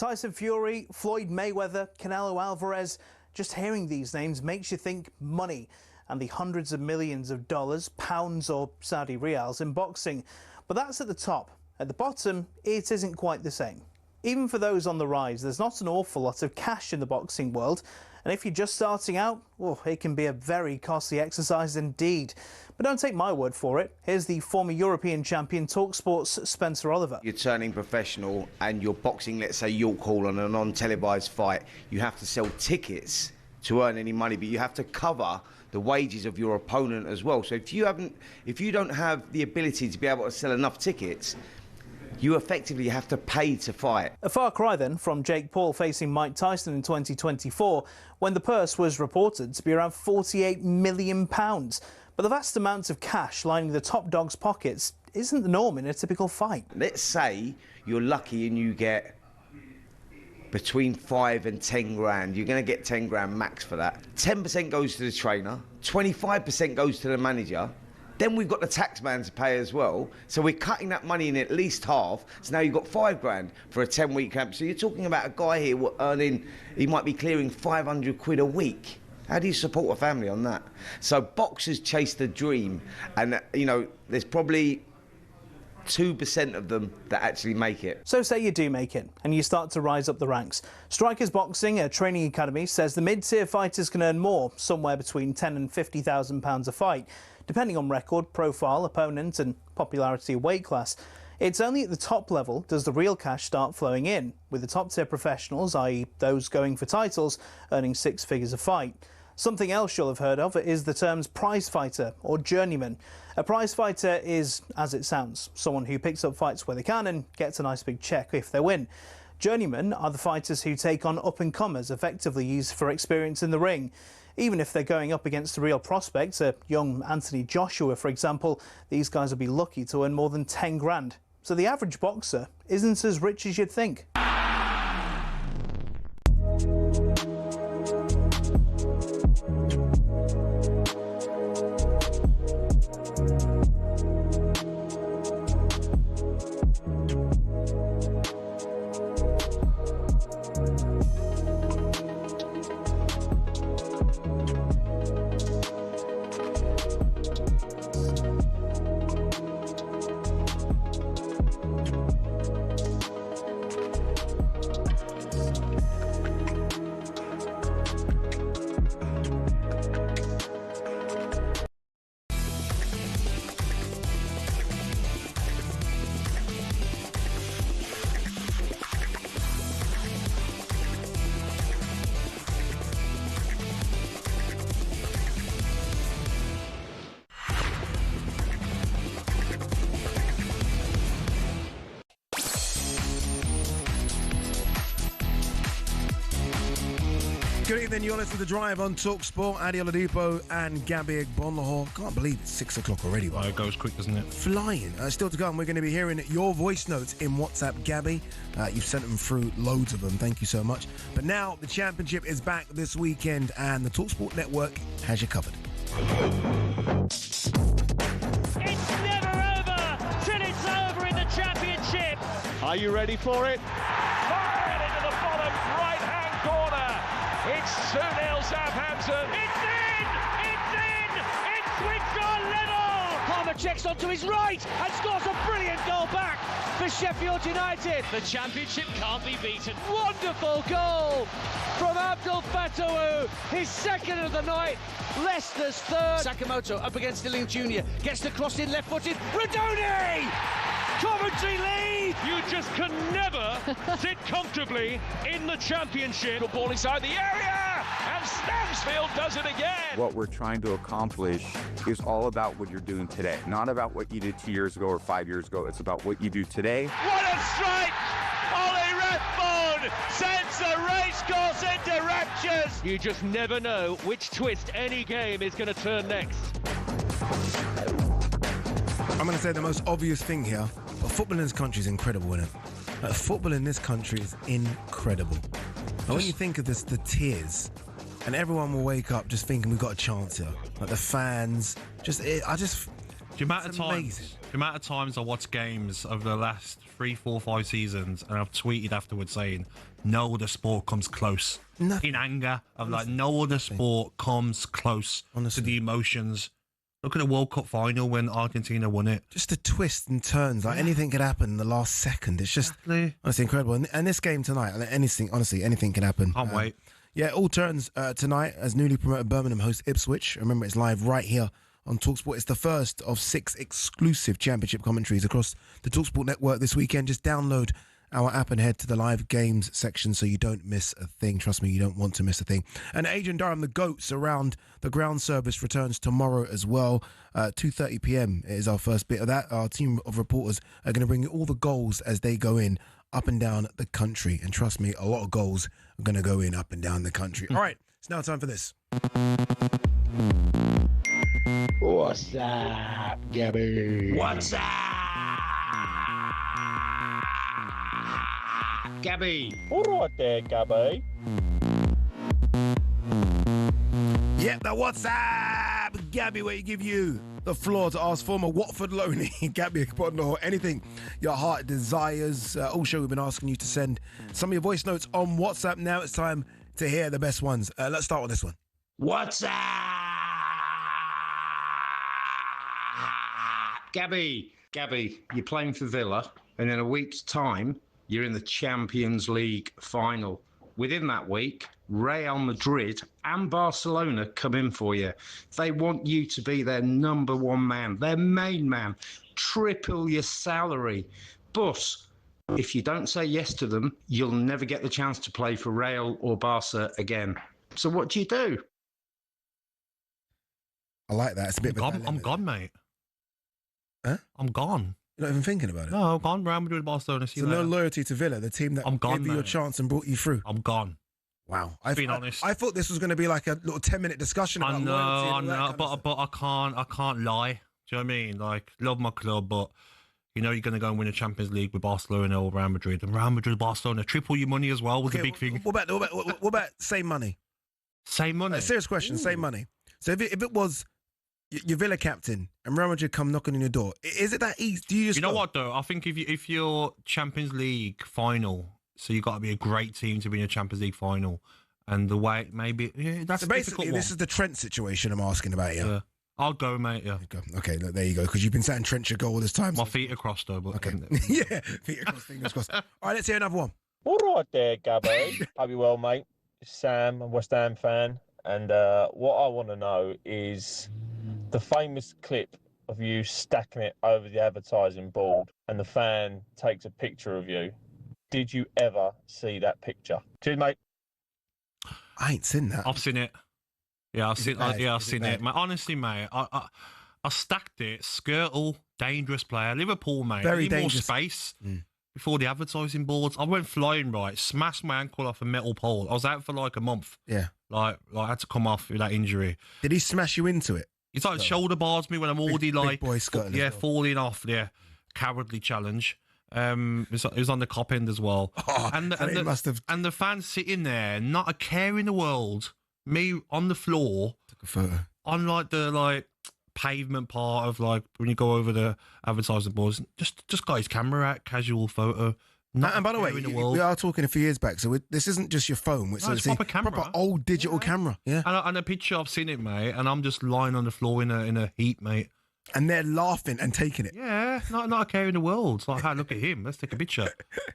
Tyson Fury, Floyd Mayweather, Canelo Alvarez. Just hearing these names makes you think money and the hundreds of millions of dollars, pounds or Saudi riyals in boxing. But that's at the top. At the bottom, it isn't quite the same. Even for those on the rise, there's not an awful lot of cash in the boxing world. And if you're just starting out, well, it can be a very costly exercise indeed. But don't take my word for it. Here's the former European champion, talkSPORT's Spencer Oliver. You're turning professional and you're boxing, let's say, York Hall on a non-televised fight. You have to sell tickets to earn any money, but you have to cover the wages of your opponent as well. So if you don't have the ability to be able to sell enough tickets, you effectively have to pay to fight. A far cry then from Jake Paul facing Mike Tyson in 2024, when the purse was reported to be around £48 million. But the vast amounts of cash lining the top dog's pockets isn't the norm in a typical fight. Let's say you're lucky and you get between 5 and 10 grand. You're going to get 10 grand max for that. 10% goes to the trainer, 25% goes to the manager. Then we've got the tax man to pay as well. So we're cutting that money in at least half. So now you've got 5 grand for a 10-week camp. So you're talking about a guy here earning, he might be clearing 500 quid a week. How do you support a family on that? So boxers chase the dream. And, you know, there's probably 2% of them that actually make it. So say you do make it and you start to rise up the ranks. Strikers Boxing, a training academy, says the mid-tier fighters can earn more, somewhere between £10,000 and £50,000 a fight, depending on record, profile, opponent and popularity of weight class. It's only at the top level does the real cash start flowing in, with the top-tier professionals, i.e. those going for titles, earning 6 figures a fight. Something else you'll have heard of is the terms prize fighter or journeyman. A prize fighter is, as it sounds, someone who picks up fights where they can and gets a nice big check if they win. Journeymen are the fighters who take on up-and-comers, effectively used for experience in the ring. Even if they're going up against the real prospects, a young Anthony Joshua, for example, these guys will be lucky to earn more than 10 grand. So the average boxer isn't as rich as you'd think. Good evening, you're listening to Drive on talkSPORT. Adi Oladipo and Gabby Agbonlahor. Can't believe it's 6 o'clock already. Oh, it goes quick, doesn't it? Flying. Still to come, we're going to be hearing your voice notes in WhatsApp, Gabby. You've sent them through, loads of them. Thank you so much. But now the championship is back this weekend and the talkSPORT network has you covered. It's never over till it's over in the championship. Are you ready for it? Fired into the bottom right-hand corner. It's 2-0 Southampton. It's in! It's in! Ipswich are level! Palmer checks onto his right and scores a brilliant goal back for Sheffield United. The championship can't be beaten. Wonderful goal from Abdul Fattah, his second of the night. Leicester's third. Sakamoto up against Dilling Jr. Gets the cross in left-footed. Radoni! Coventry lead! You just can never sit comfortably in the championship. The ball inside the area, and Stansfield does it again. What we're trying to accomplish is all about what you're doing today, not about what you did 2 years ago or 5 years ago. It's about what you do today. What a strike! Ollie Rathbone sends the racecourse into raptures. You just never know which twist any game is going to turn next. I'm going to say the most obvious thing here, but football in this country is incredible, isn't it? Football in this country is incredible. And when you think of this, the tears, and everyone will wake up just thinking we've got a chance here. Like the fans, The amount of times I watch games over the last 3, 4, 5 seasons, and I've tweeted afterwards saying, no other sport comes close. In anger, I'm like, no other sport comes close to the emotions. Look at the World Cup final when Argentina won it. Just the twists and turns, like anything could happen in the last second. It's just honestly incredible. And this game tonight, anything can happen. Can't wait. Yeah, all turns tonight as newly promoted Birmingham host Ipswich. Remember, it's live right here on talkSPORT. It's the first of 6 exclusive championship commentaries across the talkSPORT network this weekend. Just download our app and head to the live games section so you don't miss a thing. Trust me, you don't want to miss a thing. And Adrian, Durham, the GOATs around the ground service returns tomorrow as well. 2:30 p.m. is our first bit of that. Our team of reporters are going to bring you all the goals as they go in up and down the country. And trust me, a lot of goals are going to go in up and down the country. All right, it's now time for this. What's up, Gabby? What's up, Gabby? All right there, Gabby. Yeah, the What's Up, Gabby, where you give you the floor to ask former Watford loanee Gabby Agbonlahor anything your heart desires. All show we've been asking you to send some of your voice notes on WhatsApp. Now it's time to hear the best ones. Let's start with this one. What's up, Gabby? Gabby, you're playing for Villa, and in a week's time, you're in the Champions League final. Within that week, Real Madrid and Barcelona come in for you. They want you to be their number one man, their main man, triple your salary. But if you don't say yes to them, you'll never get the chance to play for Real or Barca again. So what do you do? I like that. It's a bit of a I'm gone, mate. Huh? I'm gone. You're not even thinking about it? No, I'm gone. Real Madrid, Barcelona. So no loyalty to Villa, the team that gave you your chance and brought you through? I'm gone. Wow. Being honest. I thought this was going to be like a little 10-minute discussion about loyalty. I know, but I can't lie. Do you know what I mean? Like, love my club, but you know you're going to go and win a Champions League with Barcelona or Real Madrid. And Real Madrid, Barcelona, triple your money as well was a big thing. What about same money? Same money? Serious question, same money. So if it was your Villa captain and Real Madrid come knocking on your door, is it that easy? Do you just know what though? I think if you're Champions League final, so you've got to be a great team to be in a Champions League final, and the way that's so basically this is the Trent situation I'm asking about here. Yeah. I'll go, mate. Yeah. Okay, look, there you go. Because you've been saying Trent should go all this time. My feet are crossed though, but okay. Yeah, feet across, fingers crossed. All right, let's hear another one. All right there, Gabby. Hope you're well, mate. It's Sam, a West Ham fan, and what I want to know is the famous clip of you stacking it over the advertising board and the fan takes a picture of you. Did you ever see that picture? Cheers, mate. I ain't seen that. I've seen it. Yeah, I've seen it. Mate, honestly, mate, I stacked it. Skirtle, dangerous player. Liverpool, mate. Very need dangerous. More space before the advertising boards. I went flying, right, smashed my ankle off a metal pole. I was out for like a month. Yeah. Like I had to come off with that injury. Did he smash you into it? He's like shoulder bars me when I'm already big boy Scotland as well. falling off. Yeah, cowardly challenge. It was on the cop end as well. And the fans sitting there, not a care in the world. Me on the floor, took a photo on like the pavement part of like when you go over the advertising boards. Just got his camera out, casual photo. And by the way, we are talking a few years back, so this isn't just your phone. It's a proper camera, proper old digital camera. Yeah, and a picture I've seen it, mate. And I'm just lying on the floor in a heap, mate. And they're laughing and taking it. Yeah, not a care in the world. It's like, hey, look at him. Let's take a picture.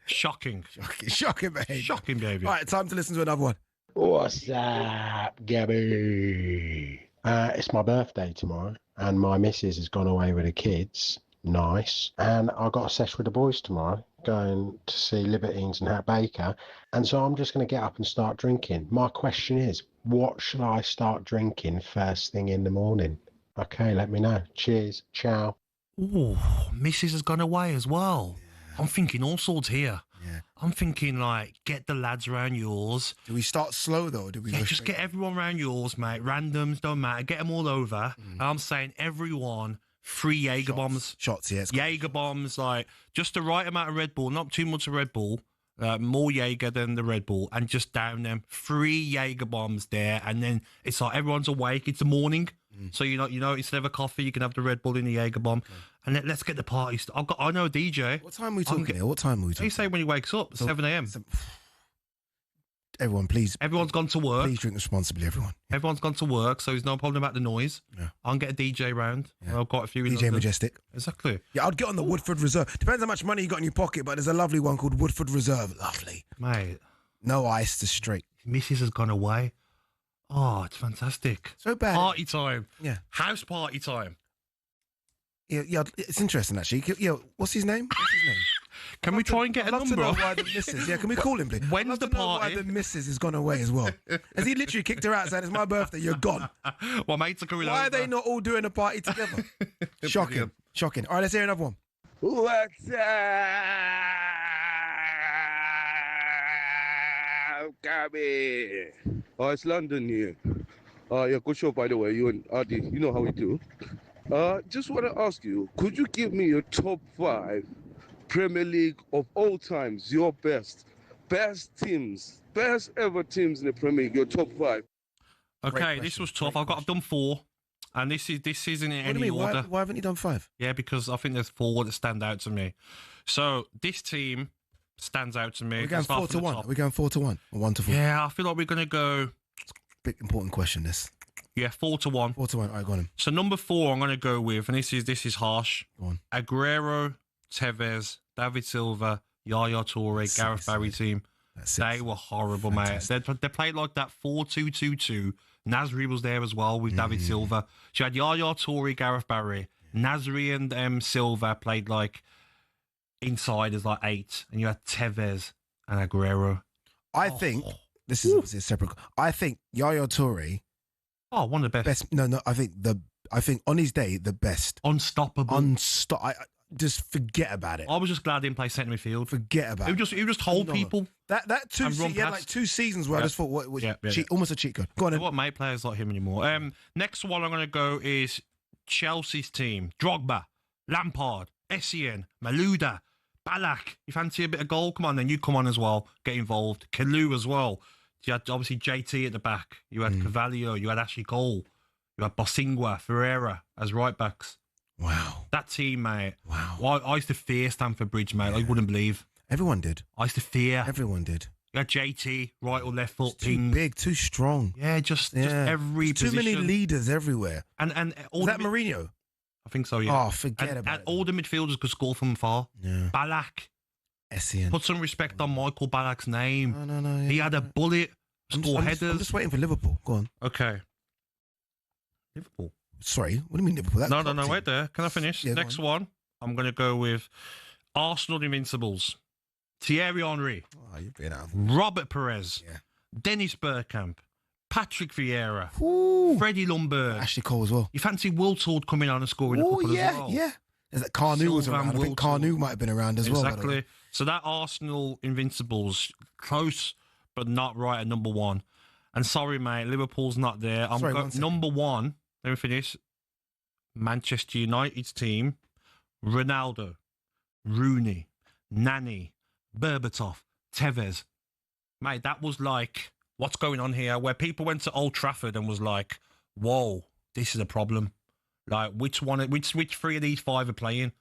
Shocking behaviour. Shocking behaviour. All right, time to listen to another one. What's up, Gabby? It's my birthday tomorrow, and my missus has gone away with the kids. Nice. And I got a sesh with the boys tomorrow, going to see Libertines and Hat Baker. And so I'm just going to get up and start drinking. My question is, what should I start drinking first thing in the morning? Okay, let me know. Cheers. Ciao. Ooh, Mrs. has gone away as well. Yeah. I'm thinking all sorts here. Yeah. I'm thinking get the lads around yours. Do we start slow though? Or do we just get everyone around yours, mate? Randoms, don't matter. Get them all over. I'm saying everyone 3 Jaeger bombs. Shots, yes. Jaeger bombs, just the right amount of Red Bull, not too much of Red Bull. More Jaeger than the Red Bull, and just down them 3 Jaeger bombs there, and then it's like everyone's awake. It's the morning. So instead of a coffee, you can have the Red Bull in the Jaeger bomb, and let's get the party. I know a DJ. What time are we talking here? What time are we talking? He say when he wakes up, 7 a.m. Everyone, please. Everyone's gone to work. Please drink responsibly, everyone. Everyone's gone to work, so there's no problem about the noise. Yeah. I'll get a DJ round. Yeah. I've got a few in DJ London. Majestic. Exactly. Yeah, I'd get on the Woodford Reserve. Depends how much money you got in your pocket, but there's a lovely one called Woodford Reserve. Lovely. Mate. No ice, just straight. Missus has gone away. Oh, it's fantastic. So bad. Party time. Yeah. House party time. Yeah, it's interesting, actually. Yeah, what's his name? Can we try and get a number? I'd love to know why the missus... Yeah, can we call him, please? When's the party? Why the missus has gone away as well. Has he literally kicked her out saying, it's my birthday, you're gone? Well, mates are coming over. Why are they not all doing a party together? Shocking. Shocking. All right, let's hear another one. What's up, Gabby? Oh, it's London here. Yeah, good show, by the way. You and Adi, you know how we do. Just want to ask you, could you give me your top 5 Premier League of all times, your best teams, best ever teams in the Premier League, your top 5? Okay, this was tough. I've done 4, and this isn't in any order. Why haven't you done 5? Yeah, because I think there's 4 that stand out to me. So this team stands out to me. We're going 4 to 1. Are we going 4 to 1 or 1 to 4? Yeah, I feel like we're gonna go. Big important question. This. Yeah, 4 to 1. 4 to 1. All right, go on him. So number 4, I'm gonna go with, and this is harsh. Go on. Aguero, Tevez, David Silva, Yaya Toure, Gareth Barry team. They were horrible, mate. They played like that 4-2-2-2. Nasri was there as well with David Silva. So you had Yaya Toure, Gareth Barry. Nasri and Silva played like inside as like 8, and you had Tevez and Aguero. I think this is obviously a separate. I think Yaya Toure. Oh, one of the best. No. I think on his day the best. Unstoppable. Just forget about it. I was just glad he didn't play centre midfield. Forget about it. He would just hold people. That he had like 2 seasons where I just thought, almost a cheat code. Go on. I want mate players like him anymore. Next one I'm going to go is Chelsea's team. Drogba, Lampard, Essien, Malouda, Ballack. You fancy a bit of goal? Come on, then you come on as well. Get involved. Kalou as well. You had obviously JT at the back. You had Carvalho. You had Ashley Cole. You had Bosingwa, Ferreira as right backs. Wow. That team, mate. Wow. Well, I used to fear Stamford Bridge, mate. I wouldn't believe. Everyone did. I used to fear. Everyone did. You had JT, right or left foot, too big, too strong. Yeah, just every Too position. many leaders everywhere. And all is that Mourinho? I think so, yeah. Oh, forget about it. And all the midfielders could score from far. Yeah. Ballack. Essien. Put some respect on Michael Ballack's name. No. He had a bullet, score headers. I'm just waiting for Liverpool. Go on. Okay. Liverpool. Sorry, what do you mean Liverpool? That's No, wait there. Can I finish? Yeah, Next one, I'm going to go with Arsenal Invincibles. Thierry Henry. Oh, you've been out. Robert Perez. Yeah. Dennis Bergkamp. Patrick Vieira. Ooh. Freddie Lundberg. Ashley Cole as well. You fancy Wiltord coming on and scoring a couple as well? Yeah. There's that Carnu was around. I think Carnu might have been around as well. Exactly. So that Arsenal Invincibles, close but not right at number 1. And sorry, mate, Liverpool's not there. I'm going number 1. Let me finish. Manchester United's team, Ronaldo, Rooney, Nani, Berbatov, Tevez. Mate, that was like, what's going on here? Where people went to Old Trafford and was like, whoa, this is a problem. Like, which 3 of these 5 are playing?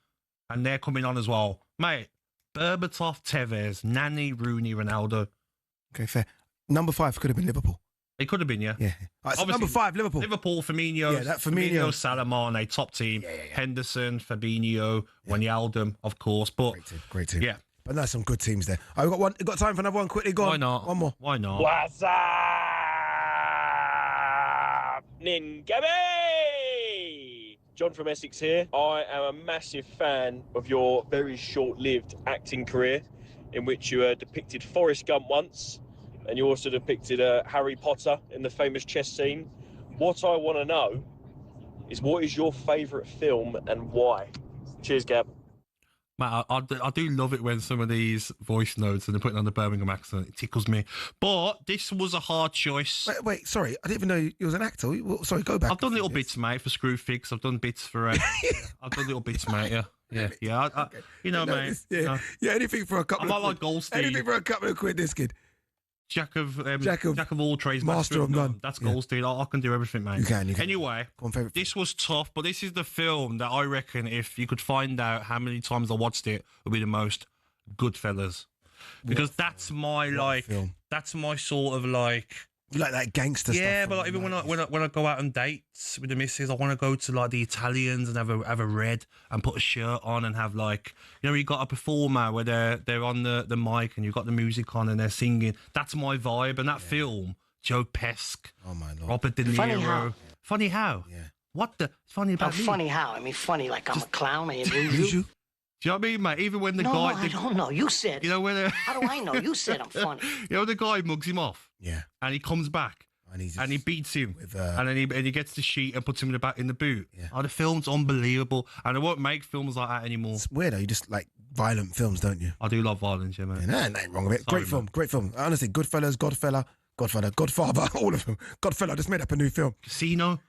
And they're coming on as well. Mate, Berbatov, Tevez, Nani, Rooney, Ronaldo. Okay, fair. Number 5 could have been Liverpool. It could have been, yeah. Yeah. Right, so number 5, Liverpool. Liverpool, Firmino. Yeah, that Firmino. Salamone, top team. Yeah. Henderson, Fabinho, Wijnaldum, of course. But Great team. Yeah. But there's some good teams there. I've got time for another one quickly. Go on. Why not? One more. Why not? What's up, Gabby? John from Essex here. I am a massive fan of your very short-lived acting career, in which you depicted Forrest Gump once, and you also depicted Harry Potter in the famous chess scene. What I want to know is, what is your favourite film and why? Cheers, Gab. Mate, I do love it when some of these voice notes and they're putting on the Birmingham accent. It tickles me. But this was a hard choice. Wait, sorry. I didn't even know you was an actor. Sorry, go back. I've done little bits, mate, for Screwfix. I've done bits for... I've done little bits, mate, yeah. Okay. You know, mate. Yeah, anything for a couple of quid. Like Goldstein. Anything for a couple of quid, this kid. Jack of all trades, master of none. That's Goldstein. I can do everything, mate. You can. Anyway, this was tough, but this is the film that I reckon if you could find out how many times I watched it, would be the most. Goodfellas, because that's my that's my sort of like. You like that gangster stuff? Yeah, but like, even when I go out on dates with the missus, I want to go to like the Italians and have a red and put a shirt on and have like, you know, you got a performer where they're on the mic and you've got the music on and they're singing. That's my vibe. And that film, Joe Pesci, oh my Lord, Robert De Niro. Funny how? Funny how? Yeah. What the funny about me? Funny how? I mean, funny like I'm a clown. I amuse you. Do you know what I mean, mate? Even when the guy... No, I don't know. You said... You know, when... How do I know? You said I'm funny. You know, the guy mugs him off. Yeah. And he comes back. And he beats him. And then he gets the sheet and puts him in the boot. Yeah. Oh, the film's unbelievable. And I won't make films like that anymore. It's weird, though. You just like violent films, don't you? I do love violence, yeah, man. Yeah, nothing wrong with it. Great film. Honestly, Goodfellas, Godfather, Godfather, all of them. Godfather just made up a new film. Casino.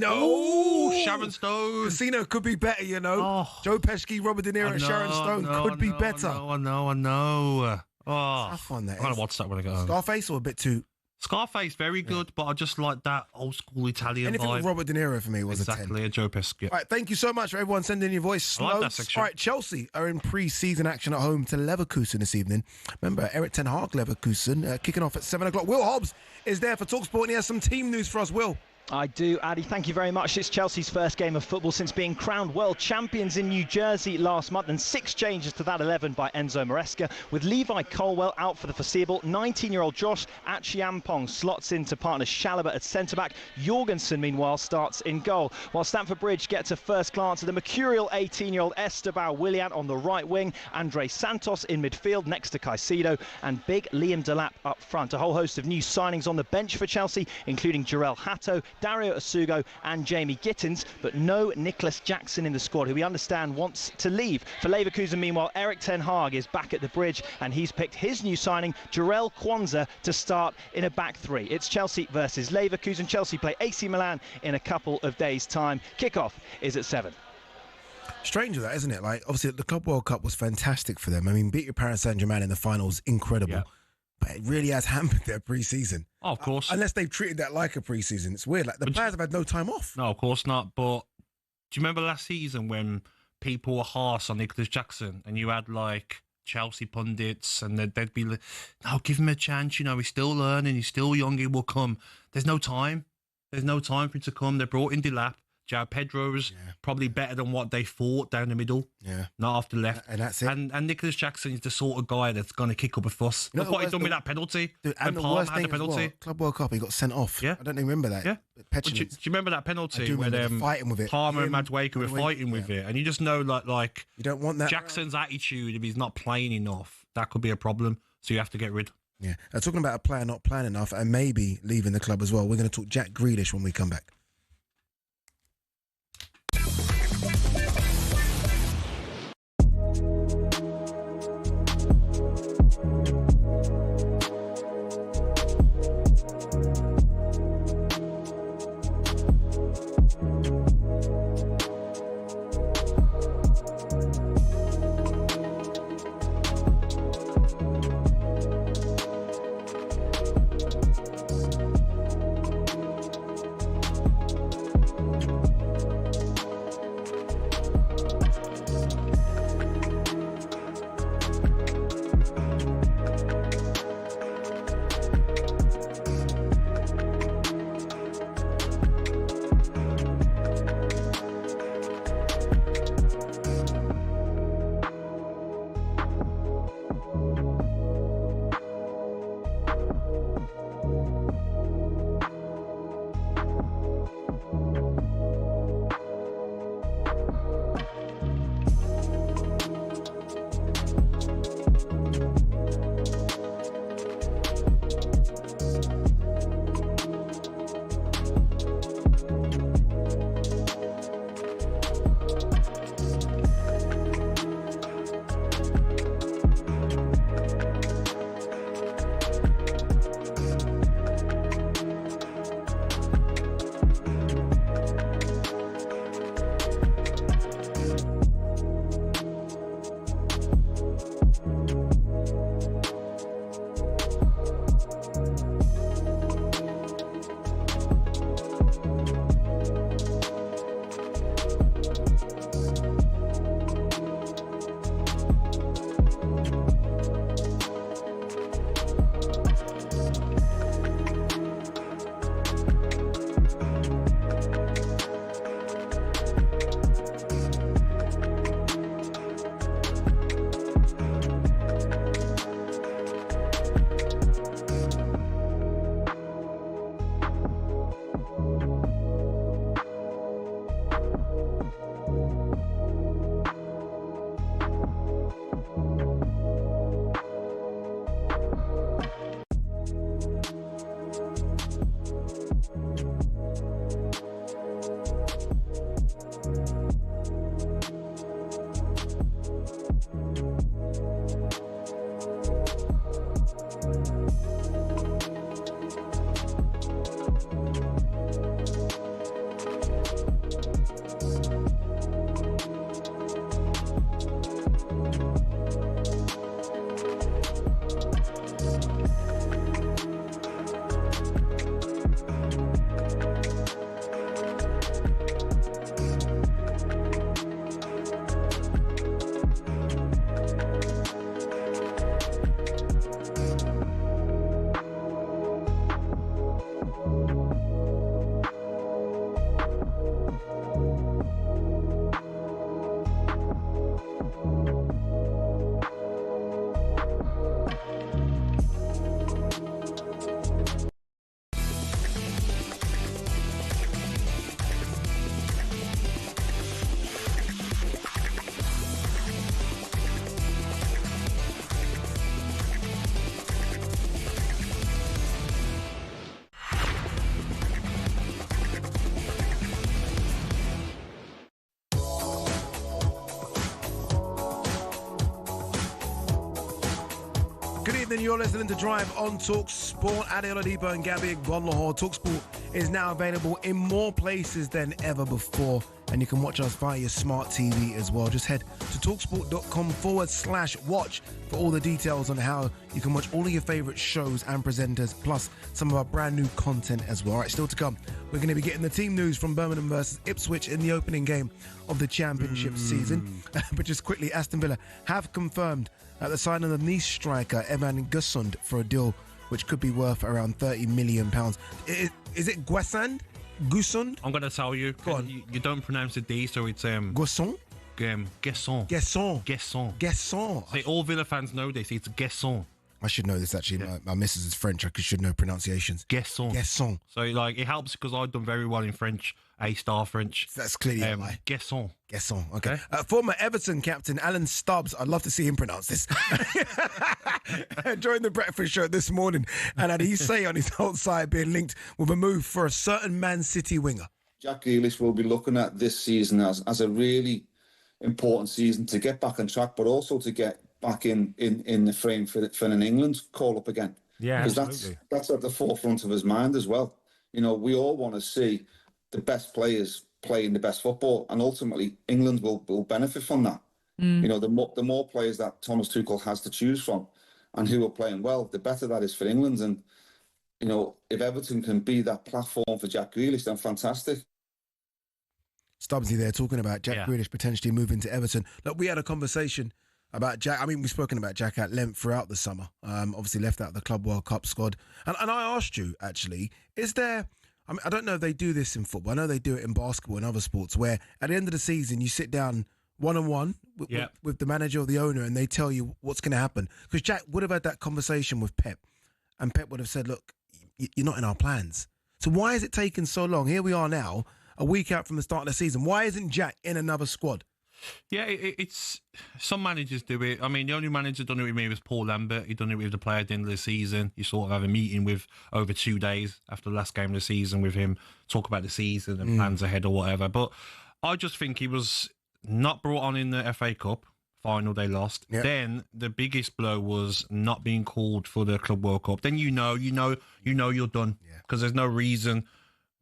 Oh, Sharon Stone. Casino could be better, you know. Oh. Joe Pesci, Robert De Niro, and Sharon Stone could be better. I know. Oh, tough one, that I'm going is. to watch that when I get home. Scarface or a bit too... Scarface, very good, but I just like that old school Italian Anything vibe. with Robert De Niro for me was exactly a 10. Joe Pesci. All right, thank you so much for everyone sending your voice. I like that section. All right, Chelsea are in pre-season action at home to Leverkusen this evening. Remember, Erik ten Hag Leverkusen kicking off at 7 o'clock. Will Hobbs is there for talkSPORT and he has some team news for us. Will? I do, Addy. Thank you very much. It's Chelsea's first game of football since being crowned world champions in New Jersey last month, and 6 changes to that 11 by Enzo Maresca, with Levi Colwell out for the foreseeable. 19-year-old Josh Achiampong slots into partner Chalobah at centre-back. Jorgensen, meanwhile, starts in goal, while Stamford Bridge gets a first glance at the mercurial 18-year-old Esteban Willian on the right wing, Andre Santos in midfield next to Caicedo, and big Liam Delap up front. A whole host of new signings on the bench for Chelsea, including Jarell Hatto, Dario Asugo and Jamie Gittins, but no Nicholas Jackson in the squad, who we understand wants to leave. For Leverkusen, meanwhile, Erik ten Hag is back at the Bridge, and he's picked his new signing, Jarell Kwanzaa, to start in a back three. It's Chelsea versus Leverkusen. Chelsea play AC Milan in a couple of days' time. Kickoff is at 7. Strange that, isn't it? Like, obviously, the Club World Cup was fantastic for them. I mean, beat your Paris Saint-Germain in the finals, incredible. Yeah. But it really has hampered their pre-season. Oh, of course. Unless they've treated that like a pre-season. It's weird. Like, the players have had no time off. No, of course not. But do you remember last season when people were harsh on Nicholas Jackson and you had, like, Chelsea pundits and they'd be like, no, give him a chance. You know, he's still learning. He's still young. He will come. There's no time. There's no time for him to come. They brought in Delap. João Pedro's probably better than what they thought down the middle. Yeah. Not off the left. And that's it. And Nicholas Jackson is the sort of guy that's going to kick up a fuss. Look what he done with that penalty. Dude, and the worst thing as well, Club World Cup, he got sent off. Yeah. I don't even remember that. Yeah. Do you remember that penalty where fighting with it? Palmer and Madueke were fighting with it? And you just know like you don't want that. Jackson's attitude, if he's not playing enough, that could be a problem. So you have to get rid. Yeah. Talking about a player not playing enough and maybe leaving the club as well, we're going to talk Jack Grealish when we come back. evening. You're listening to Drive on talkSPORT. Oladipo and Gabby Agbonlahor. talkSPORT is now available in more places than ever before. And you can watch us via your smart TV as well. Just head to talksport.com/watch for all the details on how you can watch all of your favourite shows and presenters, plus some of our brand new content as well. All right, still to come, we're going to be getting the team news from Birmingham versus Ipswich in the opening game of the Championship season. But just quickly, Aston Villa have confirmed at the signing of the Nice striker Evan Gussund for a deal which could be worth around £30 million. Is it Guessand? Gussund? I'm going to tell you. Go on. You don't pronounce the D, so it's Guessond? Guesson. Guesson. Guesson. Guesson. See, all Villa fans know this. It's Guesson. I should know this, actually. Yeah. My missus is French. I should know pronunciations. Guesson. Guesson. So, like, it helps because I've done very well in French, A-star French. That's clearly a lie. Guesson. Guesson, okay. Former Everton captain Alan Stubbs, I'd love to see him pronounce this, during the breakfast show this morning, and had he say on his whole side being linked with a move for a certain Man City winger. Jack Grealish will be looking at this season as a really important season to get back on track, but also to get back in the frame for an England call up again. Yeah, because that's at the forefront of his mind as well. You know, we all want to see the best players playing the best football, and ultimately England will benefit from that. You know, the more players that Thomas Tuchel has to choose from and who are playing well, the better that is for England. And, you know, if Everton can be that platform for Jack Grealish, then fantastic. Stubbsy there talking about Jack Grealish potentially moving to Everton. Look, we had a conversation about Jack. I mean, we've spoken about Jack at length throughout the summer. Obviously left out the Club World Cup squad. And I asked you, actually, is there... I mean, I don't know if they do this in football. I know they do it in basketball and other sports where at the end of the season you sit down one-on-one with the manager or the owner and they tell you what's going to happen. Because Jack would have had that conversation with Pep and Pep would have said, look, you're not in our plans. So why is it taking so long? Here we are now, a week out from the start of the season. Why isn't Jack in another squad? Yeah, it's some managers do it. I mean, the only manager done it with me was Paul Lambert. He done it with the player at the end of the season. You sort of have a meeting with over 2 days after the last game of the season with him, talk about the season and plans ahead or whatever. But I just think he was not brought on in the FA Cup final. They lost. Yep. Then the biggest blow was not being called for the Club World Cup. Then you know you're done because there's no reason.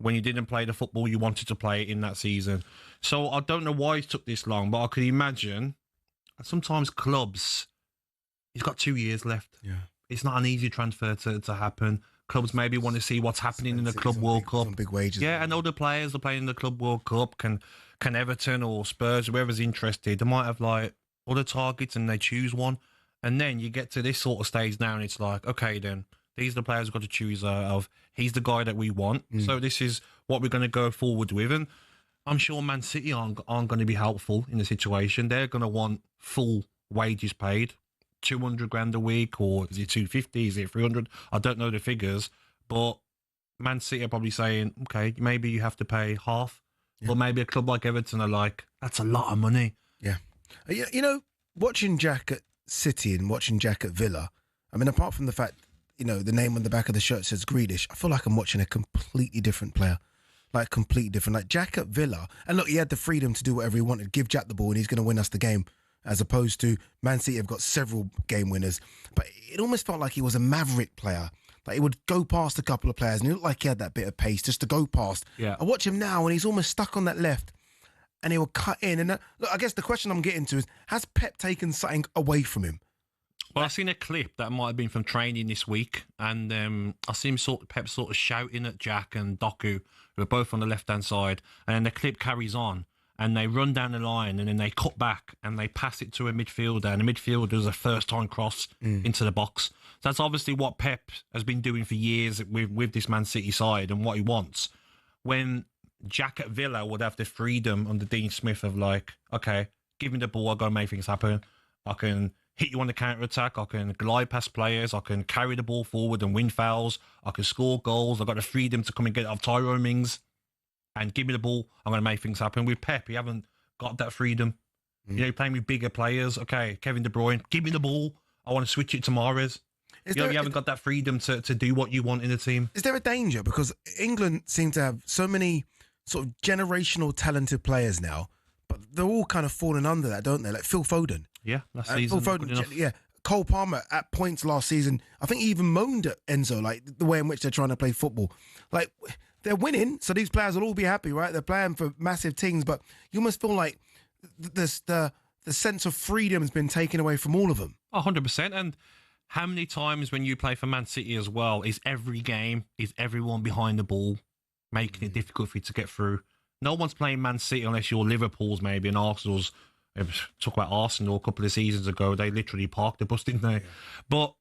When you didn't play the football you wanted to play in that season. So I don't know why it took this long, but I could imagine sometimes clubs, he's got 2 years left. Yeah. It's not an easy transfer to happen. Clubs maybe want to see what's happening in the Club World Cup. Some big wages. Yeah, and other players are playing the Club World Cup. Can Everton or Spurs, whoever's interested, they might have like other targets and they choose one. And then you get to this sort of stage now and it's like, okay then, these are the players we've got to choose of. He's the guy that we want. So this is what we're going to go forward with. And I'm sure Man City aren't going to be helpful in the situation. They're going to want full wages paid, 200 grand a week, or is it 250? Is it 300? I don't know the figures. But Man City are probably saying, okay, maybe you have to pay half. But maybe a club like Everton are like, that's a lot of money. Yeah. You know, watching Jack at City and watching Jack at Villa, I mean, apart from the fact, you know, the name on the back of the shirt says Grealish, I feel like I'm watching a completely different player. Like, completely different. Like, Jack at Villa, and look, he had the freedom to do whatever he wanted. Give Jack the ball and he's going to win us the game, as opposed to Man City have got several game winners. But it almost felt like he was a maverick player. Like, he would go past a couple of players and he looked like he had that bit of pace just to go past. Yeah. I watch him now and he's almost stuck on that left and he will cut in. And look, I guess the question I'm getting to is, has Pep taken something away from him? Well, I've seen a clip that might have been from training this week, and I see him Pep sort of shouting at Jack and Doku, who are both on the left-hand side, and then the clip carries on, and they run down the line, and then they cut back, and they pass it to a midfielder, and the midfielder does a first-time cross into the box. So that's obviously what Pep has been doing for years with this Man City side and what he wants. When Jack at Villa would have the freedom under Dean Smith of like, okay, give me the ball, I've got to make things happen. I can hit you on the counter-attack, I can glide past players, I can carry the ball forward and win fouls, I can score goals, I've got the freedom to come and get it off Tyrone Mings and give me the ball, I'm going to make things happen. With Pep, you haven't got that freedom. You know, you're playing with bigger players. Okay, Kevin De Bruyne, give me the ball, I want to switch it to Mahrez. You haven't got that freedom to do what you want in the team. Is there a danger? Because England seem to have so many sort of generational talented players now, but they're all kind of falling under that, don't they? Like Phil Foden. Yeah, last season. Phil Foden, yeah. Cole Palmer at points last season, I think he even moaned at Enzo, like the way in which they're trying to play football. Like, they're winning, so these players will all be happy, right? They're playing for massive teams, but you almost feel like the sense of freedom has been taken away from all of them. 100%. And how many times when you play for Man City as well, is every game, is everyone behind the ball, making it difficult for you to get through? No one's playing Man City unless you're Liverpool's maybe and Arsenal's. Talk about Arsenal a couple of seasons ago. They literally parked the bus, didn't they? Yeah. But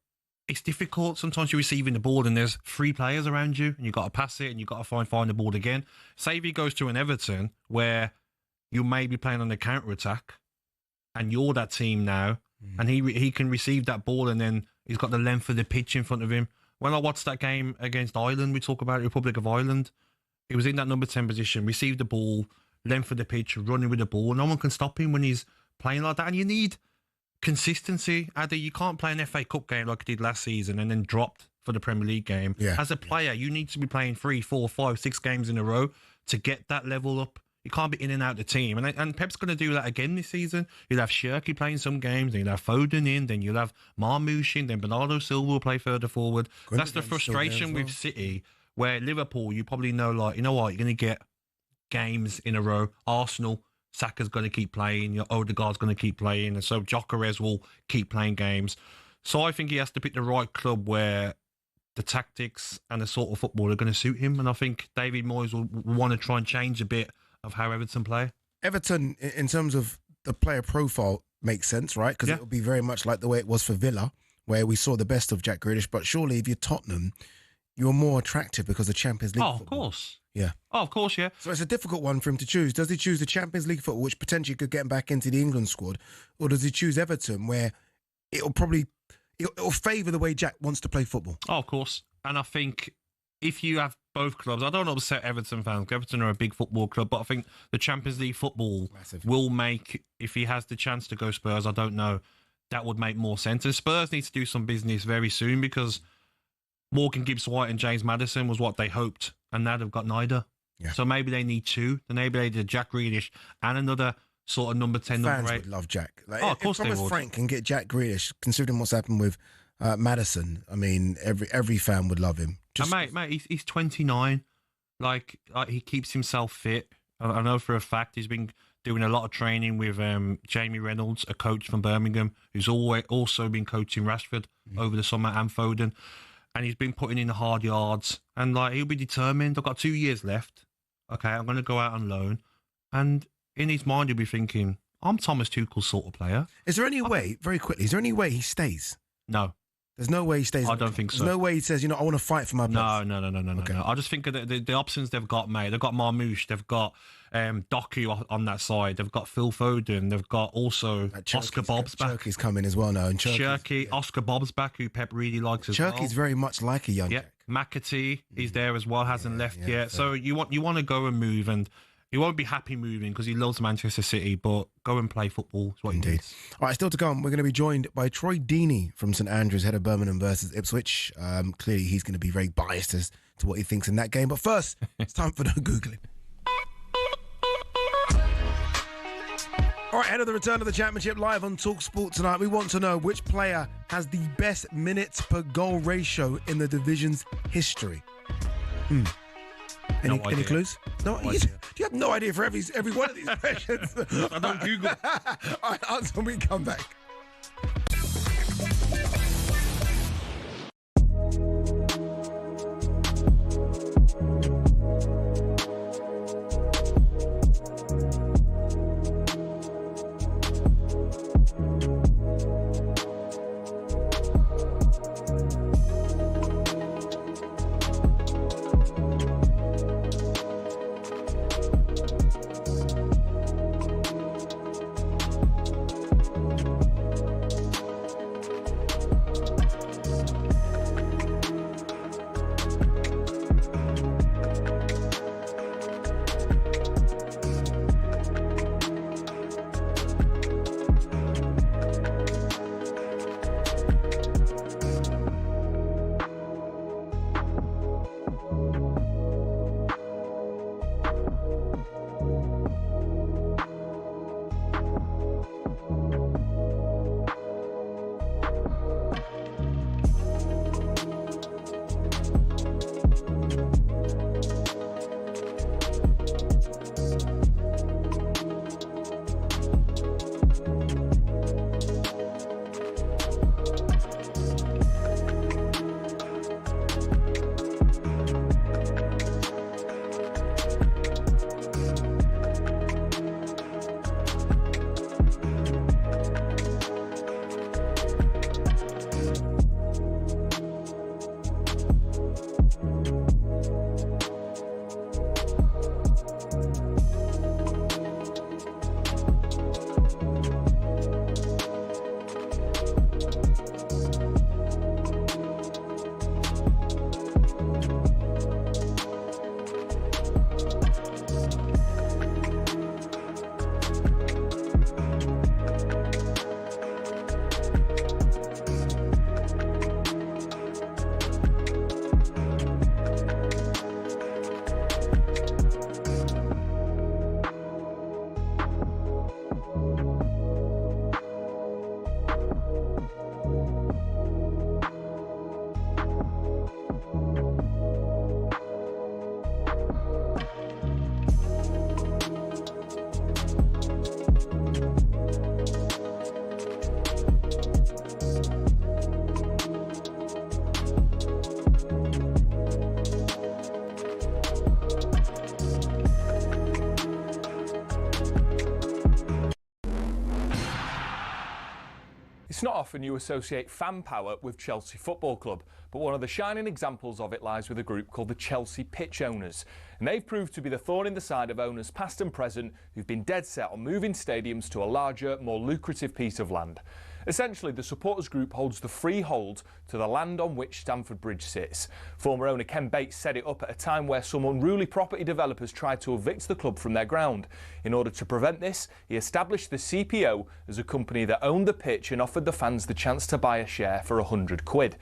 it's difficult. Sometimes you're receiving the ball and there's 3 players around you and you've got to pass it and you've got to find the ball again. Say if he goes to an Everton where you may be playing on the counter-attack and you're that team now and he can receive that ball and then he's got the length of the pitch in front of him. When I watched that game against Ireland, we talk about Republic of Ireland, he was in that number 10 position, received the ball, length of the pitch, running with the ball. No one can stop him when he's playing like that. And you need consistency. Adi, you can't play an FA Cup game like you did last season and then dropped for the Premier League game. Yeah. As a player, you need to be playing 3, 4, 5, 6 games in a row to get that level up. You can't be in and out the team. And Pep's going to do that again this season. You'll have Shirky playing some games, then you'll have Foden in, then you'll have Marmoush in, then Bernardo Silva will play further forward. That's the frustration with City, where Liverpool, you probably know, like, you know what, you're going to get games in a row. Arsenal, Saka's going to keep playing, your Odegaard's going to keep playing, and so Gyökeres will keep playing games. So I think he has to pick the right club where the tactics and the sort of football are going to suit him, and I think David Moyes will want to try and change a bit of how Everton play. Everton, in terms of the player profile, makes sense, right? Because it will be very much like the way it was for Villa, where we saw the best of Jack Grealish. But surely if you're Tottenham, you're more attractive because of Champions League football. Of course. Yeah. Oh, of course, yeah. So it's a difficult one for him to choose. Does he choose the Champions League football, which potentially could get him back into the England squad, or does he choose Everton, where it'll favour the way Jack wants to play football? Oh, of course. And I think if you have both clubs, I don't want to upset Everton fans. Everton are a big football club, but I think the Champions League football will make, if he has the chance to go Spurs, I don't know, that would make more sense. And Spurs need to do some business very soon, because Morgan Gibbs-White and James Maddison was what they hoped, and now they've got neither. Yeah. So maybe they need 2. Then maybe they did Jack Grealish and another sort of number 10, Fans number 8. would love Jack. Like, of course if they Thomas would. Frank can get Jack Grealish, considering what's happened with Maddison, I mean, every fan would love him. Mate, he's 29. Like he keeps himself fit. I know for a fact he's been doing a lot of training with Jamie Reynolds, a coach from Birmingham, who's also been coaching Rashford over the summer, and Foden. And he's been putting in the hard yards. And like he'll be determined. I've got 2 years left. Okay, I'm going to go out on loan. And in his mind, he'll be thinking, I'm Thomas Tuchel's sort of player. Is there any way, very quickly, is there any way he stays? No. There's no way he stays. I don't think so. There's no way he says, I want to fight for my place. No. I just think of the options they've got, mate. They've got Marmoush. They've got Doku on that side. They've got Phil Foden. They've got also Oscar Bobbs back. Cherky's coming as well now. And Cherky, Oscar Bobbs back, who Pep really likes as well. Cherky's very much like a young Jack. McAtee is there as well, hasn't left yet. So you want to go and move, and he won't be happy moving because he loves Manchester City, but go and play football is what he needs. All right, still to come, we're going to be joined by Troy Deeney from St Andrews, head of Birmingham versus Ipswich. Clearly, he's going to be very biased as to what he thinks in that game. But first, it's time for the Googling. All right, ahead of the return of the Championship live on talkSPORT tonight, we want to know which player has the best minutes per goal ratio in the division's history. Any clues? No, you have no idea for every one of these questions. I don't Google. All right, answer when we come back. It's not often you associate fan power with Chelsea Football Club, but one of the shining examples of it lies with a group called the Chelsea Pitch Owners. And they've proved to be the thorn in the side of owners past and present who've been dead set on moving stadiums to a larger, more lucrative piece of land. Essentially, the supporters group holds the freehold to the land on which Stamford Bridge sits. Former owner Ken Bates set it up at a time where some unruly property developers tried to evict the club from their ground. In order to prevent this, he established the CPO as a company that owned the pitch and offered the fans the chance to buy a share for £100.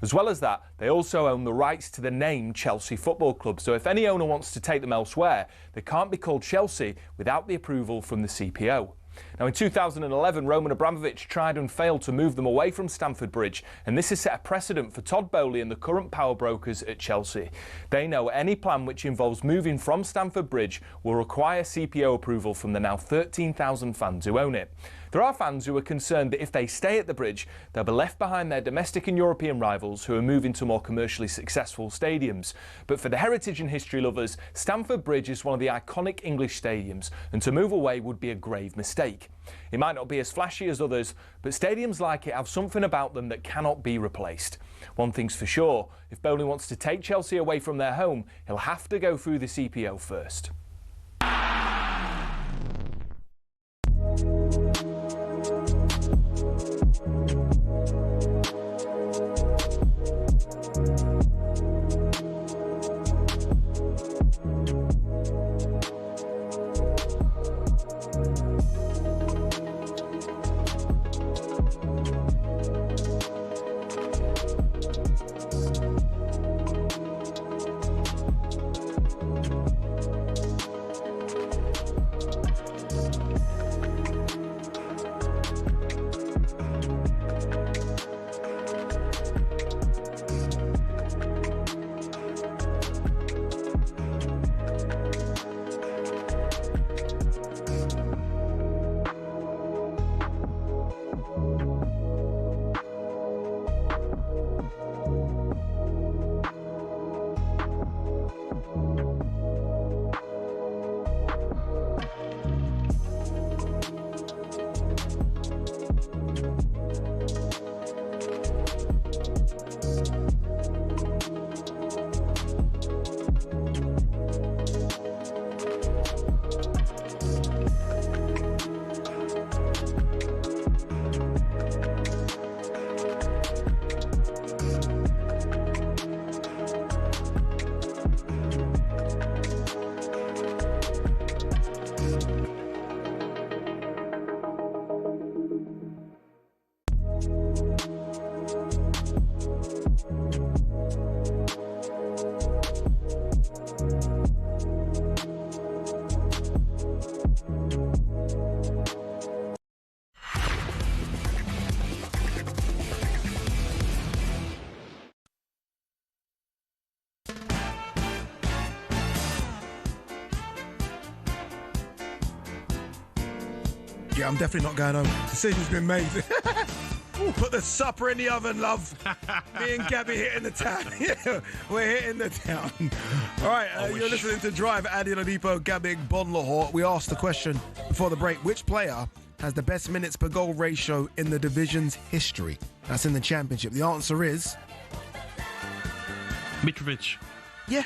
As well as that, they also own the rights to the name Chelsea Football Club, so if any owner wants to take them elsewhere, they can't be called Chelsea without the approval from the CPO. Now, in 2011, Roman Abramovich tried and failed to move them away from Stamford Bridge, and this has set a precedent for Todd Bowley and the current power brokers at Chelsea. They know any plan which involves moving from Stamford Bridge will require CPO approval from the now 13,000 fans who own it. There are fans who are concerned that if they stay at the bridge, they'll be left behind their domestic and European rivals who are moving to more commercially successful stadiums. But for the heritage and history lovers, Stamford Bridge is one of the iconic English stadiums, and to move away would be a grave mistake. It might not be as flashy as others, but stadiums like it have something about them that cannot be replaced. One thing's for sure, if Bowley wants to take Chelsea away from their home, he'll have to go through the CPO first. Yeah, I'm definitely not going home. Decision's been made. Put the supper in the oven, love. Me and Gabby hitting the town. Yeah, we're hitting the town. All right, you're listening to Drive. Adrian, Oladipo, Gabby, Agbonlahor. We asked the question before the break, which player has the best minutes per goal ratio in the division's history? That's in the Championship. The answer is... Mitrovic. Yeah.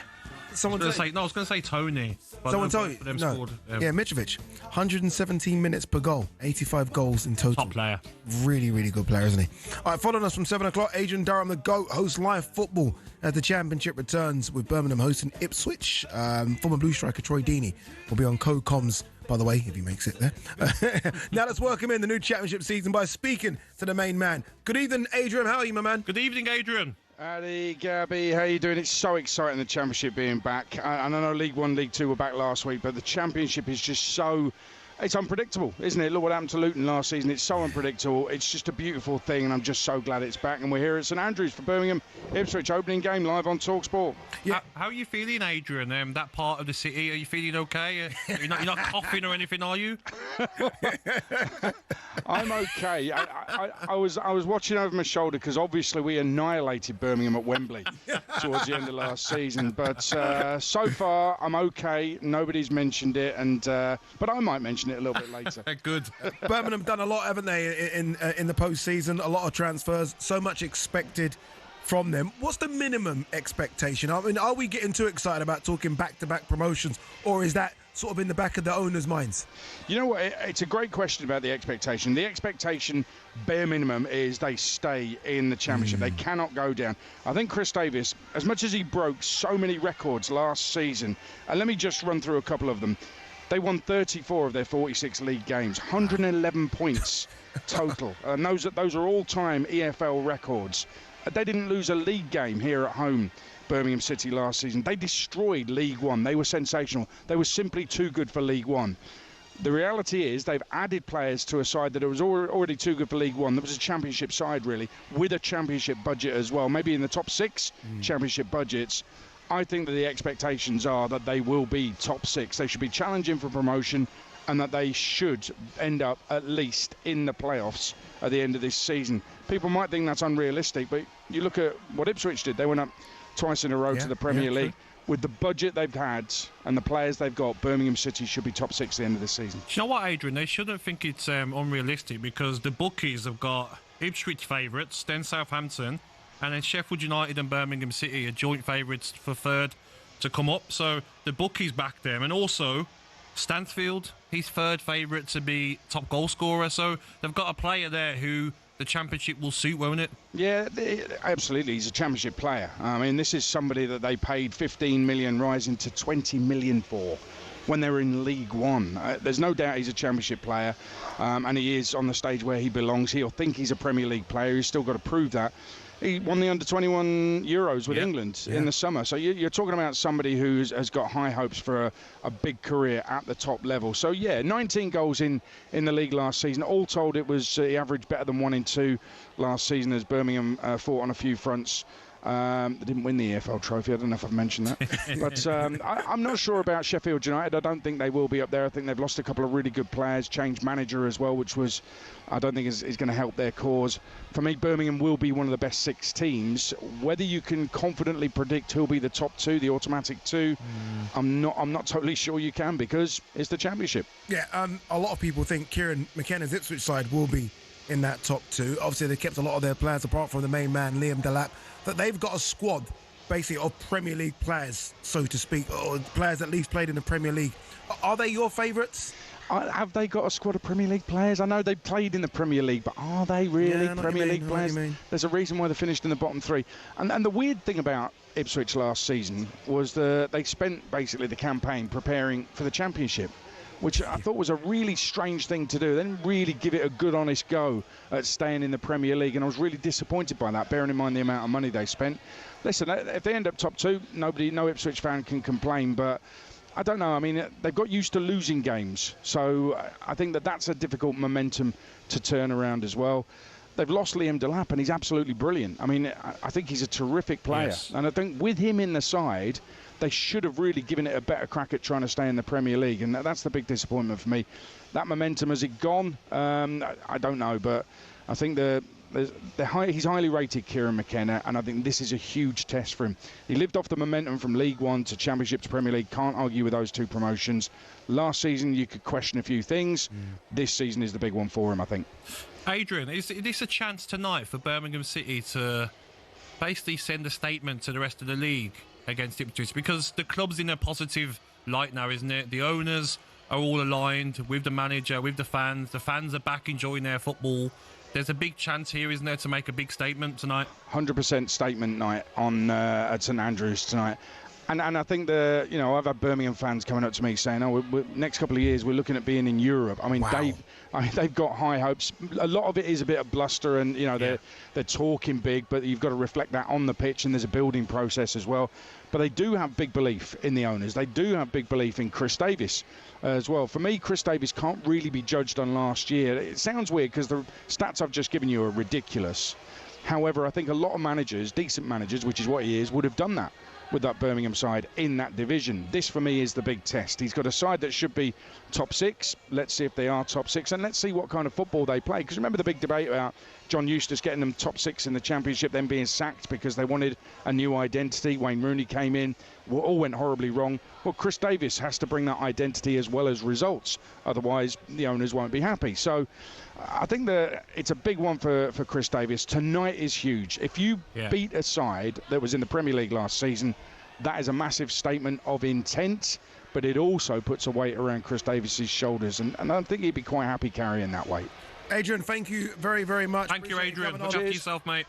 I was going to say Tony. Someone told you? No. Yeah, Mitrovic. 117 minutes per goal. 85 goals in total. Top player. Really, really good player, isn't he? All right, following us from 7 o'clock, Adrian, Durham, the GOAT, hosts live football as the Championship returns with Birmingham hosting Ipswich. Former Blue striker Troy Deeney will be on co-coms, by the way, if he makes it there. Now let's welcome in the new Championship season by speaking to the main man. Good evening, Adrian. How are you, my man? Good evening, Adrian. Addy, Gabby, how you doing? It's so exciting, the Championship being back. And I know League One, League Two were back last week, but the Championship is just so... It's unpredictable, isn't it? Look what happened to Luton last season. It's so unpredictable. It's just a beautiful thing, and I'm just so glad it's back. And we're here at St Andrews for Birmingham Ipswich opening game live on talkSPORT. Yeah. How are you feeling, Adrian? That part of the city, are you feeling okay? You're not coughing or anything, are you? I'm okay. I was watching over my shoulder because obviously we annihilated Birmingham at Wembley towards the end of last season. But so far, I'm okay. Nobody's mentioned it, and but I might mention it mention it a little bit later. Good. Birmingham done a lot, haven't they, in the postseason? A lot of transfers, so much expected from them. What's the minimum expectation? I mean, are we getting too excited about talking back-to-back promotions, or is that sort of in the back of the owners' minds? You know what? It's a great question about the expectation. The expectation, bare minimum, is they stay in the Championship. They cannot go down. I think Chris Davies, as much as he broke so many records last season, and let me just run through a couple of them. They won 34 of their 46 league games, 111 points total. And those are all-time EFL records. They didn't lose a league game here at home, Birmingham City, last season. They destroyed League One. They were sensational. They were simply too good for League One. The reality is they've added players to a side that was already too good for League One. That was a Championship side, really, with a Championship budget as well, maybe in the top 6 Championship budgets. I think that the expectations are that they will be top 6. They should be challenging for promotion, and that they should end up at least in the playoffs at the end of this season. People might think that's unrealistic, but you look at what Ipswich did. They went up twice in a row to the Premier League. With the budget they've had and the players they've got, Birmingham City should be top 6 at the end of this season. Do you know what, Adrian? They shouldn't think it's unrealistic, because the bookies have got Ipswich favourites, then Southampton, and then Sheffield United and Birmingham City are joint favourites for third to come up. So the bookies back them, and also Stanfield, he's third favourite to be top goal scorer. So they've got a player there who the Championship will suit, won't it? Yeah, absolutely. He's a Championship player. I mean, this is somebody that they paid 15 million, rising to 20 million for when they were in League One. There's no doubt he's a Championship player, and he is on the stage where he belongs. He'll think he's a Premier League player. He's still got to prove that. He won the under-21 Euros with England in the summer. So you're talking about somebody who has got high hopes for a big career at the top level. So, 19 goals in the league last season. All told, it was he averaged better than 1 in 2 last season, as Birmingham fought on a few fronts. They didn't win the EFL trophy. I don't know if I've mentioned that. But I'm not sure about Sheffield United. I don't think they will be up there. I think they've lost a couple of really good players, changed manager as well, which was, I don't think is going to help their cause. For me, Birmingham will be one of the best 6 teams. Whether you can confidently predict who'll be the top 2, the automatic 2, I'm not totally sure you can, because it's the Championship. Yeah, a lot of people think Kieran McKenna's Ipswich side will be in that top 2. Obviously, they kept a lot of their players, apart from the main man, Liam Delap, that they've got a squad basically of Premier League players, so to speak, or players at least played in the Premier League. Are they your favourites? Have they got a squad of Premier League players? I know they've played in the Premier League, but are they really Premier League players? There's a reason why they finished in the bottom 3. And the weird thing about Ipswich last season was they spent basically the campaign preparing for the Championship, which I thought was a really strange thing to do. They didn't really give it a good, honest go at staying in the Premier League, and I was really disappointed by that, bearing in mind the amount of money they spent. Listen, if they end up top 2, no Ipswich fan can complain, but I don't know. I mean, they've got used to losing games, so I think that's a difficult momentum to turn around as well. They've lost Liam Delap, and he's absolutely brilliant. I mean, I think he's a terrific player, and I think with him in the side, they should have really given it a better crack at trying to stay in the Premier League, and that's the big disappointment for me. That momentum, has it gone? I don't know, but I think he's highly rated, Kieran McKenna, and I think this is a huge test for him. He lived off the momentum from League One to Championship to Premier League. Can't argue with those 2 promotions. Last season, you could question a few things. This season is the big one for him, I think. Adrian, is this a chance tonight for Birmingham City to basically send a statement to the rest of the league against Ipswich? Because the club's in a positive light now, isn't it? The owners are all aligned with the manager, with the fans. The fans are back enjoying their football. There's a big chance here, isn't there, to make a big statement tonight? 100% statement night on at St Andrews tonight. And I think I've had Birmingham fans coming up to me saying, next couple of years we're looking at being in Europe. I mean, they've got high hopes. A lot of it is a bit of bluster, and they're talking big, but you've got to reflect that on the pitch, and there's a building process as well. But they do have big belief in the owners. They do have big belief in Chris Davies as well. For me, Chris Davies can't really be judged on last year. It sounds weird because the stats I've just given you are ridiculous. However, I think a lot of managers, decent managers, which is what he is, would have done that with that Birmingham side in that division. This, for me, is the big test. He's got a side that should be top 6. Let's see if they are top 6, and let's see what kind of football they play. Because remember the big debate about John Eustace getting them top 6 in the Championship, then being sacked because they wanted a new identity. Wayne Rooney came in, all went horribly wrong. Well, Chris Davies has to bring that identity as well as results. Otherwise, the owners won't be happy. So I think that it's a big one for Chris Davies. Tonight is huge. If you beat a side that was in the Premier League last season, that is a massive statement of intent, but it also puts a weight around Chris Davies' shoulders, and I think he'd be quite happy carrying that weight. Adrian, thank you very, very much. Thank you, Adrian. Look after yourself, mate.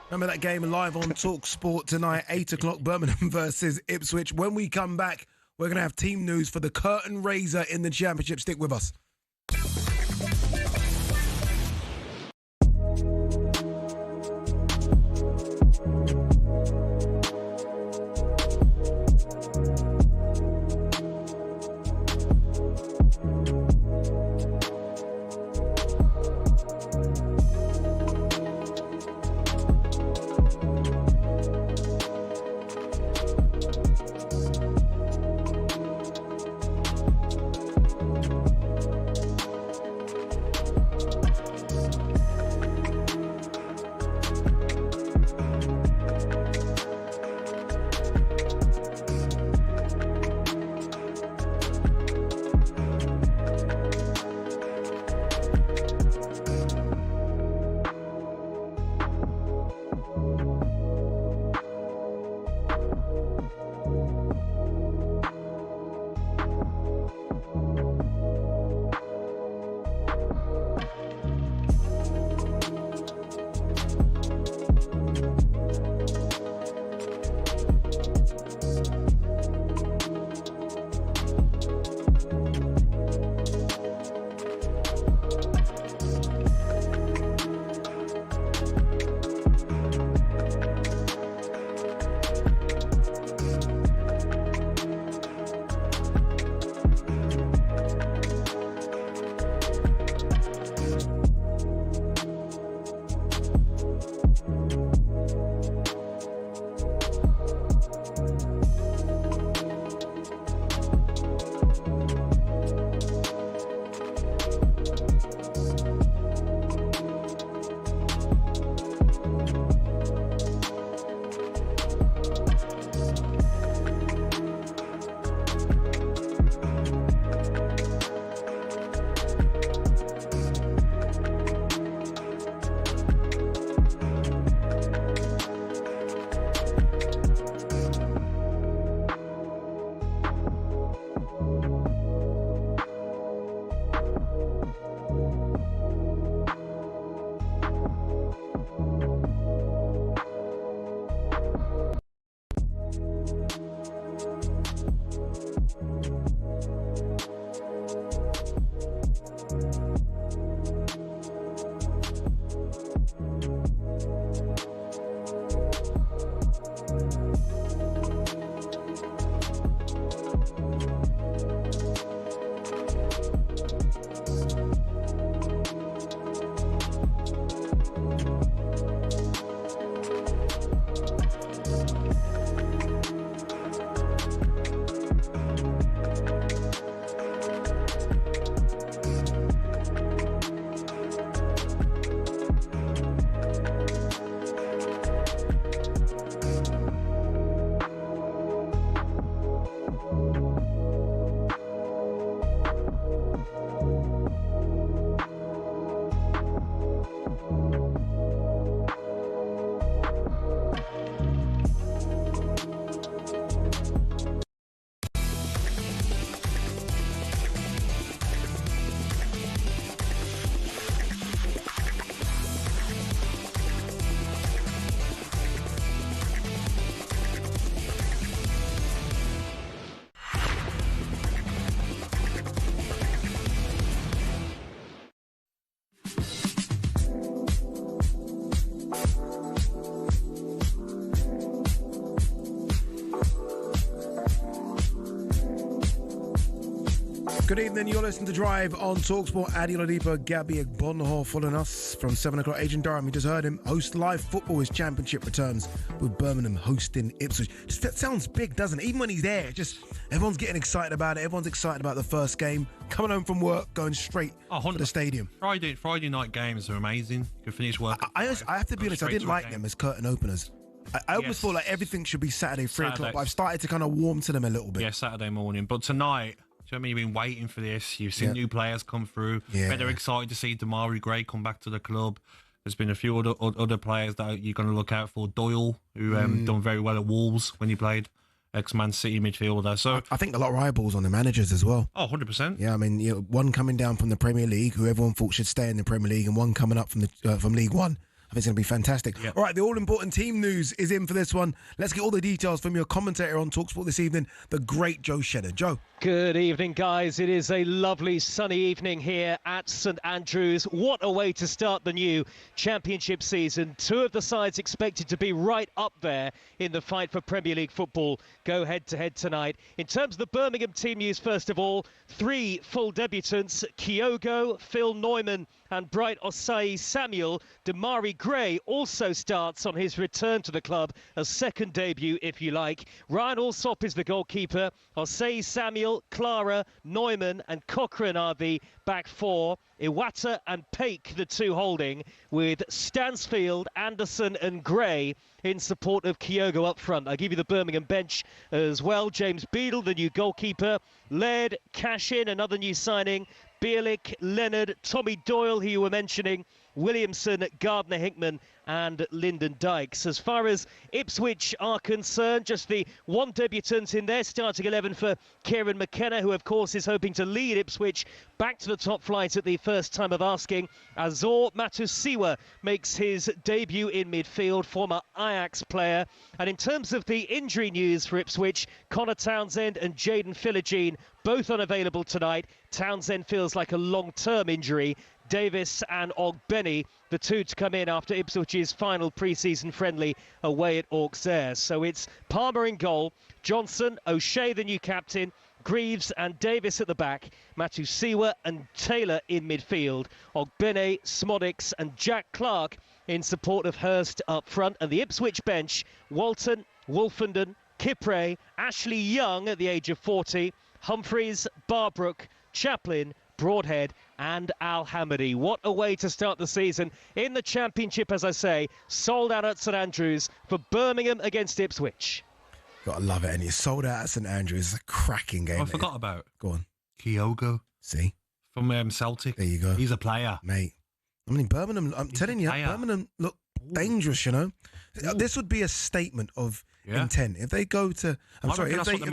Remember that game live on talkSPORT tonight, 8 o'clock, Birmingham versus Ipswich. When we come back, we're going to have team news for the curtain raiser in the Championship. Stick with us. Good evening, you're listening to Drive on talkSPORT. Oladipo, Gabby Agbonlahor following us from 7 o'clock. Adrian Durham, you just heard him, host live football. His championship returns with Birmingham hosting Ipswich. Just, that sounds big, doesn't it? Even when he's there, just everyone's getting excited about it. Everyone's excited about the first game. Coming home from work, going straight to the stadium. Friday night games are amazing. You can finish work. I have to be honest, I didn't like them as curtain openers. I almost feel like everything should be Saturday, 3 o'clock, but I've started to kind of warm to them a little bit. Yeah, Saturday morning. But tonight, do you know what I mean? You've been waiting for this. You've seen new players come through. Yeah. Better excited to see Damari Gray come back to the club. There's been a few other players that you're going to look out for. Doyle, who done very well at Wolves when he played, ex-Man City midfielder. So I think a lot of eyeballs on the managers as well. Oh, 100%. Yeah, I mean, one coming down from the Premier League, who everyone thought should stay in the Premier League, and one coming up from League One. I think it's going to be fantastic. Yep. All right, the all-important team news is in for this one. Let's get all the details from your commentator on talkSPORT this evening, the great Joe Shedder. Joe. Good evening, guys. It is a lovely sunny evening here at St Andrews. What a way to start the new championship season. Two of the sides expected to be right up there in the fight for Premier League football go head-to-head tonight. In terms of the Birmingham team news, first of all, 3 full debutants, Kyogo, Phil Neumann and Bright Osei Samuel. Damari Gray also starts on his return to the club, a second debut, if you like. Ryan Alsop is the goalkeeper. Osei Samuel, Clara, Neumann and Cochrane are the back 4. Iwata and Paik, the 2 holding, with Stansfield, Anderson and Gray in support of Kyogo up front. I give you the Birmingham bench as well. James Beadle, the new goalkeeper. Laird, Cashin, another new signing. Bielik, Leonard, Tommy Doyle, who you were mentioning, Williamson, Gardner Hickman and Lyndon Dykes. As far as Ipswich are concerned, just the one debutant in their starting 11 for Kieran McKenna, who of course is hoping to lead Ipswich back to the top flight at the first time of asking. Azor Matusiwa makes his debut in midfield, former Ajax player. And in terms of the injury news for Ipswich, Connor Townsend and Jaden Philogene both unavailable tonight. Townsend feels like a long-term injury. Davis and Ogbeni, the 2 to come in after Ipswich's final pre-season friendly away at Auxerre. So it's Palmer in goal, Johnson, O'Shea the new captain, Greaves and Davis at the back, Matusiwa and Taylor in midfield, Ogbene, Smodics and Jack Clark in support of Hurst up front. And the Ipswich bench, Walton, Wolfenden, Kipre, Ashley Young at the age of 40, Humphreys, Barbrook, Chaplin, Broadhead and Al-Hamadi. What a way to start the season in the Championship, as I say, sold out at St Andrews for Birmingham against Ipswich. Gotta love it, and it's sold out at St Andrews. It's a cracking game. I forgot about. Go on. Kyogo. See? From Celtic. There you go. He's a player. Mate. I mean, Birmingham, I'm telling you, Birmingham look dangerous, you know? Ooh. This would be a statement of intent. If they go to... if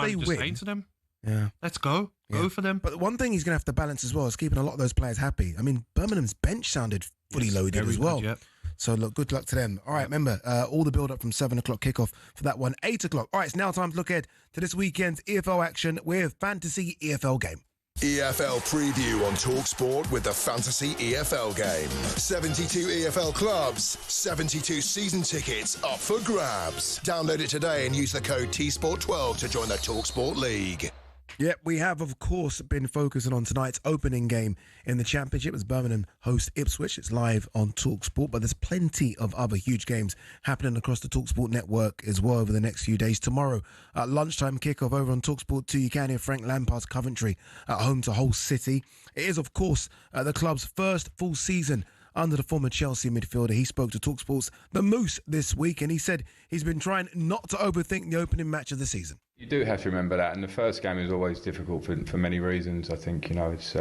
they win... To them. Yeah. Let's go. Go for them. But one thing he's going to have to balance as well is keeping a lot of those players happy. I mean, Birmingham's bench sounded fully loaded as well. Good, So, look, good luck to them. All right, remember, all the build-up from 7 o'clock kickoff for that one. 8 o'clock. All right, it's now time to look ahead to this weekend's EFL action with Fantasy EFL Game. EFL preview on talkSPORT with the Fantasy EFL Game. 72 EFL clubs, 72 season tickets up for grabs. Download it today and use the code TSPORT12 to join the talkSPORT League. Yep, we have, of course, been focusing on tonight's opening game in the Championship as Birmingham host Ipswich. It's live on talkSPORT, but there's plenty of other huge games happening across the talkSPORT network as well over the next few days. Tomorrow, at lunchtime kickoff over on talkSPORT 2, you can hear Frank Lampard's Coventry at home to Hull City. It is, of course, the club's first full season under the former Chelsea midfielder. He spoke to talkSPORT's The Moose this week, and he said he's been trying not to overthink the opening match of the season. You do have to remember that, and the first game is always difficult for many reasons. I think, it's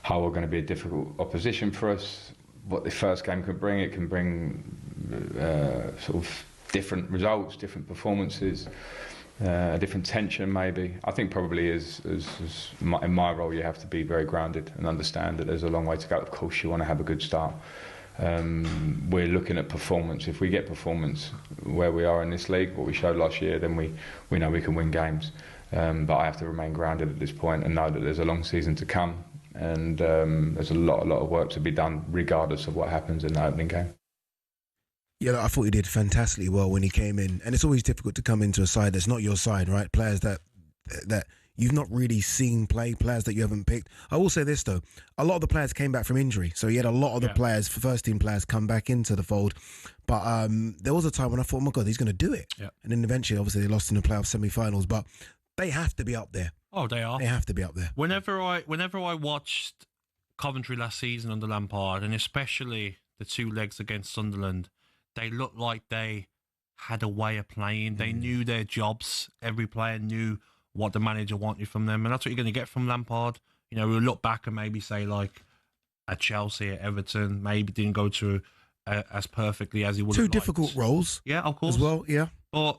how we're going to be a difficult opposition for us, what the first game can bring. It can bring sort of different results, different performances, a different tension maybe. I think probably in my role you have to be very grounded and understand that there's a long way to go. Of course you want to have a good start. We're looking at performance. If we get performance where we are in this league, what we showed last year, then we know we can win games. But I have to remain grounded at this point and know that there's a long season to come, and there's a lot of work to be done regardless of what happens in the opening game. Yeah, I thought he did fantastically well when he came in, and it's always difficult to come into a side that's not your side, right? Players that you've not really seen players that you haven't picked. I will say this, though. A lot of the players came back from injury. So he had a lot of the players, first-team players, come back into the fold. But there was a time when I thought, oh, my God, he's going to do it. Yeah. And then eventually, obviously, they lost in the playoff semi-finals. But they have to be up there. Oh, they are. They have to be up there. Whenever I watched Coventry last season under Lampard, and especially the 2 legs against Sunderland, they looked like they had a way of playing. They knew their jobs. Every player knew what the manager wanted from them, and that's what you're going to get from Lampard. You know, we'll look back and maybe say, like, at Chelsea, at Everton, maybe didn't go to as perfectly as he would have liked. 2 difficult roles. Yeah, of course. As well, yeah. But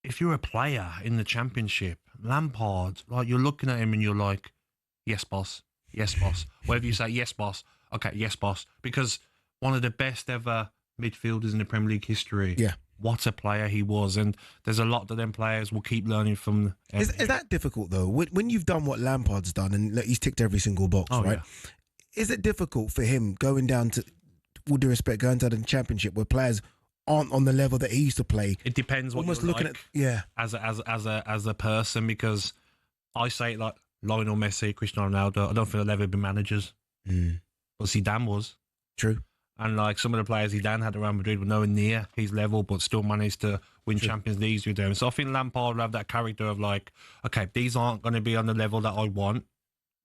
if you're a player in the Championship, Lampard, like, you're looking at him and you're like, yes, boss. Yes, boss. Whatever you say, yes, boss. Okay, yes, boss. Because one of the best ever midfielders in the Premier League history. Yeah. What a player he was. And there's a lot that them players will keep learning from. Is that difficult, though? When you've done what Lampard's done, and look, he's ticked every single box, right? Yeah. Is it difficult for him going down to, with due respect, going to the Championship where players aren't on the level that he used to play? It depends what almost you're looking like at, as a person, because I say it like Lionel Messi, Cristiano Ronaldo, I don't think they'll ever be managers. But Zidane was. True. And like some of the players Zidane had around Madrid were nowhere near his level, but still managed to win Champions Leagues with them. So I think Lampard will have that character of like, okay, these aren't going to be on the level that I want,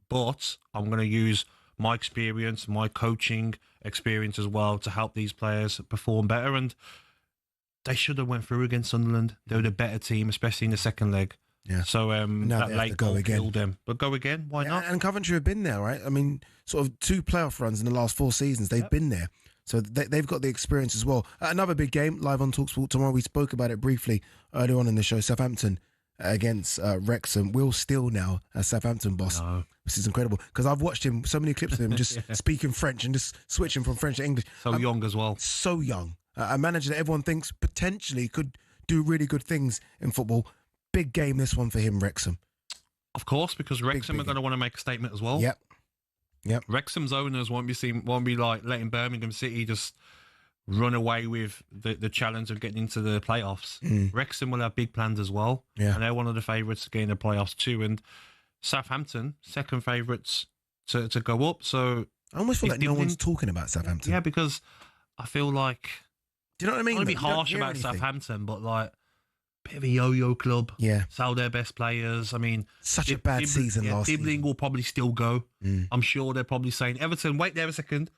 but I'm going to use my experience, my coaching experience as well to help these players perform better. And they should have went through against Sunderland. They were the better team, especially in the second leg. Yeah. So now that late goal killed them. But go again, why not? And Coventry have been there, right? I mean, sort of 2 playoff runs in the last 4 seasons. They've been there. So they've got the experience as well. Another big game live on talkSPORT tomorrow. We spoke about it briefly earlier on in the show. Southampton against Wrexham. Will Steele now as Southampton boss. No. This is incredible because I've watched him, so many clips of him just speaking French and just switching from French to English. So young as well. So young. A manager that everyone thinks potentially could do really good things in football. Big game, this one for him, Wrexham. Of course, because Wrexham are going to want to make a statement as well. Yep. Wrexham's owners won't be like letting Birmingham City just run away with the challenge of getting into the playoffs. Wrexham will have big plans as well. Yeah. And they're one of the favourites to get in the playoffs too. And Southampton, second favourites to go up. So I almost feel like no one's talking about Southampton. Yeah, because I feel like, do you know what I mean? I want to be harsh about Southampton, but like, bit of a yo-yo club. Yeah. Sell their best players. I mean, such a bad season last season. Dibbling will probably still go. I'm sure they're probably saying, Everton, wait there a second.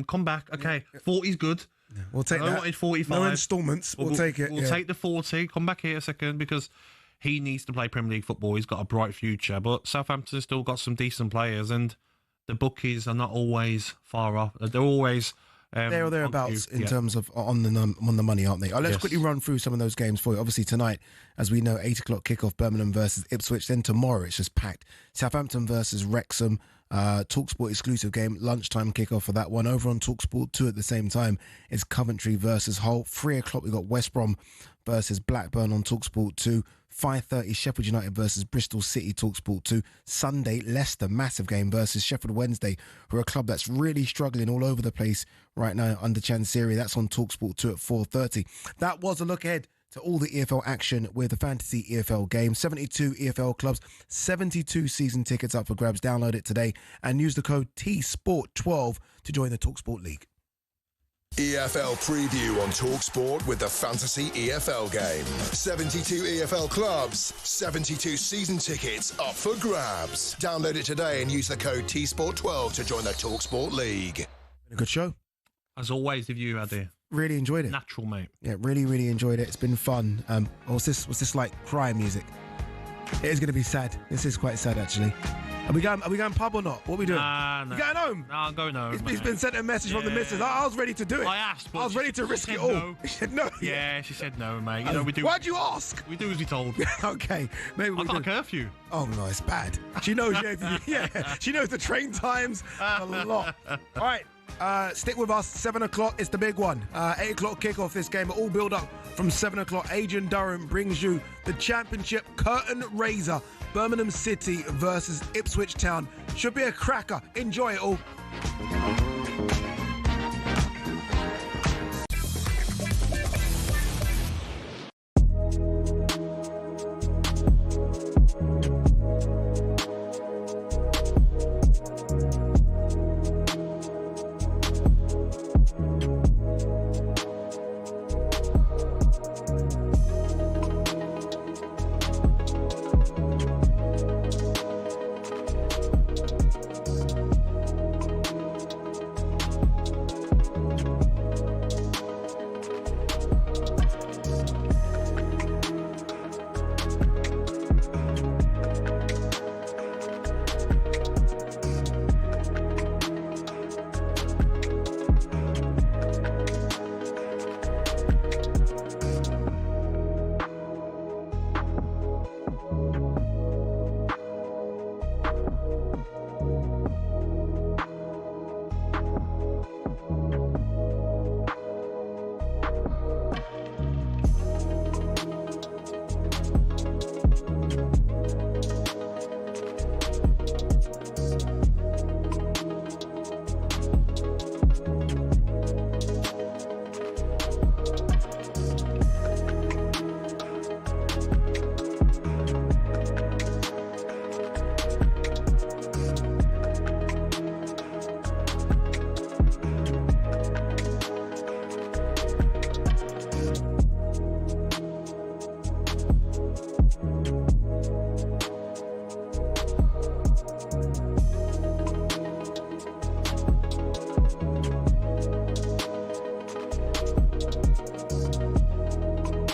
Come back. Okay, 40's good. Yeah. We'll take that. I wanted 45. No instalments. We'll take it. We'll take the 40. Come back here a second because he needs to play Premier League football. He's got a bright future. But Southampton's still got some decent players, and the bookies are not always far off. They're always there or thereabouts in terms of on the money, aren't they? Let's quickly run through some of those games for you. Obviously tonight, as we know, 8 o'clock kickoff, Birmingham versus Ipswich. Then tomorrow it's just packed. Southampton versus Wrexham, talkSPORT exclusive game, lunchtime kickoff for that one. Over on talkSPORT 2 at the same time is Coventry versus Hull. 3 o'clock we've got West Brom versus Blackburn on talkSPORT 2. 5:30 Sheffield United versus Bristol City, talkSPORT 2. Sunday, Leicester, massive game versus Sheffield Wednesday, who are a club that's really struggling all over the place right now under Chansiri. That's on talkSPORT 2 at 4:30. That was a look ahead to all the EFL action with the Fantasy EFL game. 72 EFL clubs, 72 season tickets up for grabs. Download it today and use the code TSPORT12 to join the talkSPORT League. EFL preview on talkSPORT with the Fantasy EFL game. 72 EFL clubs, 72 season tickets up for grabs. Download it today and use the code TSPORT12 to join the talkSPORT League. A good show. As always with you, Adrian. Really enjoyed it. Natural, mate. Yeah, really enjoyed it. It's been fun. Was this like cry music? It is going to be sad. This is quite sad, actually. Are we going pub or not? What are we doing? No. You going home? No, I'm going home. He's been sent a message from the missus. I was ready to do it. I asked, but I was ready to risk it all. No. She said no. Yeah, she said no, mate. You know, we do. Why'd you ask? We do as we told. Okay, maybe we'll I've got a curfew. Oh no, it's bad. She knows. Yeah, she knows the train times a lot. All right. Stick with us. 7 o'clock. It's the big one. 8 o'clock kickoff. This game. All build up from 7 o'clock. Adrian Durham brings you the championship curtain raiser. Birmingham City versus Ipswich Town. Should be a cracker. Enjoy it all.